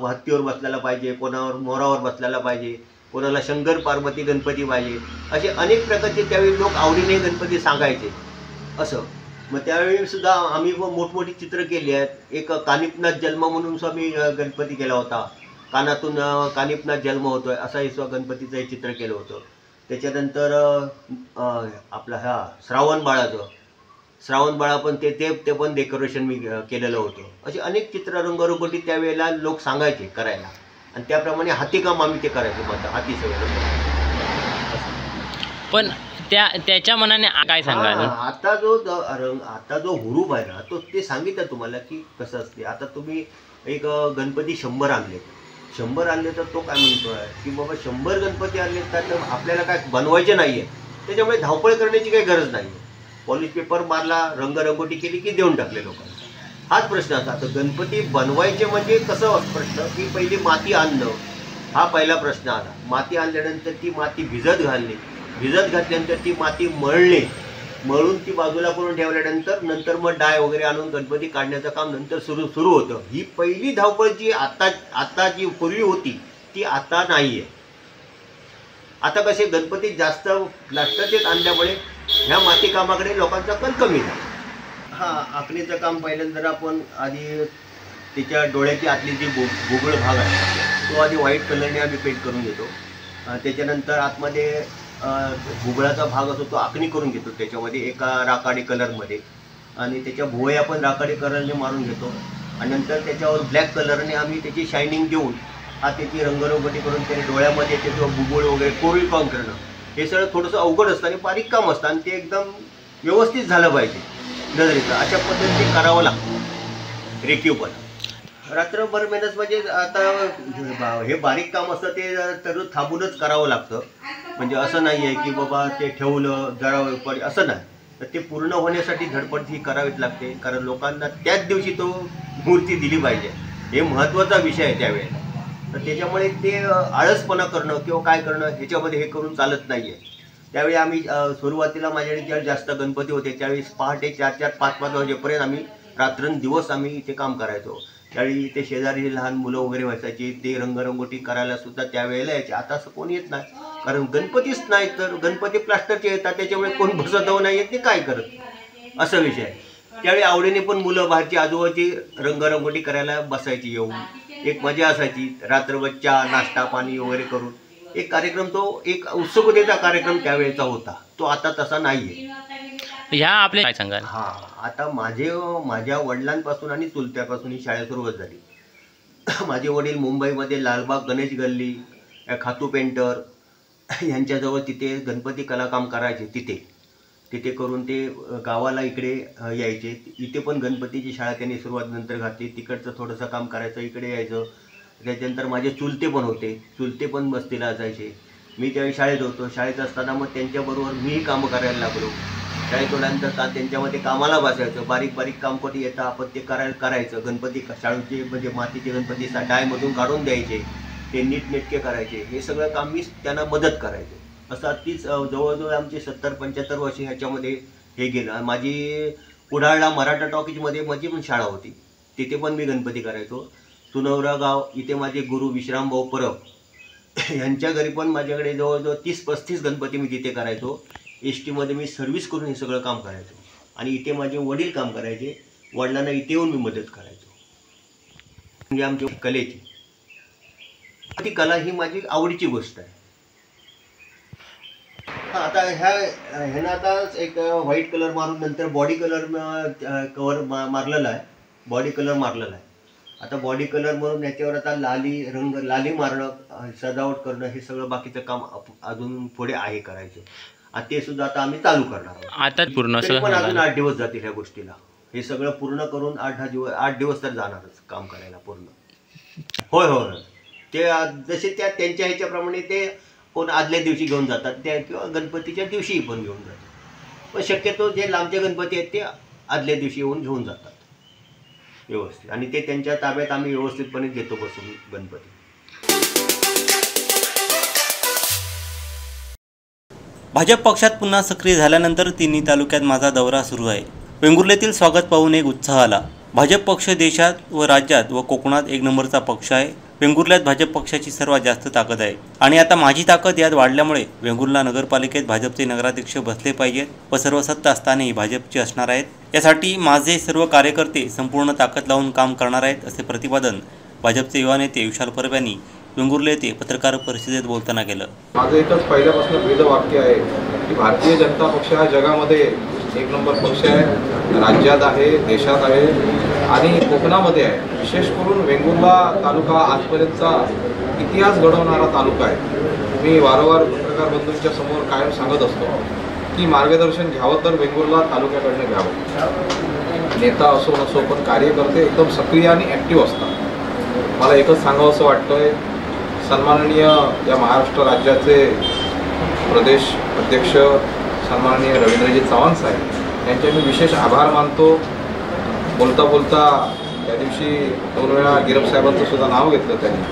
हत्तीवर बसलेला पाहिजे, कोणावर मोरावर बसलेला पाहिजे, कोणाला शंकर पार्वती गणपती पाहिजे, असे अनेक प्रकारचे त्यावेळी लोक आवडीने गणपती सांगायचे असं. मग त्यावेळी सुद्धा आम्ही मोठमोठी चित्र केली आहेत. एक कानिपनाथ जन्म म्हणून आम्ही गणपती केला होता. कानातून कानिपनाथ जन्म होतोय असा गणपतीचं हे चित्र केलं होतं. त्याच्यानंतर आपला श्रावण बाळा पण ते पण डेकोरेशन मी केलेलं होतं. असे अनेक चित्र रंगरंगोटी त्यावेळेला लोक सांगायचे करायला आणि त्याप्रमाणे हातीकाम आम्ही ते करायचो. माझं हाती सगळं. पण त्याच्या मनाने काय सांगाल? आता जो हुरूप आहे ना तो ते सांगितलं तुम्हाला की कसं असते. आता तुम्ही एक गणपती 100 आणले तर तो काय म्हणतोय की बाबा 100 गणपती आणले तर आपल्याला काय बनवायचे नाहीये, त्याच्यामुळे धावपळ करण्याची काही गरज नाही. पॉलिश पेपर मारला, रंगरंगोटी केली की देऊन टाकले लोकांना. हाच प्रश्न असा. तर गणपती बनवायचे म्हणजे कसं प्रश्न की पहिली माती आणणं हा पहिला प्रश्न आला. माती आणल्यानंतर ती माती भिजत घातल्यानंतर ती माती मळून ती बाजूला करून ठेवल्यानंतर मग डाय वगैरे आणून गणपती काढण्याचं काम नंतर सुरू होतं. ही पहिली धावपळ जी आता जी पूर्वी होती ती आता नाही आहे. आता कसे गणपती जास्त प्लास्टरचेच आणल्यामुळे ह्या माती कामाकडे लोकांचा कल कमी झाला. आखणीचं काम पहिल्यांदा आपण आधी त्याच्या डोळ्याची आतली जी गुगळ भाग आहे तो आधी व्हाईट कलरने आम्ही पेंट करून घेतो. त्याच्यानंतर आतमध्ये गुगळाचा भाग असतो तो आखणी करून घेतो त्याच्यामध्ये एका राखाडी कलरमध्ये, आणि त्याच्या भुवया पण राखाडी कलरने मारून घेतो. आणि नंतर त्याच्यावर ब्लॅक कलरने आम्ही त्याची शायनिंग देऊन त्याची रंगरंगोटी करून त्याने डोळ्यामध्ये त्याचं गुगळ वगैरे कोरीव काम करणं हे सगळं थोडंसं अवघड असतं आणि बारीक काम असतं आणि ते एकदम व्यवस्थित झालं पाहिजे नजरेचं. अशा पद्धतीने करावं लागतं रेखीवपणा. रात्रभर मेहनत म्हणजे आता हे बारीक काम असतं ते तर थांबूनच करावं लागतं. म्हणजे असं नाही आहे की बाबा ते ठेवलं जरा पडे असं नाही. तर ते पूर्ण होण्यासाठी धडपड ही करावीच लागते, कारण लोकांना त्याच दिवशी तो मूर्ती दिली पाहिजे. हे महत्त्वाचा विषय आहे त्यावेळेला. तर त्याच्यामुळे ते आळसपणा करणं किंवा काय करणं ह्याच्यामध्ये हे करून चालत नाही आहे. त्यावेळी आम्ही सुरुवातीला माझ्याकडे ज्यावेळी जास्त गणपती होते त्यावेळी पहाटे 4-4, 5-5 वाजेपर्यंत आम्ही रात्रंदिवस आम्ही इथे काम करायचो. त्यावेळी इथे शेजारी लहान मुलं वगैरे व्हायची, ते रंगरंगोटी करायला सुद्धा त्यावेळेला यायचे. आता असं कोणी येत नाही, कारण गणपतीच नाही. तर गणपती प्लास्टरचे येतात, त्याच्यामुळे कोण बसत नाही येत, ते काय करत असा विषय आहे. त्यावेळी आवडीने पण मुलं बाहेरची आजूबाजूची रंगरंगोटी करायला बसायची येऊन. एक मजा असायची. रात्रभर चहा नाश्ता पाणी वगैरे करून एक कार्यक्रम, तो एक उत्सुकतेचा कार्यक्रम त्यावेळेचा होता. तो आता तसा नाही आहे. ह्या आपल्या काय सांगाल? आता माझ्या वडिलांपासून आणि चुलत्यापासून ही शाळा सुरुवात झाली. माझे वडील मुंबईमध्ये लालबाग गणेश गल्ली खातू पेंटर यांच्याजवळ तिथे गणपती कलाकाम करायचे. तिथे करून ते गावाला इकडे यायचे. इथे पण गणपतीची शाळा त्यांनी सुरुवात नंतर घातली. तिकडचं थोडंसं काम करायचं, इकडे यायचं. त्याच्यानंतर माझे चुलते पण होते, चुलते पण बस्तीला असायचे. मी त्यावेळी शाळेत होतो. शाळेत असताना मग त्यांच्याबरोबर मीही कामं करायला लागलो. शाळेत ओल्यानंतर त्यांच्यामध्ये कामाला बसायचं. बारीक बारीक कामकोटी येतं, आपण ते करायचं. गणपती शाळेचे म्हणजे मातीचे गणपती डायमधून काढून द्यायचे, ते नीटनेटके करायचे. हे सगळं काम मी त्यांना मदत करायचो. असं तीच जवळजवळ आमची 70-75 वर्षे ह्याच्यामध्ये हे गेलं. माझी कुडाळला मराठा टॉकीजमध्ये माझी पण शाळा होती, तिथे पण मी गणपती करायचो. सुनवरा गाव इथे माझे गुरु विश्रामभाऊ परब यांच्या घरी पण माझ्याकडे जवळजवळ 30-35 गणपती मी तिथे करायचो. STमध्ये मी सर्व्हिस करून हे सगळं काम करायचो. आणि इथे माझे वडील काम करायचे, वडिलांना इथे येऊन मी मदत करायचो. म्हणजे आमच्या कलेची ती कला ही माझी आवडीची गोष्ट आहे. आता ह्यानं आता एक व्हाईट कलर मारून नंतर बॉडी कलर कवर मारलेला आहे. बॉडी कलर मारलेला आहे. आता बॉडी कलर म्हणून याच्यावर आता लाली मारणं, सजावट करणं, हे सगळं बाकीचं काम अजून पुढे आहे करायचं. ते सुद्धा आता आम्ही चालू करणार आहोत. आता पूर्ण पण अजून 8 दिवस जातील ह्या गोष्टीला. हे सगळं पूर्ण करून 8 दिवस तर जाणारच काम करायला पूर्ण. होय होय. ते जसे त्यांच्या ह्याच्याप्रमाणे ते कोण आदल्या दिवशी घेऊन जातात त्या, किंवा गणपतीच्या दिवशीही पण घेऊन जातात. पण शक्यतो जे लांबचे गणपती आहेत ते आदल्या दिवशी येऊन घेऊन जातात व्यवस्थित. आणि ते त्यांच्या ताब्यात आम्ही व्यवस्थितपणे देतो बसून गणपती. भाजप पक्षात पुन्हा सक्रिय झाल्यानंतर तिन्ही तालुक्यात माझा दौरा सुरू आहे. वेंगुर्लेतील स्वागत पाहून एक उत्साह आला. भाजप पक्ष देशात व राज्यात व कोकणात एक नंबरचा पक्ष आहे. वेंगुर्ल्यात भाजप पक्षाची सर्वात जास्त ताकद आहे आणि आता माझी ताकद यात वाढल्यामुळे वेंगुर्ला नगरपालिकेत भाजपचे नगराध्यक्ष बसले पाहिजेत व सर्व सत्ता स्थाने भाजपची असणार आहेत. यासाठी माझे सर्व कार्यकर्ते संपूर्ण ताकद लावून काम करणार आहेत, असे प्रतिपादन भाजपचे युवा नेते विशाल परब यांनी वेंगुर्ले येथे पत्रकार परिषदेत बोलताना केलं. माझं एकच पहिल्यापासून ब्रीद वाक्य आहे की भारतीय जनता पक्ष हा जगामध्ये एक नंबर पक्ष आहे, राज्यात आहे, देशात आहे आणि कोकणामध्ये आहे. विशेष करून वेंगुर्ला तालुका आजपर्यंतचा इतिहास घडवणारा तालुका आहे. मी वारंवार पत्रकार बंधूंच्या समोर कायम सांगत असतो की मार्गदर्शन घ्यावं तर वेंगुर्ला तालुक्याकडनं घ्यावं. नेता असो नसो पण कार्यकर्ते एकदम सक्रिय आणि ॲक्टिव्ह असतात. मला एकच सांगावं असं वाटतंय, सन्माननीय या महाराष्ट्र राज्याचे प्रदेश अध्यक्ष सन्माननीय रवींद्रजी चव्हाण साहेब यांचे मी विशेष आभार मानतो. बोलता बोलता त्या दिवशी 2 वेळा गिरप साहेबांचं सुद्धा नाव घेतलं त्यांनी,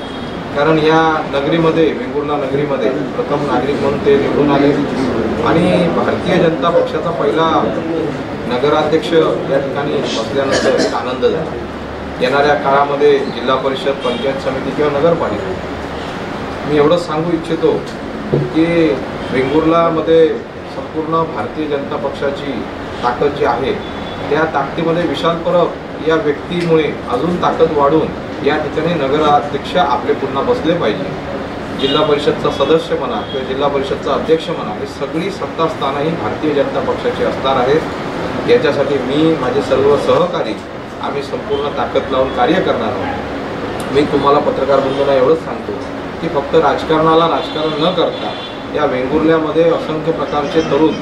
कारण या नगरीमध्ये वेंगुर्ला नगरीमध्ये प्रथम नागरिक म्हणून ते निवडून आले आणि भारतीय जनता पक्षाचा पहिला नगराध्यक्ष या ठिकाणी बसल्यानंतर एक आनंद झाला. येणाऱ्या काळामध्ये जिल्हा परिषद, पंचायत समिती किंवा नगरपालिका, मी एवढंच सांगू इच्छितो की वेंगुर्लामध्ये संपूर्ण भारतीय जनता पक्षाची ताकद जी आहे त्या ताकदीमध्ये विशाल परब या व्यक्तीमुळे अजून ताकद वाढून या ठिकाणी नगराध्यक्ष आपले पुन्हा बसले पाहिजे. जिल्हा परिषदचा सदस्य म्हणा किंवा जिल्हा परिषदचा अध्यक्ष म्हणा, हे सगळी सत्तास्थानंही भारतीय जनता पक्षाची असणार आहेत. याच्यासाठी मी, माझे सर्व सहकारी आम्ही संपूर्ण ताकद लावून कार्य करणार आहोत. मी तुम्हाला पत्रकार बंधूंना एवढंच सांगतो की फक्त राजकारणाला राजकारण न करता या वेंगुर्ल्यामध्ये असंख्य प्रकारचे तरुण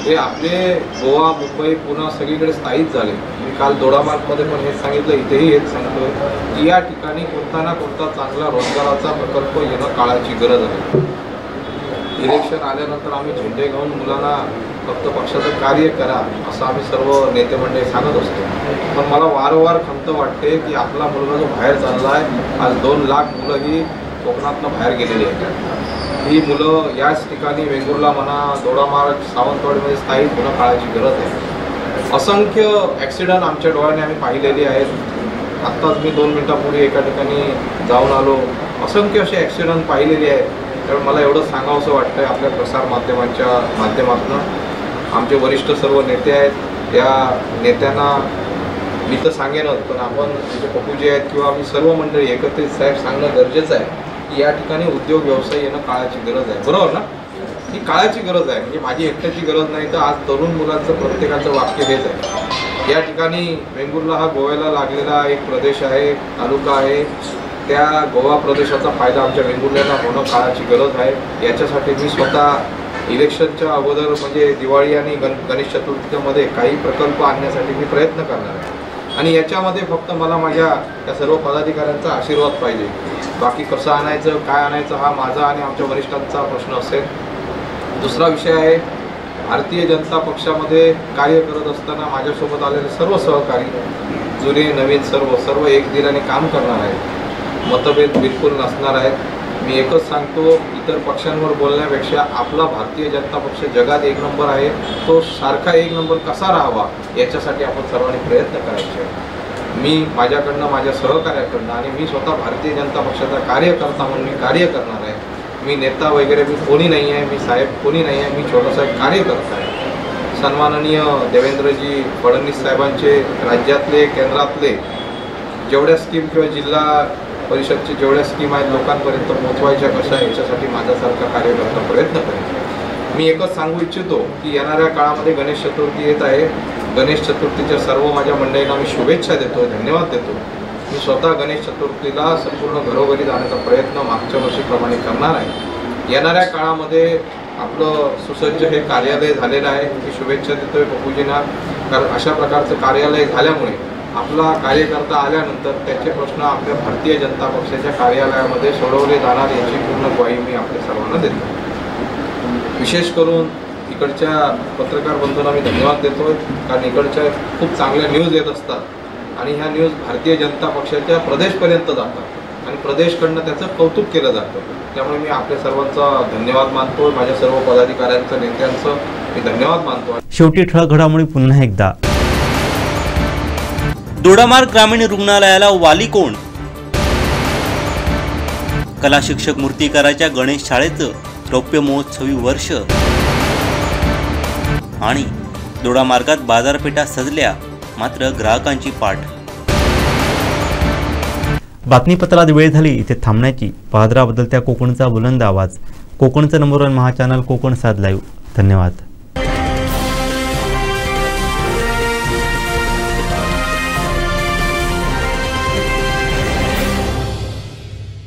हे आपले गोवा, मुंबई, पुणे सगळीकडे स्थायिक झाले. मी काल दोडामार्गमध्ये पण हेच सांगितलं, इथेही हेच सांगतो की या ठिकाणी कोणता ना कोणता चांगला रोजगाराचा प्रकल्प येणं काळाची गरज आहे. इलेक्शन आल्यानंतर आम्ही झेंडे घेऊन मुलांना फक्त पक्षाचं कार्य करा असं आम्ही सर्व नेते मंडळी सांगत असतो. पण मला वारंवार खंत वाटते की आपला मुलगा जो बाहेर चालला आहे, आज 2 लाख मुलं ही कोकणातनं बाहेर गेलेली आहेत. ही मुलं याच ठिकाणी वेंगुर्ला म्हणा, दोडामार्ग, सावंतवाडीमध्ये स्थायिक होणं काळाची गरज आहे. असंख्य ॲक्सिडंट आमच्या डोळ्याने आम्ही पाहिलेली आहेत. आत्ताच मी 2 मिनिटापूर्वी एका ठिकाणी जाऊन आलो. असंख्य असे ॲक्सिडंट पाहिलेले आहेत. त्यामुळे मला एवढं सांगावंसं वाटतं आहे आपल्या प्रसार माध्यमांच्या माध्यमातून. आमचे वरिष्ठ सर्व नेते आहेत, त्या नेत्यांना मी तर सांगेनच, पण आपण जे पप्पूजी आहेत किंवा आम्ही सर्व मंडळी एकत्रित साहेब सांगणं गरजेचं आहे की या ठिकाणी उद्योग व्यवसाय येणं काळाची गरज आहे. बरोबर ना? ही काळाची गरज आहे. म्हणजे माझी एकट्याची गरज नाही, तर आज तरुण मुलांचं प्रत्येकाचं वाक्य हेच आहे. या ठिकाणी वेंगुर्ला हा गोव्याला लागलेला एक प्रदेश आहे, तालुका आहे. त्या गोवा प्रदेशाचा फायदा आमच्या वेंगुर्ल्याला होणं काळाची गरज आहे. याच्यासाठी मी स्वतः इलेक्शनच्या अगोदर म्हणजे दिवाळी आणि गणेश चतुर्थीमध्ये काही प्रकल्प आणण्यासाठी मी प्रयत्न करणार आहे. आणि याच्यामध्ये फक्त मला माझ्या त्या सर्व पदाधिकाऱ्यांचा आशीर्वाद पाहिजे. बाकी कसं आणायचं, काय आणायचं हा माझा आणि आमच्या वरिष्ठांचा प्रश्न असेल. दुसरा विषय आहे, भारतीय जनता पक्षामध्ये कार्य करत असताना माझ्यासोबत आलेले सर्व सहकारी, जुने नवीन सर्व एक दिलाने काम करणार आहेत. मतभेद बिलकुल नसणार आहेत. मी एकच सांगतो, इतर पक्षांवर बोलण्यापेक्षा आपला भारतीय जनता पक्ष जगात 1 नंबर आहे, तो सारखा 1 नंबर कसा राहावा याच्यासाठी आपण सर्वांनी प्रयत्न करायचे. मी माझ्याकडनं, माझ्या सहकार्याकडनं आणि मी स्वतः भारतीय जनता पक्षाचा कार्यकर्ता म्हणून मी कार्य करणार आहे. मी नेता वगैरे मी कोणी नाही आहे, मी साहेब कोणी नाही आहे, मी छोटासा एक कार्यकर्ता आहे. सन्माननीय देवेंद्रजी फडणवीस साहेबांचे राज्यातले, केंद्रातले जेवढ्या स्कीम किंवा जिल्हा परिषदचे जेवढ्या स्कीम आहेत लोकांपर्यंत पोहोचवायच्या कशा, याच्यासाठी माझ्यासारखा कार्यकर्ता प्रयत्न करेन. मी एकच सांगू इच्छितो की येणाऱ्या काळामध्ये गणेश चतुर्थी येत आहे. गणेश चतुर्थीच्या सर्व माझ्या मंडळींना मी शुभेच्छा देतो, धन्यवाद देतो. मी स्वतः गणेश चतुर्थीला संपूर्ण घरोघरी जाण्याचा प्रयत्न मागच्या वर्षीप्रमाणे करणार आहे. येणाऱ्या काळामध्ये आपलं सुसज्ज हे कार्यालय झालेलं आहे. मी शुभेच्छा देतोय पप्पूजींना, कारण अशा प्रकारचं कार्यालय झाल्यामुळे आपला कार्यकर्ता आल्यानंतर त्याचे प्रश्न आपल्या भारतीय जनता पक्षाच्या कार्यालयामध्ये सोडवले जाणार याची पूर्ण ग्वाही मी आपल्या सर्वांना देतो. विशेष करून इकडच्या पत्रकार बंधूंना मी धन्यवाद देतोय, कारण इकडच्या खूप चांगल्या न्यूज येत असतात आणि ह्या न्यूज भारतीय जनता पक्षाच्या प्रदेशपर्यंत जातात आणि प्रदेशकडनं त्याचं कौतुक केलं जातं. त्यामुळे मी आपल्या सर्वांचा धन्यवाद मानतो. माझ्या सर्व पदाधिकाऱ्यांचं, नेत्यांचं मी धन्यवाद मानतो. शेवटी ठळक घडामोडी पुन्हा एकदा. दोडामार्ग ग्रामीण रुग्णालयाला वाली कोण? कला शिक्षक मूर्तिकाराच्या गणेश शाळेचं रौप्य महोत्सवी वर्ष. आणि दोडामार्गात बाजारपेठा सजल्या, मात्र ग्राहकांची पाठ. बातमीपत्रात वेळ झाली इथे थांबण्याची. पाहत राहा बदलत्या कोकणचा बुलंद आवाज. कोकणचं नंबर 1 महा चॅनल कोकण 7 लाईव्ह. धन्यवाद.